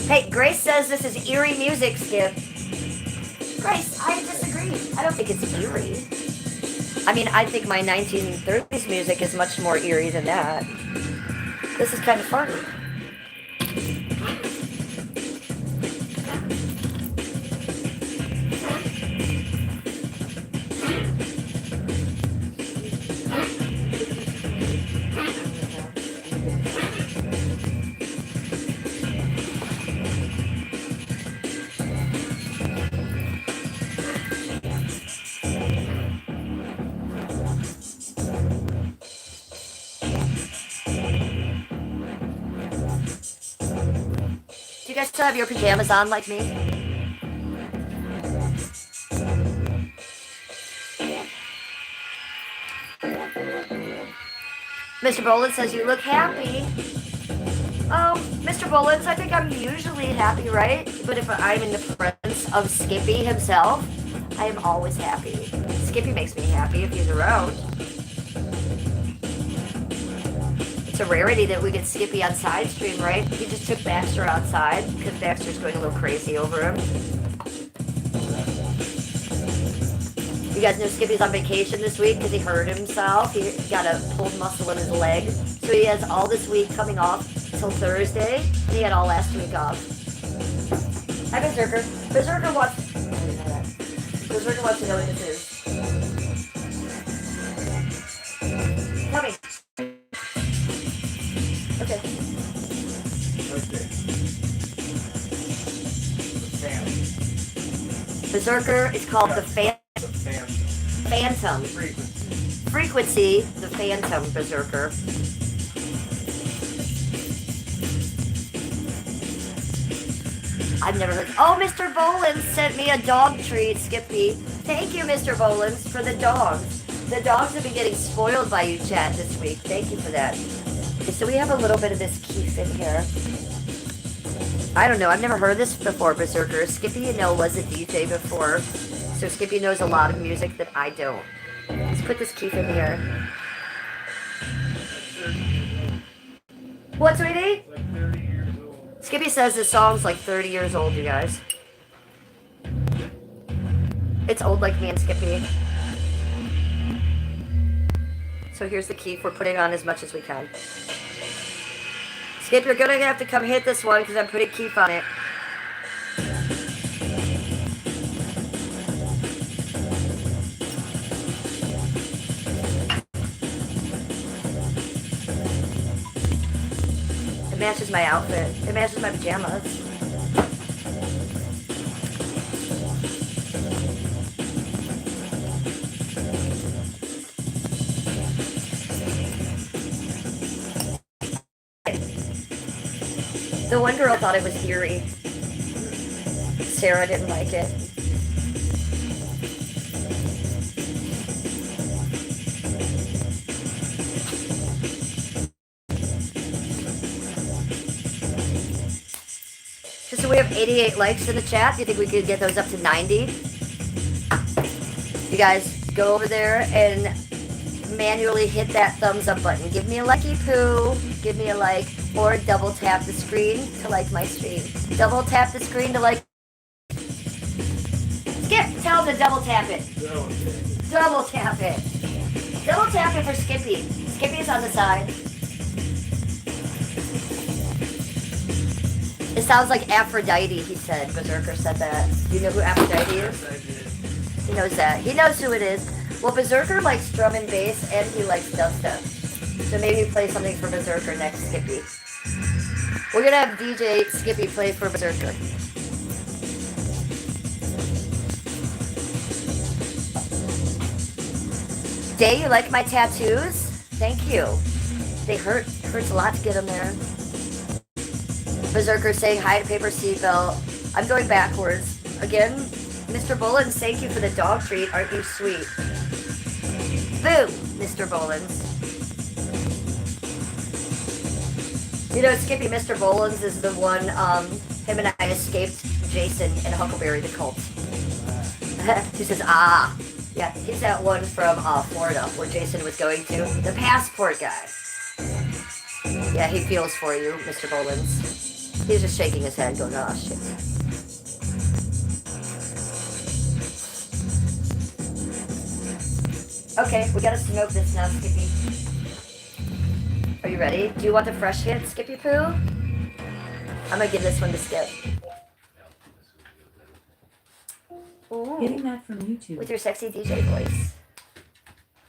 Hey, Grace says this is eerie music, Skip. Grace, I disagree. I don't think it's eerie. I mean, I think my 1930s music is much more eerie than that. This is kind of fun. guys still have your pajamas on like me? Mr. Bolin says you look happy. Mr. Bolin, I think I'm usually happy, right? But if I'm in the presence of Skippy himself, I am always happy. Skippy makes me happy if he's around. It's a rarity that we get Skippy on side stream, right? He just took Baxter outside because Baxter's going a little crazy over him. You guys know Skippy's on vacation this week because he hurt himself. He got a pulled muscle in his leg. So he has all this week coming off till Thursday. And he had all last week off. Hi, Berserker. Berserker wants to know what this is. Tell me. Okay. Berserker is called the Phantom. Frequency, the Phantom Berserker. I've never heard. Oh, Mr. Bolins sent me a dog treat, Skippy. Thank you, Mr. Bolins, for the dogs. The dogs have been getting spoiled by you, chat, this week. Thank you for that. Okay, so we have a little bit of this Keef in here. I don't know. I've never heard this before, Berserker. Skippy, you know, was a DJ before. So Skippy knows a lot of music that I don't. Let's put this Keef in here. What, sweetie? Like 30 years old. Skippy says this song's like 30 years old, you guys. It's old like me and Skippy. So here's the Keef. We're putting on as much as we can. Skip, you're gonna have to come hit this one because I'm putting Keef on it. It matches my outfit. It matches my pajamas. The one girl thought it was eerie. Sarah didn't like it. So we have 88 likes in the chat. Do you think we could get those up to 90? You guys, go over there and manually hit that thumbs up button. Give me a likey poo. Give me a like. Or double tap the screen to like my stream. Double tap the screen to like. Skip, tell him to double tap it. Double tap it. Double tap it for Skippy. Skippy's on the side. It sounds like Aphrodite, he said. Berserker said that. You know who Aphrodite is? He knows that. He knows who it is. Well, Berserker likes drum and bass, and he likes dubstep. So maybe play something for Berserker next, Skippy. We're gonna have DJ Skippy play for Berserker. Day, you like my tattoos? Thank you. They hurt. It hurts a lot to get them there. Berserker saying hi to Paper Seatbelt. I'm going backwards. Again, Mr. Bolins, thank you for the dog treat. Aren't you sweet? Boo, Mr. Bolins. You know, Skippy, Mr. Bolins is the one, him and I escaped Jason and Huckleberry the Cult. He says, ah. Yeah, he's that one from Florida where Jason was going to. The passport guy. Yeah, he feels for you, Mr. Bolins. He's just shaking his head going, oh, shit. Okay, we gotta smoke this now, Skippy. Are you ready? Do you want the fresh hit, Skippy Poo? I'm gonna give this one to Skip. Ooh. Getting that from YouTube. With your sexy DJ voice.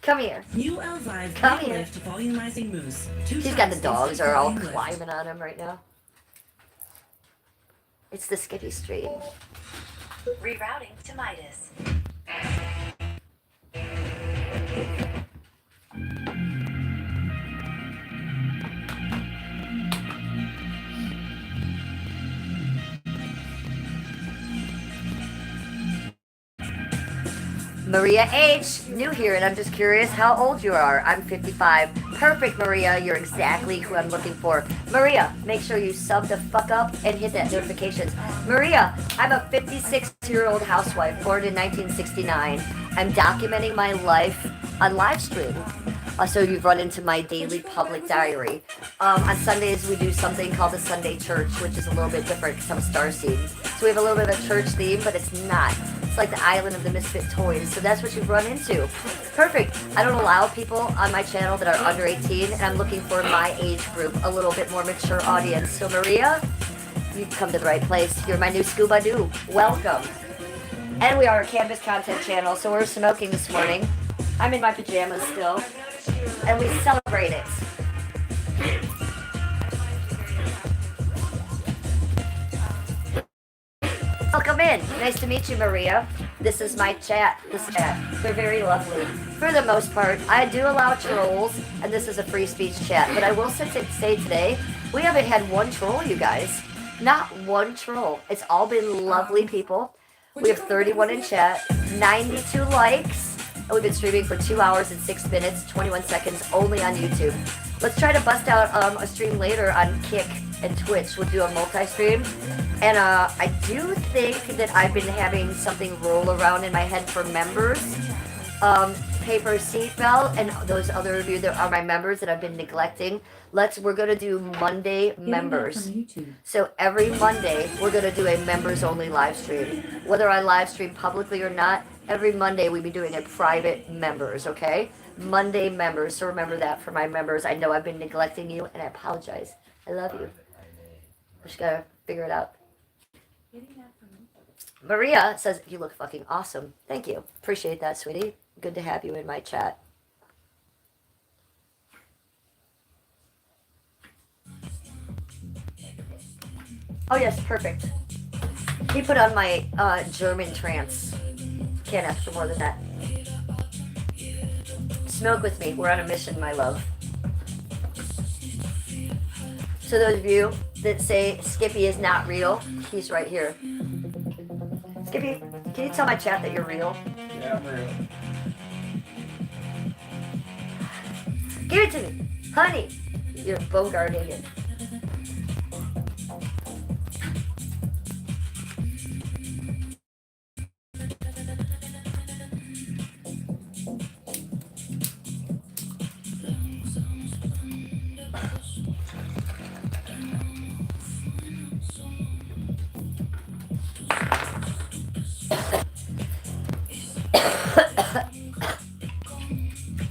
Come here. New L5 Come here. lift volumizing mousse. He's got the dogs are all climbing on him right now. It's the Skippy stream. Rerouting to Midas. Maria H, new here, and I'm just curious how old you are. I'm 55. Perfect, Maria. You're exactly who I'm looking for. Maria, make sure you sub the fuck up and hit that notifications. Maria, I'm a 56-year-old housewife born in 1969. I'm documenting my life on live stream. So you've run into my daily public diary. On Sundays, we do something called the Sunday Church, which is a little bit different because I'm Starseed. So we have a little bit of a church theme, but it's not. It's like the island of the misfit toys. So that's what you've run into. Perfect. I don't allow people on my channel that are under 18, and I'm looking for my age group, a little bit more mature audience. So Maria, you've come to the right place. You're my new Scuba Doo. Welcome. And we are a Canvas content channel, so we're smoking this morning. I'm in my pajamas still. And we celebrate it. Welcome in. Nice to meet you, Maria. This is my chat. They're very lovely. For the most part, I do allow trolls, and this is a free speech chat. But I will say today, we haven't had one troll, you guys. Not one troll. It's all been lovely people. We have 31 in chat, 92 likes. And we've been streaming for 2 hours and 6 minutes, 21 seconds, only on YouTube. Let's try to bust out a stream later on Kick and Twitch. We'll do a multi-stream. And I do think that I've been having something roll around in my head for members. Paper Seatbelt and those other of you that are my members that I've been neglecting. We're gonna do Monday members. So every Monday we're gonna do a members only live stream. Whether I live stream publicly or not, every Monday we'll be doing a private members, okay? Monday members, so remember that for my members. I know I've been neglecting you and I apologize. I love you. I just gotta figure it out. Maria says, you look fucking awesome. Thank you. Appreciate that, sweetie. Good to have you in my chat. Oh yes, perfect. He put on my German trance. Can't ask for more than that. Smoke with me. We're on a mission, my love. So those of you that say Skippy is not real, he's right here. Skippy, can you tell my chat that you're real? Yeah, I'm real. Give it to me. Honey, you're bogarting it.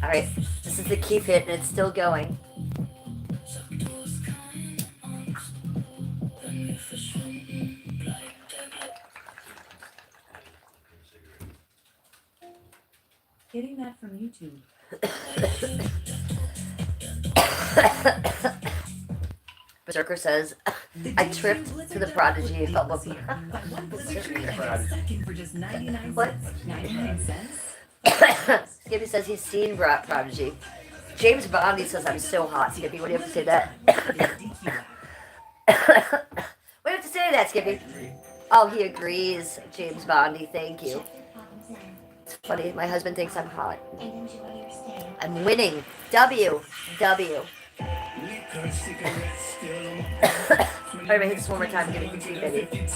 Alright, this is the keep hit and it's still going. Getting that from YouTube. Berserker says, I tripped to the Prodigy album. For just 99 What? cents. 99 cents? Skippy says he's seen Prodigy. James Bondy says I'm so hot, Skippy. What do you have to say to that? What do you have to say to that, Skippy? Oh, he agrees, James Bondy. Thank you. It's funny. My husband thinks I'm hot. I'm winning. W. W. Alright, hit this one more time. Give it to you, baby.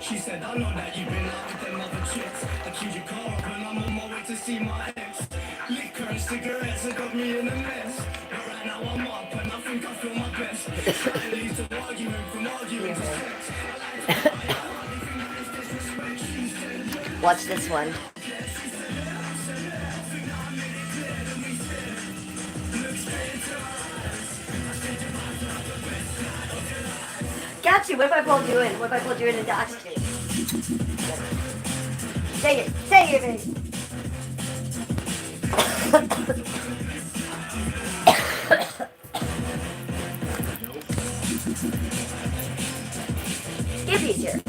She said, I know that you've been out with them other chicks. Accuse your car up and I'm on my way to see my ex. Liquor and cigarettes have got me in a mess. But right now I'm up and I think I feel my best. Trying to lead to argument from argument to sex. Watch this one. Got you. What if I pulled you in? What if I pulled you in into oxygen? Take it. Take it, baby. Skippy's here.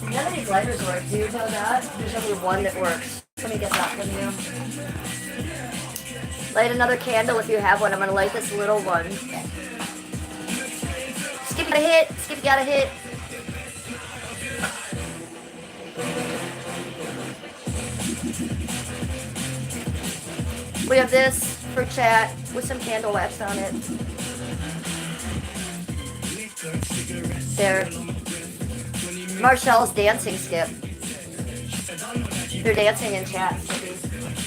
None of these lighters work. Do you know that? There's only one that works. Let me get that from you. Light another candle if you have one. I'm gonna light this little one. Skippy got a hit. Skippy got a hit. We have this for chat with some candle wax on it. There. Marshall's dancing, Skip. They're dancing in chat.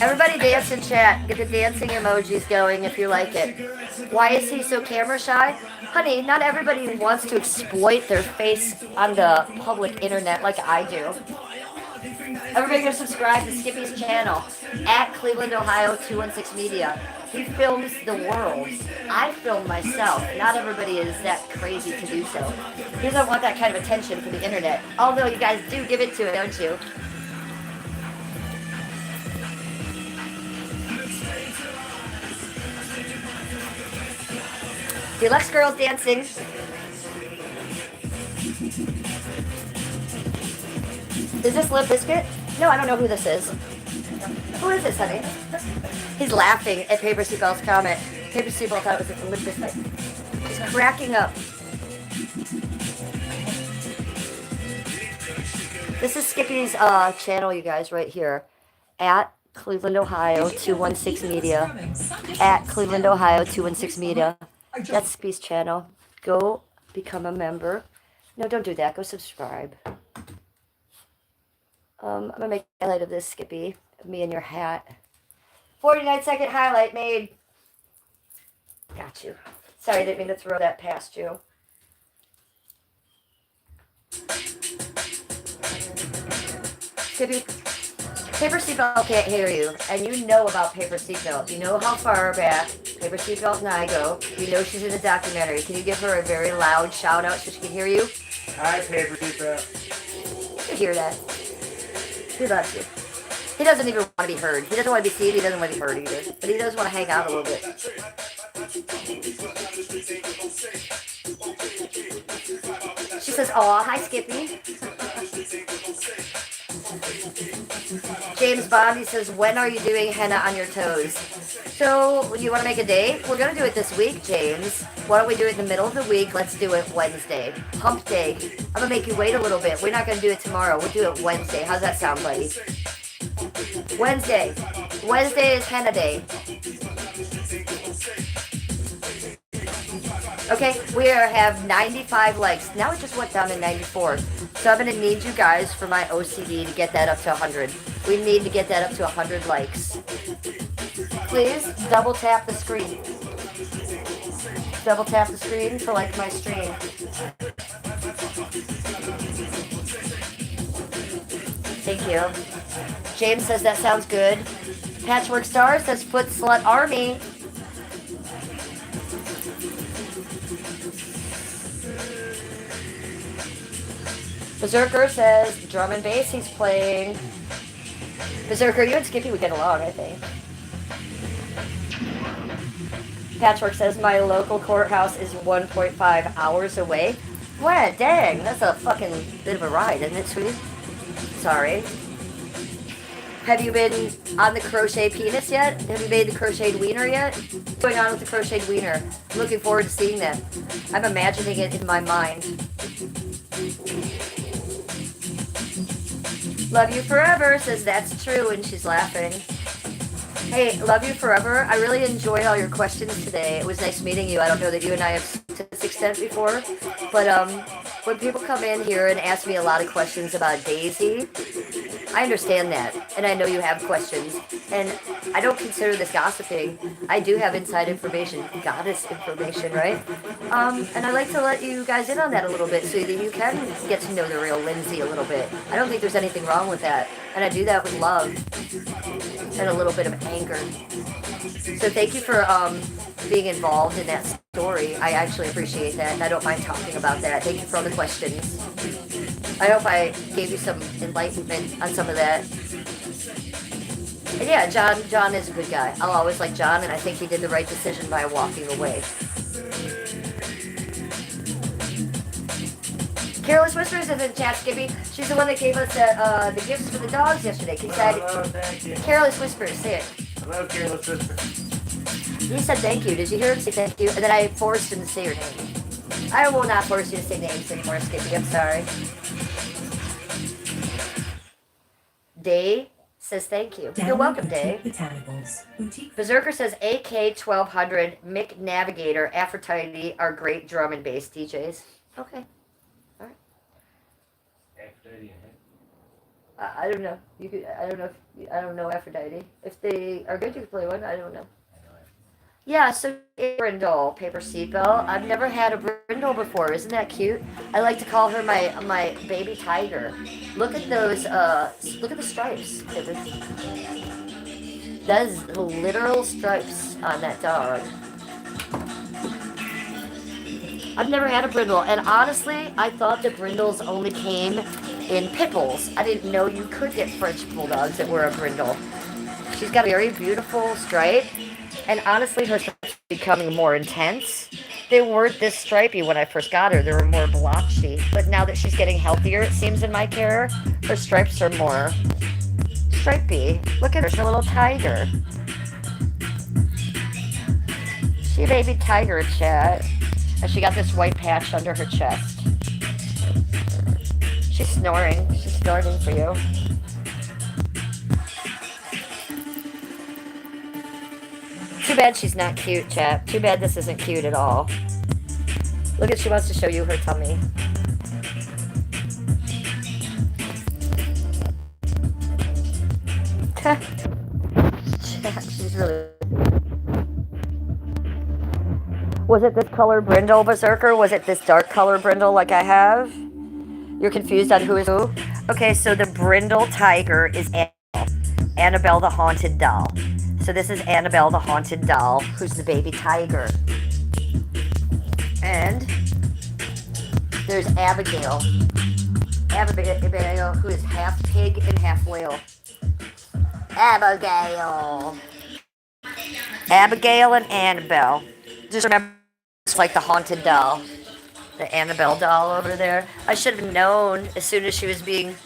Everybody dance in chat. Get the dancing emojis going if you like it. Why is he so camera shy? Honey, not everybody wants to exploit their face on the public internet like I do. Everybody go subscribe to Skippy's channel at Cleveland, Ohio 216 Media. He films the world. I film myself. Not everybody is that crazy to do so. He doesn't want that kind of attention from the internet. Although you guys do give it to it, don't you? Deluxe girls dancing. Is this Limp Bizkit? No, I don't know who this is. Who is this, honey? He's laughing at Paper Seatbelt's comment. Paper Seatbelt thought it was Limp Bizkit. He's cracking up. This is Skippy's channel, you guys, right here. At Cleveland, Ohio 216 Media. At Cleveland, Ohio 216 Media. That's Skippy's channel. Go become a member. No, don't do that. Go subscribe. I'm going to make a highlight of this, Skippy. Of me in your hat. 49-second highlight made. Got you. Sorry, I didn't mean to throw that past you. Skippy, Paper Seatbelt can't hear you, and you know about Paper Seatbelt. You know how far back Paper Seatbelt and I go. You know she's in a documentary. Can you give her a very loud shout out so she can hear you? Hi, Paper Seatbelt. You hear that? He loves you. He doesn't even want to be heard. He doesn't want to be seen. He doesn't want to be heard either. But he does want to hang out a little bit. She says, "Aw, hi, Skippy." James Bond, he says, "When are you doing henna on your toes?" So, you want to make a date? We're going to do it this week, James. Why don't we do it in the middle of the week? Let's do it Wednesday. Hump day. I'm going to make you wait a little bit. We're not going to do it tomorrow. We'll do it Wednesday. How's that sound, buddy? Wednesday. Wednesday is henna day. Okay, we have 95 likes. Now it just went down to 94. So I'm going to need you guys for my OCD to get that up to 100. We need to get that up to 100 likes. Please double tap the screen. Double tap the screen for like my stream. Thank you. James says that sounds good. Patchwork Star says Foot Slut Army. Berserker says drum and bass he's playing. Berserker, you and Skippy would get along, I think. Patchwork says my local courthouse is 1.5 hours away. What? Dang, that's a fucking bit of a ride, isn't it, sweetie? Sorry. Have you been on the crochet penis yet? Have you made the crocheted wiener yet? What's going on with the crocheted wiener? I'm looking forward to seeing that. I'm imagining it in my mind. Love you forever says that's true, and she's laughing. Hey, love you forever. I really enjoyed all your questions today. It was nice meeting you. I don't know that you and I have to this extent before, but when people come in here and ask me a lot of questions about Daisy, I understand that, and I know you have questions, and I don't consider this gossiping. I do have inside information, goddess information, right? And I like to let you guys in on that a little bit so that you can get to know the real Lindsay a little bit. I don't think there's anything wrong with that, and I do that with love and a little bit of anger. So thank you for being involved in that story. I actually appreciate that, and I don't mind talking about that. Thank you for all the questions. I hope I gave you some enlightenment on some of that. And yeah, John is a good guy. I'll always like John, and I think he did the right decision by walking away. Careless Whispers is in the chat, Skippy. She's the one that gave us the gifts for the dogs yesterday. Hello, thank you. Careless Whispers, say it. Hello, Careless Whispers. He said thank you. Did you hear him say thank you? And then I forced him to say your name. I will not force you to say names anymore, Skippy. I'm sorry. Day says thank you. You're welcome, Day. Botanicals. Boutique. Berserker says AK 1200, Mick Navigator, Aphrodite are great drum and bass DJs. Okay. I don't know. You could. I don't know. I don't know Aphrodite. If they are good, you can play one. I don't know. Yeah. So brindle, paper seatbelt. I've never had a brindle before. Isn't that cute? I like to call her my baby tiger. Look at those. Look at the stripes. That is literal stripes on that dog. I've never had a brindle, and honestly, I thought that brindles only came in pit bulls. I didn't know you could get French bulldogs that were a brindle. She's got a very beautiful stripe, and honestly, her stripes are becoming more intense. They weren't this stripy when I first got her. They were more blotchy, but now that she's getting healthier, it seems in my care, her stripes are more stripy. Look at her, she's a little tiger. She a baby tiger, chat. And she got this white patch under her chest. She's snoring. She's snorting for you. Too bad she's not cute, chat. Too bad this isn't cute at all. Look at, she wants to show you her tummy. She's really... Was it this color brindle, Berserker? Was it this dark color brindle like I have? You're confused on who is who? Okay, so the brindle tiger is Annabelle the Haunted Doll. So this is Annabelle the Haunted Doll, who's the baby tiger. And there's Abigail. Abigail, who is half pig and half whale. Abigail. Abigail and Annabelle. Just remember, it's like the haunted doll. The Annabelle doll over there. I should have known as soon as she was being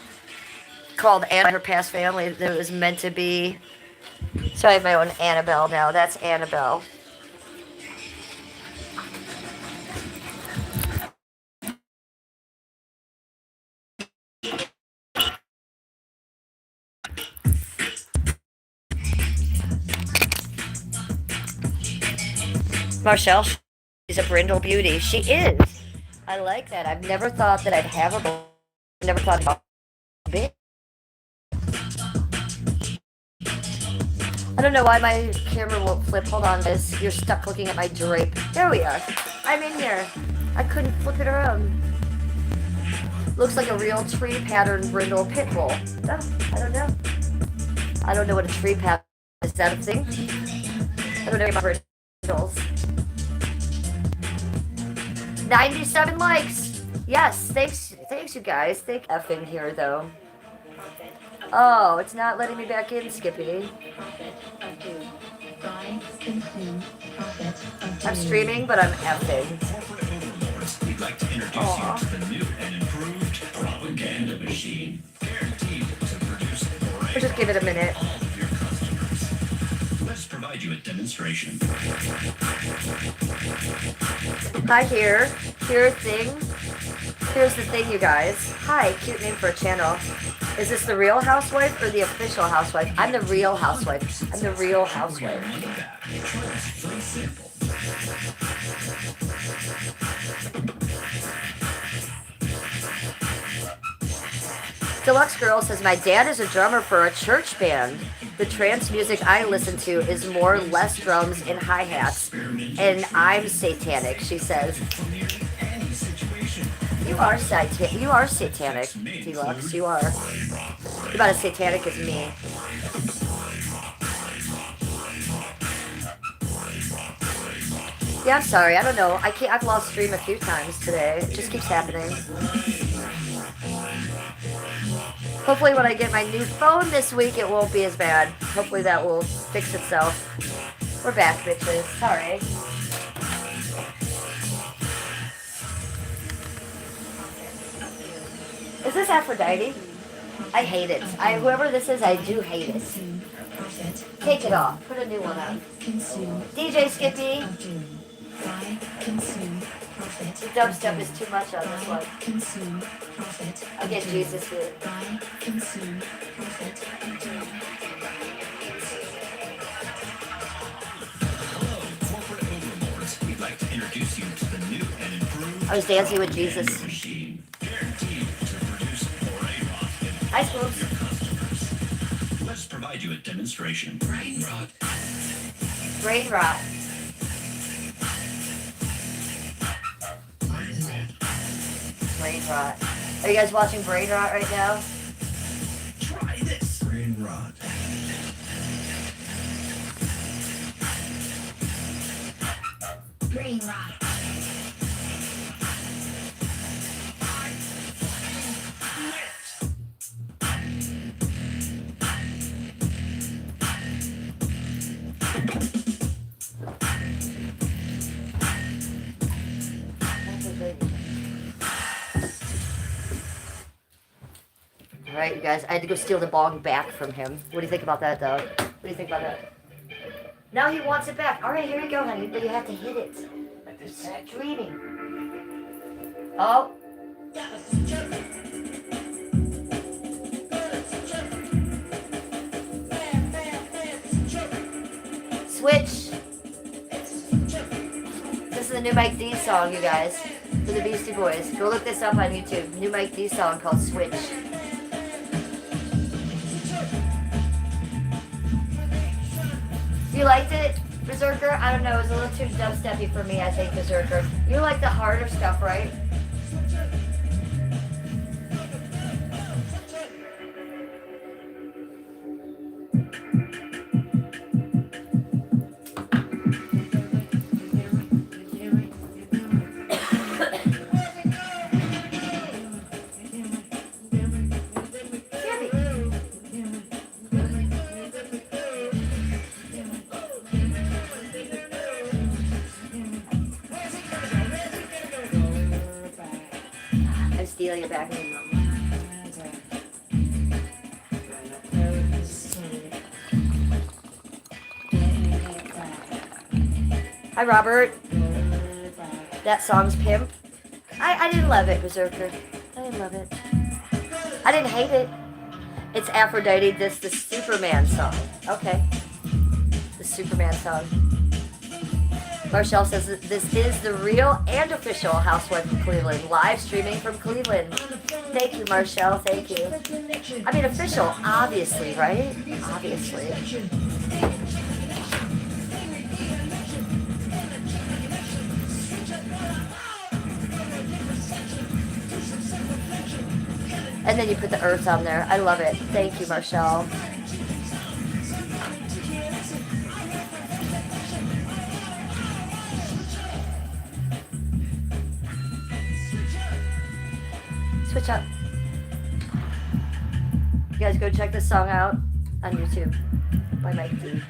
called Anna by her past family that it was meant to be. So I have my own Annabelle now. That's Annabelle. Marshall, she's a brindle beauty. She is. I like that. I've never thought that I'd have a... Never thought about it. I don't know why my camera won't flip. Hold on, Liz. You're stuck looking at my drape. There we are. I'm in here. I couldn't flip it around. Looks like a real tree pattern brindle pit bull. No, I don't know. I don't know what a tree pattern is. Is that a thing? I don't know about brindles. 97 likes. Yes, thanks you guys. Thank effing here though. Oh, it's not letting me back in, Skippy. I'm streaming, but I'm effing. We'd like to introduce you to the new and improved propaganda machine, guaranteed to produce We'll just give it a minute. all of your customers. Let's provide you a demonstration. Hi, here. Here's the thing, you guys. Hi, cute name for a channel. Is this the Real Housewife or the official housewife? I'm the Real Housewife. I'm the Real Housewife. Deluxe Girl says, my dad is a drummer for a church band. The trance music I listen to is more less drums and hi-hats. And I'm satanic, she says. You are satanic, Deluxe. You are. You're about as satanic as me. Yeah, I'm sorry. I don't know. I've lost stream a few times today. It just keeps happening. Hopefully when I get my new phone this week, it won't be as bad. Hopefully that will fix itself. We're back, bitches. Sorry. Is this Aphrodite? I hate it. Whoever this is, I do hate it. Take it off. Put a new one on. Consume DJ Skippy. of June. Buy, consume, profit. The dubstep is too much on this Buy, one. consume, profit. I'll get Jesus here. Buy, consume, profit. Corporate overlords, we'd like to introduce you to the new and improved I was dancing with Jesus. machine, guaranteed to produce brain rot in Hi, Spooks. your customers. Let's provide you a demonstration. Brain rot. Brain rot. Brain rot. Are you guys watching Brain Rot right now? Try this. Brain rot. Brain rot. Alright, you guys, I had to go steal the bong back from him. What do you think about that, Doug? What do you think about that? Now he wants it back. Alright, here you go, honey, but you have to hit it. It's dreaming. Oh. Switch. This is the new Mike D song, you guys. For the Beastie Boys. Go look this up on YouTube. New Mike D song called Switch. You liked it, Berserker? I don't know, it was a little too dubsteppy for me, I think, Berserker. You like the harder stuff, right? Steal your back in your Hi, Robert. That song's Pimp. I didn't love it, Berserker. I didn't love it. I didn't hate it. It's Aphrodite, this the Superman song. Okay. The Superman song. Marshall says that this is the real and official Housewife from Cleveland, live streaming from Cleveland. Thank you, Marshall. Thank you. I mean, official, obviously, right? Obviously. And then you put the earth on there. I love it. Thank you, Marshall. Switch up. You guys go check this song out on YouTube by Mike D.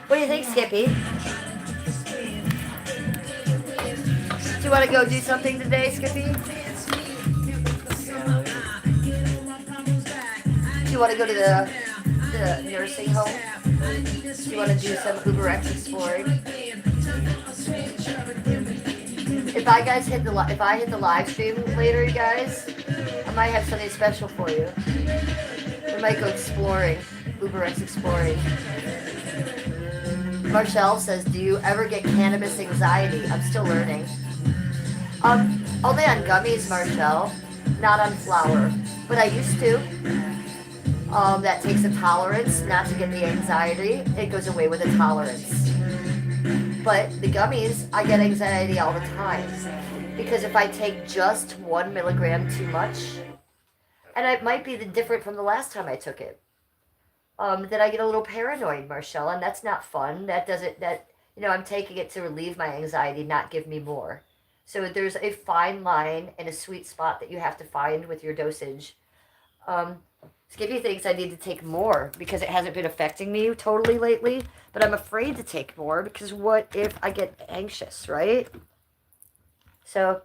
What do you think, Skippy? Do you want to go do something today, Skippy? Do you want to go to the nursing home? Do you want to do some UberX exploring? If I hit the live stream later, you guys, I might have something special for you. We might go exploring, UberX exploring. Marshall says, do you ever get cannabis anxiety? I'm still learning. Only on gummies, Marshall, not on flour. But I used to. That takes a tolerance not to get the anxiety. It goes away with a tolerance. But the gummies, I get anxiety all the time. Because if I take just 1 milligram too much, and it might be different from the last time I took it, then I get a little paranoid, Marshall, and that's not fun. I'm taking it to relieve my anxiety, not give me more. So there's a fine line and a sweet spot that you have to find with your dosage. Skippy thinks I need to take more because it hasn't been affecting me totally lately, but I'm afraid to take more because what if I get anxious, right? So,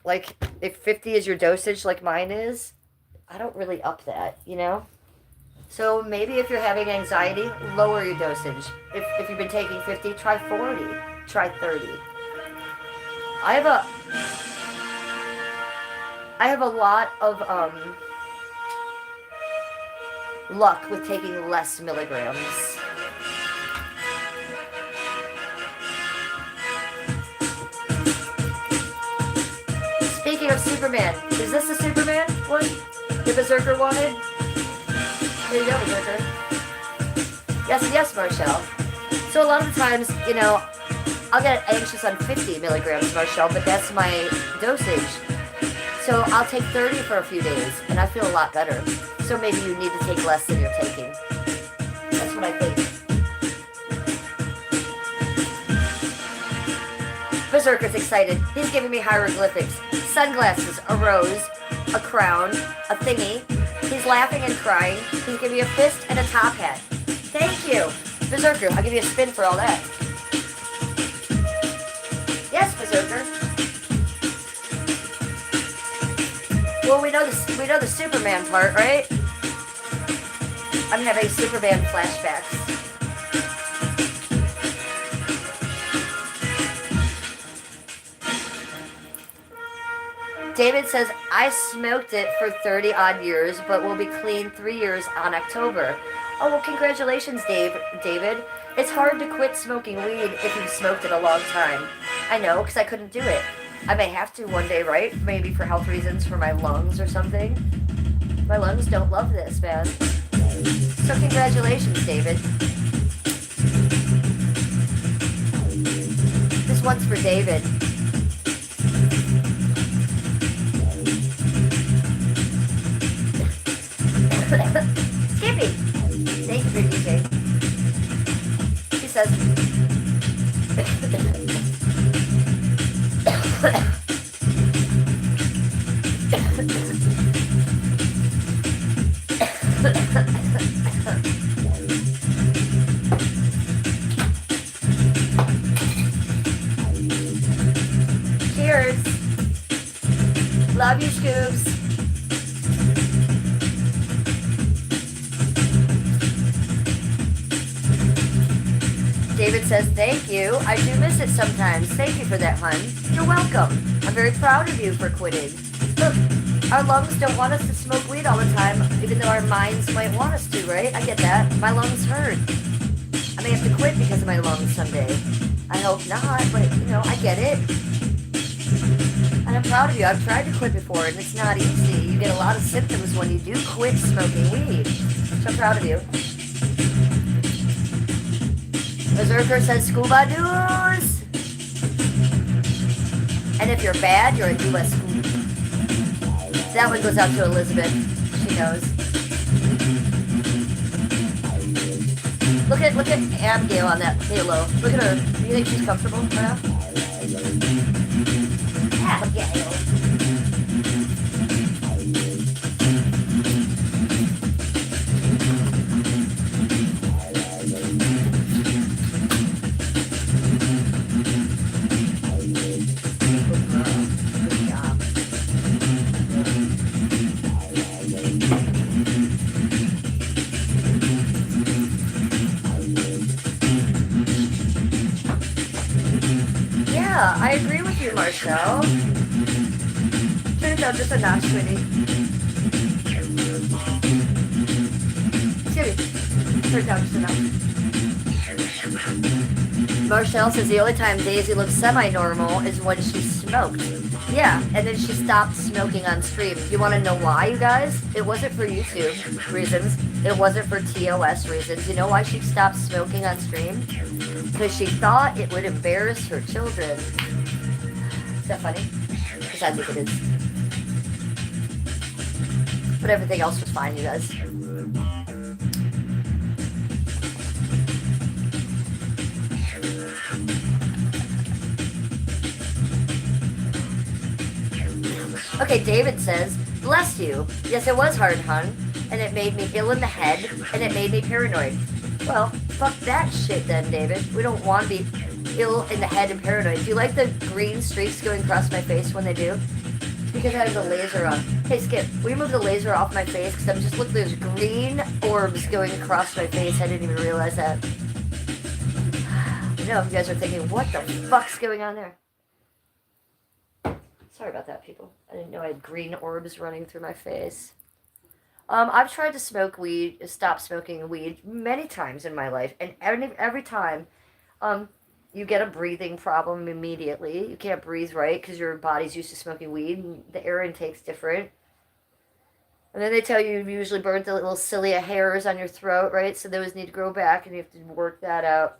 like, if 50 is your dosage like mine is, I don't really up that, you know? So maybe if you're having anxiety, lower your dosage. If you've been taking 50, try 40, try 30. I have a lot of, luck with taking less milligrams. Speaking of Superman, is this the Superman one the Berserker wanted? Here you go, Berserker. Yes, Marshall. So a lot of the times, you know, I'll get anxious on 50 milligrams, Marshall, but that's my dosage. So I'll take 30 for a few days, and I feel a lot better. So maybe you need to take less than you're taking. That's what I think. Berserker's excited. He's giving me hieroglyphics. Sunglasses, a rose, a crown, a thingy. He's laughing and crying. He's giving me a fist and a top hat. Thank you. Berserker, I'll give you a spin for all that. Yes, Berserker. Well, we know the Superman part, right? I'm having Superman flashbacks. David says, I smoked it for 30 odd years, but will be clean 3 years on October. Oh, well, congratulations, David. It's hard to quit smoking weed if you've smoked it a long time. I know, because I couldn't do it. I may have to one day, right? Maybe for health reasons, for my lungs or something. My lungs don't love this, man. So congratulations, David. This one's for David. Skippy! Thank you for DJ. He says... Cheers! Love you, Scoops! David says, thank you. I do miss it sometimes. Thank you for that, hun. You're welcome. I'm very proud of you for quitting. Look, our lungs don't want us to smoke weed all the time, even though our minds might want us to, right? I get that. My lungs hurt. I may have to quit because of my lungs someday. I hope not, but, you know, I get it. And I'm proud of you. I've tried to quit before, and it's not easy. You get a lot of symptoms when you do quit smoking weed. So I'm proud of you. Berserker says scuba doos. And if you're bad, you're a US scuba. That one goes out to Elizabeth. She knows. Look at Abigail on that halo. Look at her. Do you think she's comfortable right now? Abigail. Yeah, I agree with you, Marcel. Turn it down just a notch, sweetie. Excuse me. Turn it down just a notch. Marcel says the only time Daisy looks semi-normal is when she smoked. Yeah, and then she stopped smoking on stream. You want to know why, you guys? It wasn't for YouTube reasons. It wasn't for TOS reasons. You know why she stopped smoking on stream? Because she thought it would embarrass her children. Is that funny? Because I think it is. But everything else was fine, you guys. Okay, David says, Bless you. Yes, it was hard, hun. And it made me ill in the head, and it made me paranoid. Well, fuck that shit then, David. We don't want to be ill in the head and paranoid. Do you like the green streaks going across my face when they do? It's because I have the laser on. Hey, Skip, will you move the laser off my face? Because I'm just looking, there's green orbs going across my face. I didn't even realize that. I know, you guys are thinking, what the fuck's going on there? Sorry about that, people. I didn't know I had green orbs running through my face. I've tried to stop smoking weed many times in my life, and every time, you get a breathing problem immediately. You can't breathe right because your body's used to smoking weed, and the air intake's different. And then they tell you usually burn the little cilia hairs on your throat, right? So those need to grow back, and you have to work that out.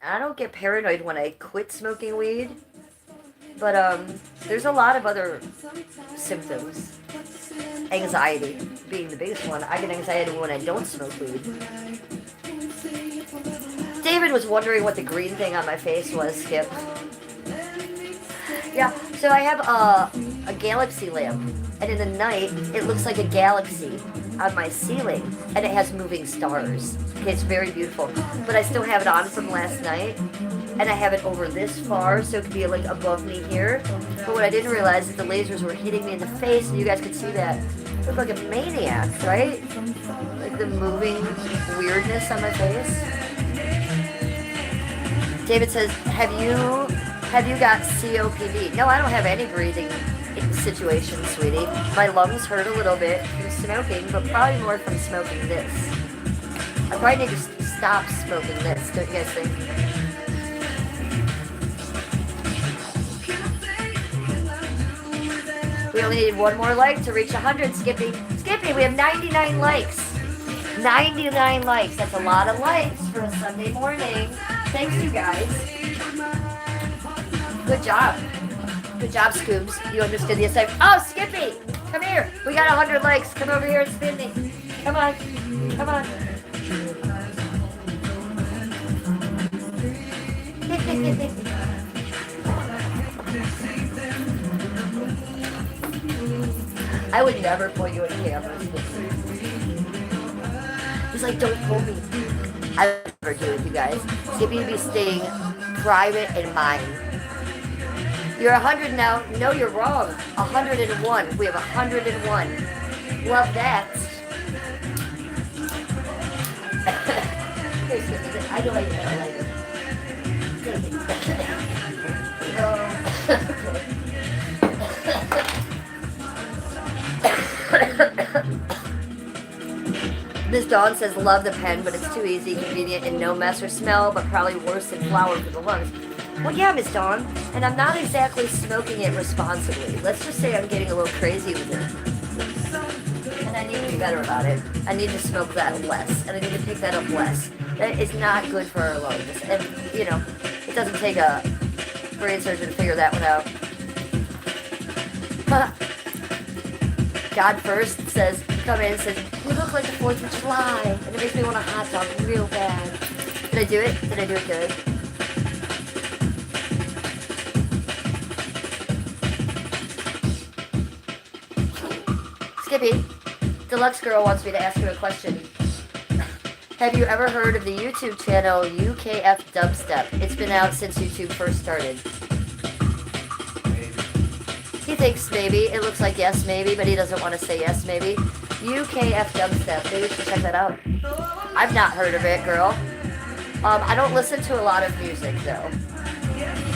I don't get paranoid when I quit smoking weed, but there's a lot of other symptoms. Anxiety being the biggest one. I get anxiety when I don't smoke weed. David was wondering what the green thing on my face was, Skip. Yeah, so I have a galaxy lamp, and in the night, it looks like a galaxy on my ceiling, and it has moving stars. Okay, it's very beautiful. But I still have it on from last night, and I have it over this far, so it could be like above me here. But what I didn't realize is the lasers were hitting me in the face, and you guys could see that. I look like a maniac, right? Like the moving weirdness on my face. David says, have you got COPD? No, I don't have any breathing situation, sweetie. My lungs hurt a little bit from smoking, but probably more from smoking this. I probably need to stop smoking this, don't you guys think? We only need one more like to reach 100, Skippy. Skippy, we have 99 likes. 99 likes. That's a lot of likes for a Sunday morning. Thanks, you guys. Good job. Good job, Scoobs. You understood the assignment. Oh, Skippy! Come here. We got 100 likes. Come over here and spin me. Come on. Come on. I would never pull you in cameras. He's like, don't pull me. I would never do it, you guys. Skippy would be staying private and mine. You're 100 now. No, you're wrong. 101. We have 101. Love that. I know I like it. Miss Dawn says, love the pen, but it's too easy, convenient, and no mess or smell, but probably worse than flour for the lungs. Well, yeah, Miss Dawn, and I'm not exactly smoking it responsibly. Let's just say I'm getting a little crazy with it. And I need to be better about it. I need to smoke that less, and I need to pick that up less. That is not good for our lungs. And, you know, it doesn't take a brain surgeon to figure that one out. God First says, come in and says, you look like the 4th of July, and it makes me want a hot dog real bad. Did I do it? Did I do it good? Skippy, Deluxe Girl wants me to ask you a question. Have you ever heard of the YouTube channel UKF Dubstep? It's been out since YouTube first started. He thinks maybe. It looks like yes, maybe, but he doesn't want to say yes, maybe. UKF Dubstep. Maybe we should check that out. I've not heard of it, girl. I don't listen to a lot of music, though.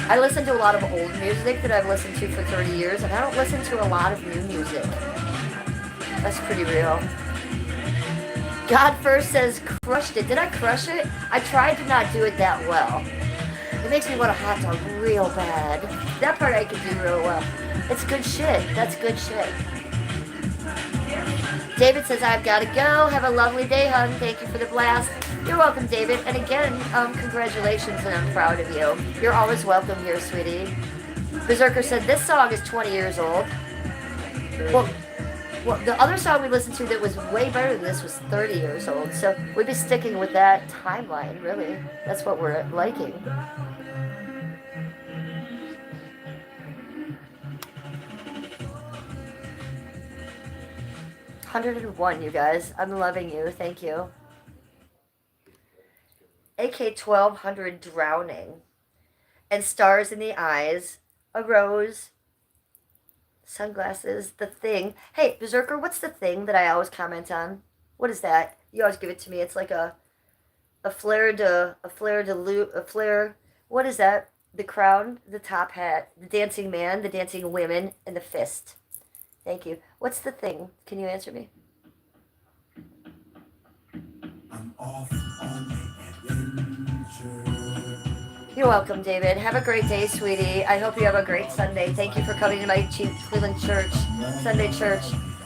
I listen to a lot of old music that I've listened to for 30 years, and I don't listen to a lot of new music. That's pretty real. God First says, crushed it. Did I crush it? I tried to not do it that well. It makes me want a hot dog real bad. That part I can do real well. It's good shit. That's good shit. David says, I've got to go. Have a lovely day, hon. Thank you for the blast. You're welcome, David. And again, congratulations, and I'm proud of you. You're always welcome here, sweetie. Berserker said, this song is 20 years old. Well, the other song we listened to that was way better than this was 30 years old. So we'd be sticking with that timeline, really. That's what we're liking. 101, you guys. I'm loving you. Thank you. AK 1200 drowning. And stars in the eyes. A rose. Sunglasses. The thing. Hey, Berserker, what's the thing that I always comment on? What is that? You always give it to me. It's like a flare de what is that? The crown, the top hat, the dancing man, the dancing women, and the fist. Thank you. What's the thing? Can you answer me? I'm off on an adventure. You're welcome, David. Have a great day, sweetie. I hope you have a great Sunday. Thank you for coming to my Cleveland church, Sunday church,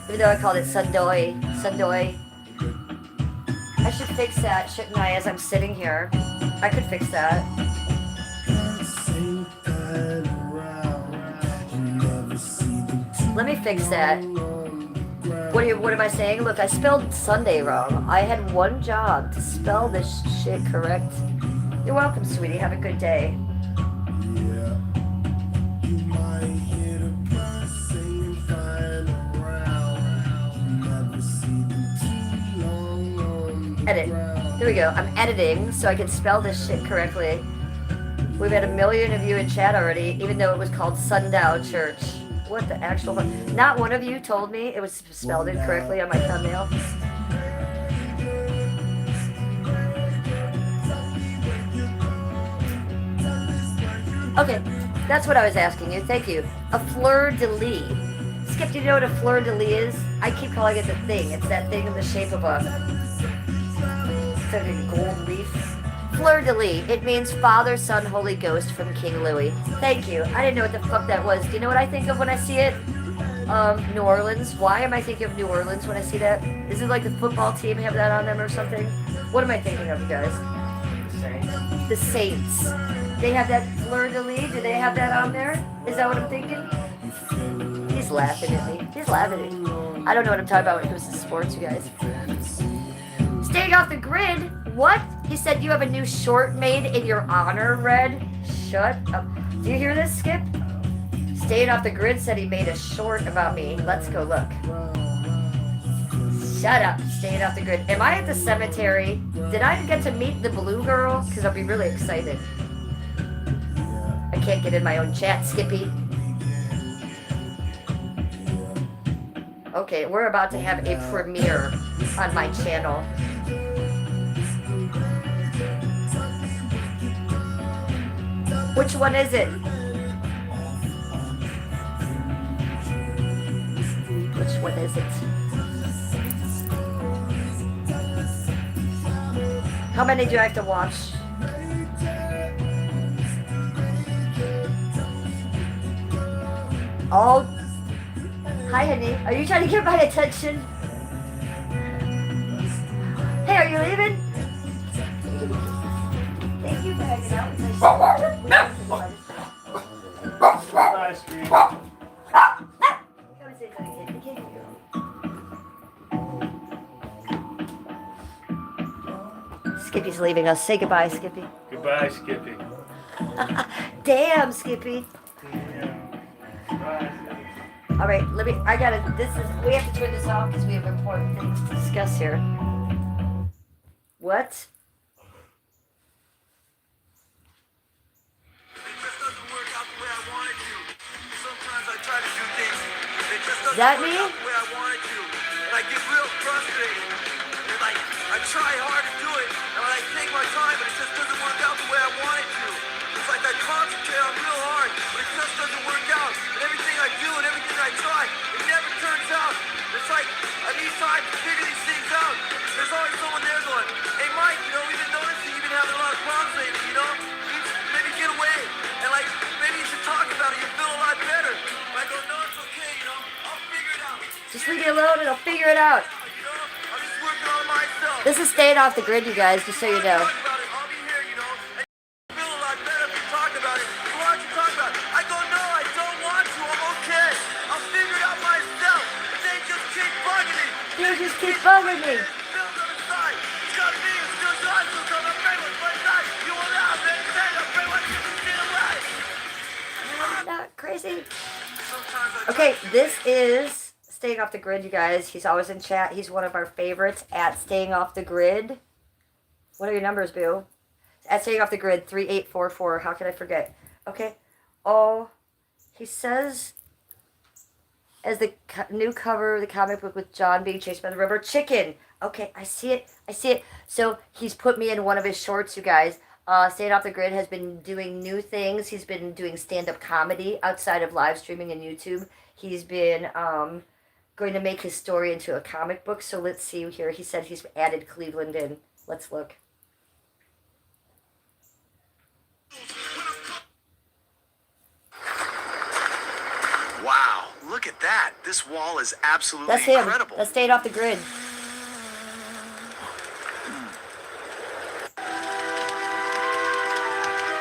even though I called it Sundoy. Sundoy. I should fix that, shouldn't I, as I'm sitting here? I could fix that. Let me fix that. What am I saying? Look, I spelled Sunday wrong. I had one job to spell this shit correct. You're welcome, sweetie. Have a good day. Edit. Here we go. I'm editing so I can spell this shit correctly. We've had 1 million of you in chat already, even though it was called Sundown Church. What the actual... Not one of you told me it was spelled incorrectly on my thumbnail. Okay, that's what I was asking you. Thank you. A fleur-de-lis. Skip, do you know what a fleur-de-lis is? I keep calling it the thing. It's that thing in the shape of a... It's like a gold leaf. Fleur-de-lis. It means Father, Son, Holy Ghost from King Louis. Thank you. I didn't know what the fuck that was. Do you know what I think of when I see it? New Orleans. Why am I thinking of New Orleans when I see that? Is it like the football team have that on them or something? What am I thinking of, you guys? The Saints. They have that fleur-de-lis. Do they have that on there? Is that what I'm thinking? He's laughing at me. He's laughing at me. I don't know what I'm talking about when it comes to sports, you guys. Staying off the grid? What? He said you have a new short made in your honor, Red. Shut up. Do you hear this, Skip? Staying off the grid said he made a short about me. Let's go look. Shut up. Staying off the grid. Am I at the cemetery? Did I get to meet the blue girl? Because I'll be really excited. I can't get in my own chat, Skippy. Okay, we're about to have a premiere on my channel. Which one is it? Which one is it? How many do I have to watch? Oh, hi, honey. Are you trying to get my attention? Hey, are you leaving? Thank you for hanging out. Bye, Scream. Skippy's leaving us. Say goodbye, Skippy. Goodbye, Skippy. Damn, Skippy. Bye. All right, we have to turn this off because we have important things to discuss here. What? Is that me? I get real frustrated. And I try hard to do it, and I take my time, but it just doesn't work out the way I want it to. It's like I concentrate on real hard, but it just doesn't work out. And everything I do and everything I try, it never turns out. It's like I need time to figure these things out. There's always someone there going, hey Mike, we've been noticing you've been having a lot of problems lately, You need to maybe get away, and maybe you should talk about it, you'll feel a lot better. I go, no, it's okay, I'll figure it out. Just leave me alone and I'll figure it out. I'm just working on myself. This is staying off the grid, you guys, just so you know. I'll be here, and feel a lot better if you talk about it. So why don't you talk about it? I go, no, I don't want to. I'm okay. I'll figure it out myself. But they just keep bugging me. You just keep bugging me. Bill's on the side. It's got to be. It's still done. So I'm afraid what's my side. You will not be said. I'm afraid what you can see away. Not crazy. Sometimes I Okay, this is Staying Off the Grid, you guys. He's always in chat. He's one of our favorites at Staying Off the Grid. What are your numbers, Boo? At Staying Off the Grid, 3844. How can I forget? Okay. Oh, he says, as the new cover of the comic book with John being chased by the rubber chicken. Okay, I see it. I see it. So he's put me in one of his shorts, you guys. Staying Off the Grid has been doing new things. He's been doing stand-up comedy outside of live streaming and YouTube. He's been going to make his story into a comic book. So let's see here. He said he's added Cleveland in. Let's look. Wow, look at that. This wall is absolutely That's him. incredible. That's Staying Off the Grid.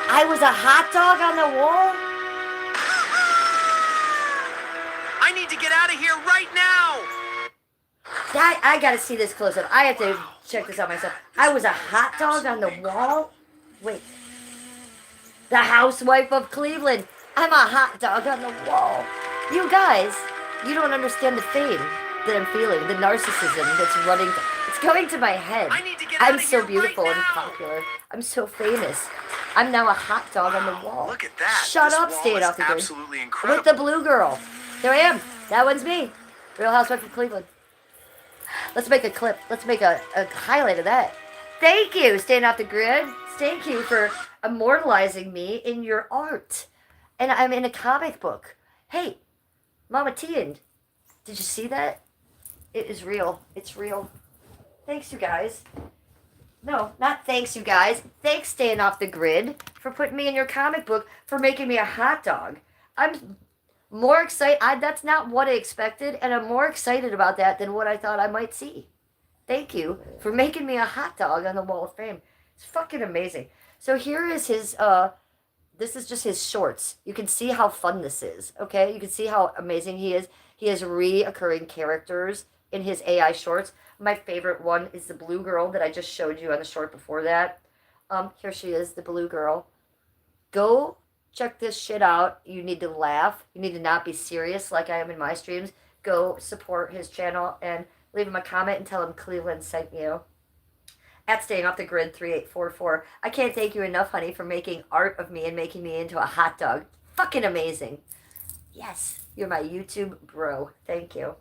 I was a hot dog on the wall? I need to get out of here right now. That, I gotta see this close up. I have to check this out myself. I was a hot dog on the wall? Wait. The housewife of Cleveland. I'm a hot dog on the wall. You guys, you don't understand the fame that I'm feeling, the narcissism that's running. It's going to my head. I need to get out I'm of so here beautiful right and now. popular. I'm so famous. I'm now a hot dog on the wall. Look at that. Shut This up, wall Staying is Off the Grid. absolutely incredible. With the blue girl. There I am. That one's me. Real Housewife of Cleveland. Let's make a clip. Let's make a highlight of that. Thank you, Staying Off the Grid. Thank you for immortalizing me in your art. And I'm in a comic book. Hey, Mama Tian, did you see that? It is real. It's real. Thanks, you guys. No, not thanks, you guys. Thanks, Staying Off the Grid, for putting me in your comic book, for making me a hot dog. I'm more excited. That's not what I expected, and I'm more excited about that than what I thought I might see. Thank you for making me a hot dog on the Wall of Fame. It's fucking amazing. So here is his, this is just his shorts. You can see how fun this is, okay? You can see how amazing he is. He has reoccurring characters in his AI shorts. My favorite one is the blue girl that I just showed you on the short before that. Here she is, the blue girl. Go check this shit out. You need to laugh. You need to not be serious like I am in my streams. Go support his channel and leave him a comment and tell him Cleveland sent you. At Staying Off the Grid 3844. I can't thank you enough, honey, for making art of me and making me into a hot dog. Fucking amazing. Yes, you're my YouTube bro. Thank you.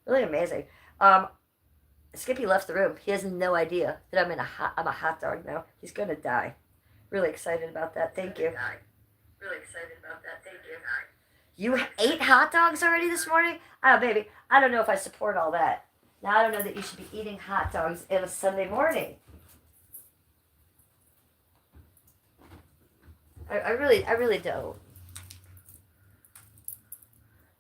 Really amazing. Skippy left the room. He has no idea that I'm a hot dog now. He's gonna die. Really excited about that. Thank you. Really excited about that. Thank you. You ate hot dogs already this morning? Oh, baby, I don't know if I support all that. Now, I don't know that you should be eating hot dogs on a Sunday morning. I really don't.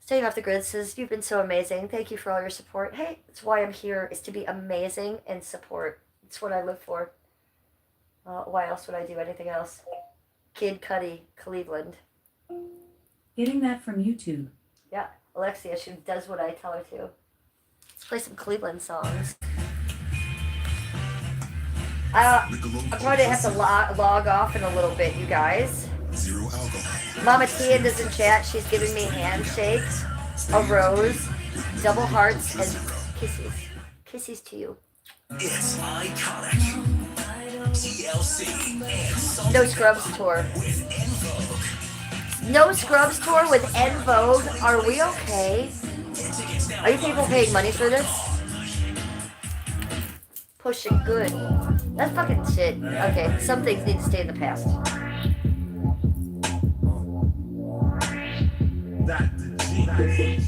Staying Off the Grid says, you've been so amazing. Thank you for all your support. Hey, that's why I'm here, is to be amazing and support. It's what I live for. Why else would I do anything else? Kid Cudi, Cleveland. Getting that from YouTube. Yeah, Alexia, she does what I tell her to. Let's play some Cleveland songs. I'm going to have to log off in a little bit, you guys. Zero alcohol. Mama Tian is in chat. She's giving me handshakes, a rose, double hearts, and kisses. Kisses to you. It's iconic. TLC and No Scrubs tour. No Scrubs tour with En Vogue. Are we okay? Are you people paying money for this? Pushing good. That's fucking shit. Okay, some things need to stay in the past.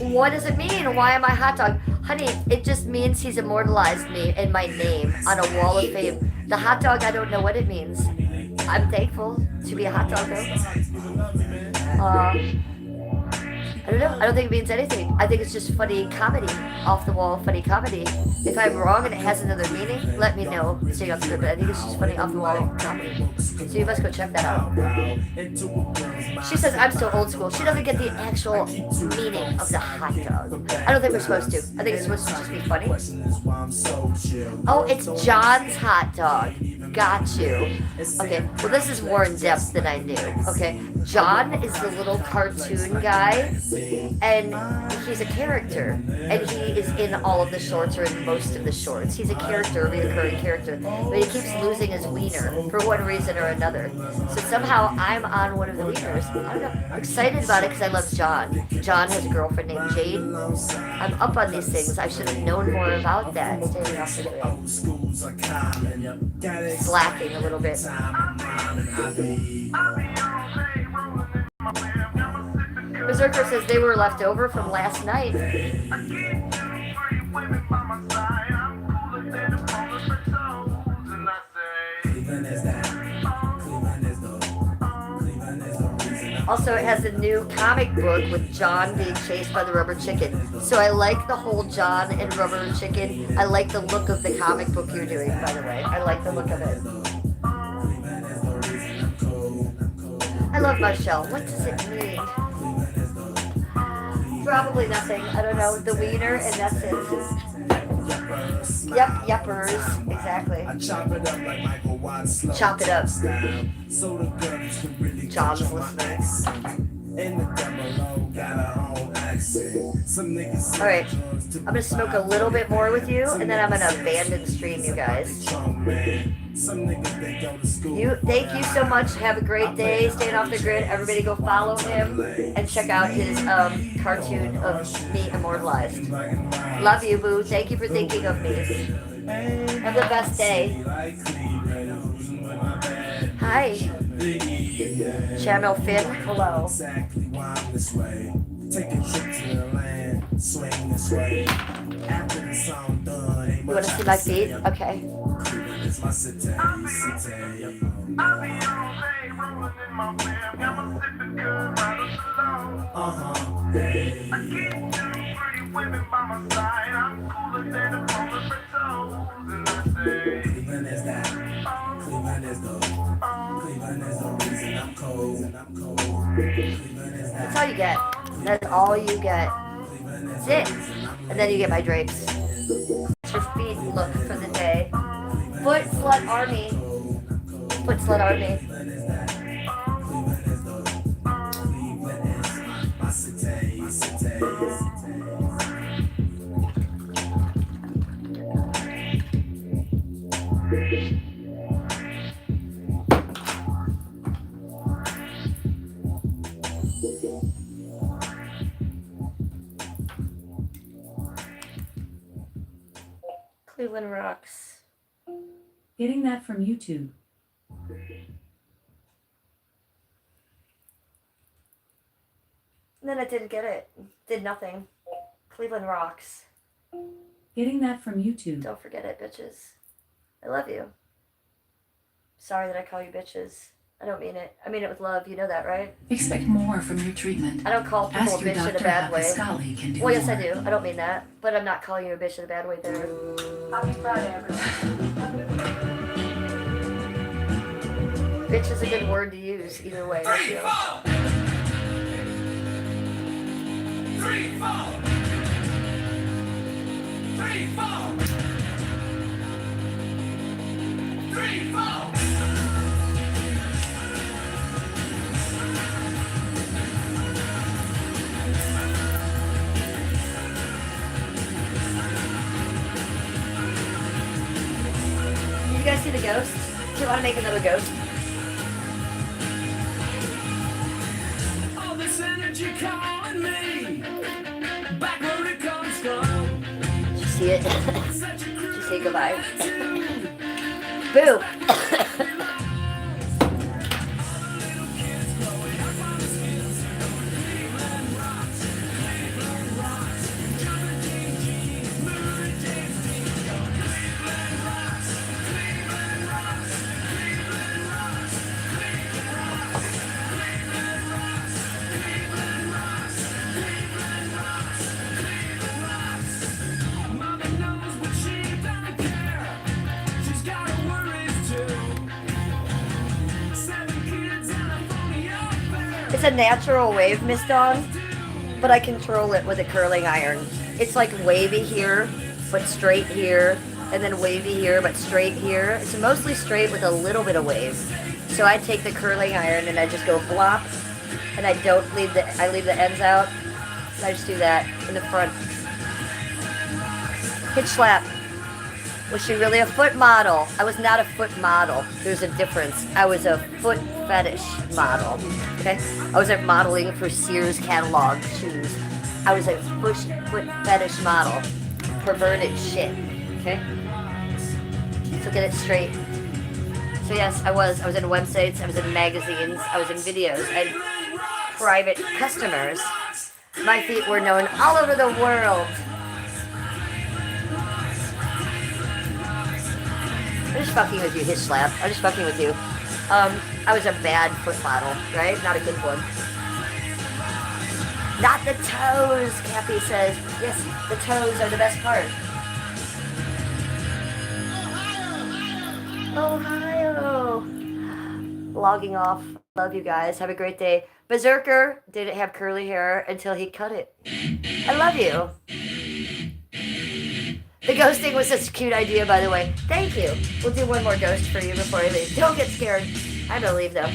What does it mean? Why am I hot dog? Honey, it just means he's immortalized me and my name on a wall of fame. The hot dog, I don't know what it means. I'm thankful to be a hot dog though. I don't know. I don't think it means anything. I think it's just funny comedy, off the wall funny comedy. If I'm wrong and it has another meaning, let me know. Stay off the grid, but I think it's just funny off the wall comedy. So you must go check that out. She says I'm still old school. She doesn't get the actual meaning of the hot dog. I don't think we're supposed to. I think it's supposed to just be funny. Oh, it's John's hot dog. Got you. Okay, well this is more in depth than I knew. Okay, John is the little cartoon guy, and he's a character, and he is in all of the shorts or in most of the shorts. He's a character, a reoccurring character, but he keeps losing his wiener for one reason or another. So somehow I'm on one of the wieners. I don't know. I'm excited about it because I love John. John has a girlfriend named Jade. I'm up on these things. I should have known more about that. Staying off the grid. Slacking a little bit. Berserker says they were left over from last night. Also, it has a new comic book with John being chased by the rubber chicken. So I like the whole John and rubber chicken. I like the look of the comic book you're doing, by the way. I like the look of it. I love my shell. What does it mean? Probably nothing. I don't know. The wiener, and that's it. Yep, yuppers. Exactly. Chop it up. John's listening. Alright, I'm gonna smoke a little bit more with you, and then I'm gonna abandon stream you guys. Thank you so much. Have a great day. Staying off the grid. Everybody go follow him and check out his cartoon of me immortalized. Love you, boo. Thank you for thinking of me. Have the best day. Hi. Channel Finn. Hello. Take a trip to the land, swing this way. After the song done, you want to see my feet? Okay. It's my city, I'll be on day, rolling in my bed. Got my sipping good, right up the low. I get two pretty women by my side. I'm cooler than a polar for toes. And I say, Cleveland is that. Cleveland is the. Cleveland is the reason I'm cold. Cleveland is that. That's all you get. That's all you get. That's it. And then you get my drapes. That's your feet look for the day. Foot Slut Army. Foot Slut Army. Cleveland rocks. Getting that from YouTube. And then I didn't get it. Did nothing. Cleveland rocks. Getting that from YouTube. Don't forget it, bitches. I love you. Sorry that I call you bitches. I don't mean it. I mean it with love. You know that, right? Expect more from your treatment. I don't call people Ask a your bitch in a doctor bad how way. Pascali can do Well, yes, more. I do. I don't mean that. But I'm not calling you a bitch in a bad way there. Happy Friday, everyone. Bitch is a good word to use either way. I feel. 3, 4. 3, 4. 3, 4. You guys see the ghost? Do you want to make another ghost? All this energy calling me back where it comes from. Did you see it? Did you say goodbye? Boo! Mama knows but she don't care. She's got her worries too. 7 kids and a phony affair. It's a natural wave, Miss Dawn, but I control it with a curling iron. It's like wavy here, but straight here, and then wavy here, but straight here. It's mostly straight with a little bit of wave. So I take the curling iron and I just go blop, and I leave the ends out. And I just do that in the front. Hitch slap. Was she really a foot model? I was not a foot model. There's a difference. I was a foot fetish model. Okay? I wasn't modeling for Sears catalog shoes. I was a foot fetish model. Perverted shit. Okay? So get it straight. So yes, I was in websites, I was in magazines, I was in videos, I had private customers. My feet were known all over the world. I'm just fucking with you, Hitch Slap. I'm just fucking with you. I was a bad foot model, right? Not a good one. Not the toes, Cappy says. Yes, the toes are the best part. Ohio. Logging off. Love you guys. Have a great day. Berserker didn't have curly hair until he cut it. I love you. The ghosting was such a cute idea, by the way. Thank you. We'll do one more ghost for you before I leave. Don't get scared. I believe, though.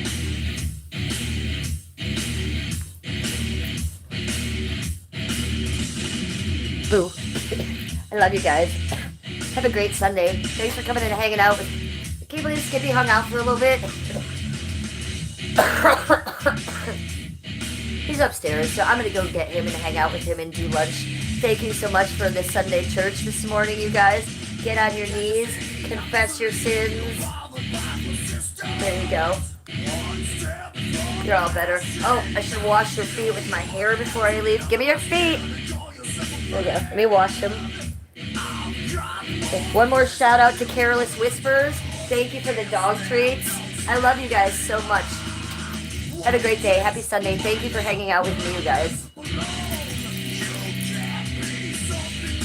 Boo. I love you guys. Have a great Sunday. Thanks for coming in and hanging out. Can you believe Skippy hung out for a little bit? He's upstairs, so I'm going to go get him and hang out with him and do lunch. Thank you so much for the Sunday church this morning, you guys. Get on your knees. Confess your sins. There you go. You're all better. Oh, I should wash your feet with my hair before I leave. Give me your feet. There you go. Let me wash them. Okay, one more shout out to Careless Whispers. Thank you for the dog treats. I love you guys so much. Have a great day. Happy Sunday. Thank you for hanging out with me, you guys.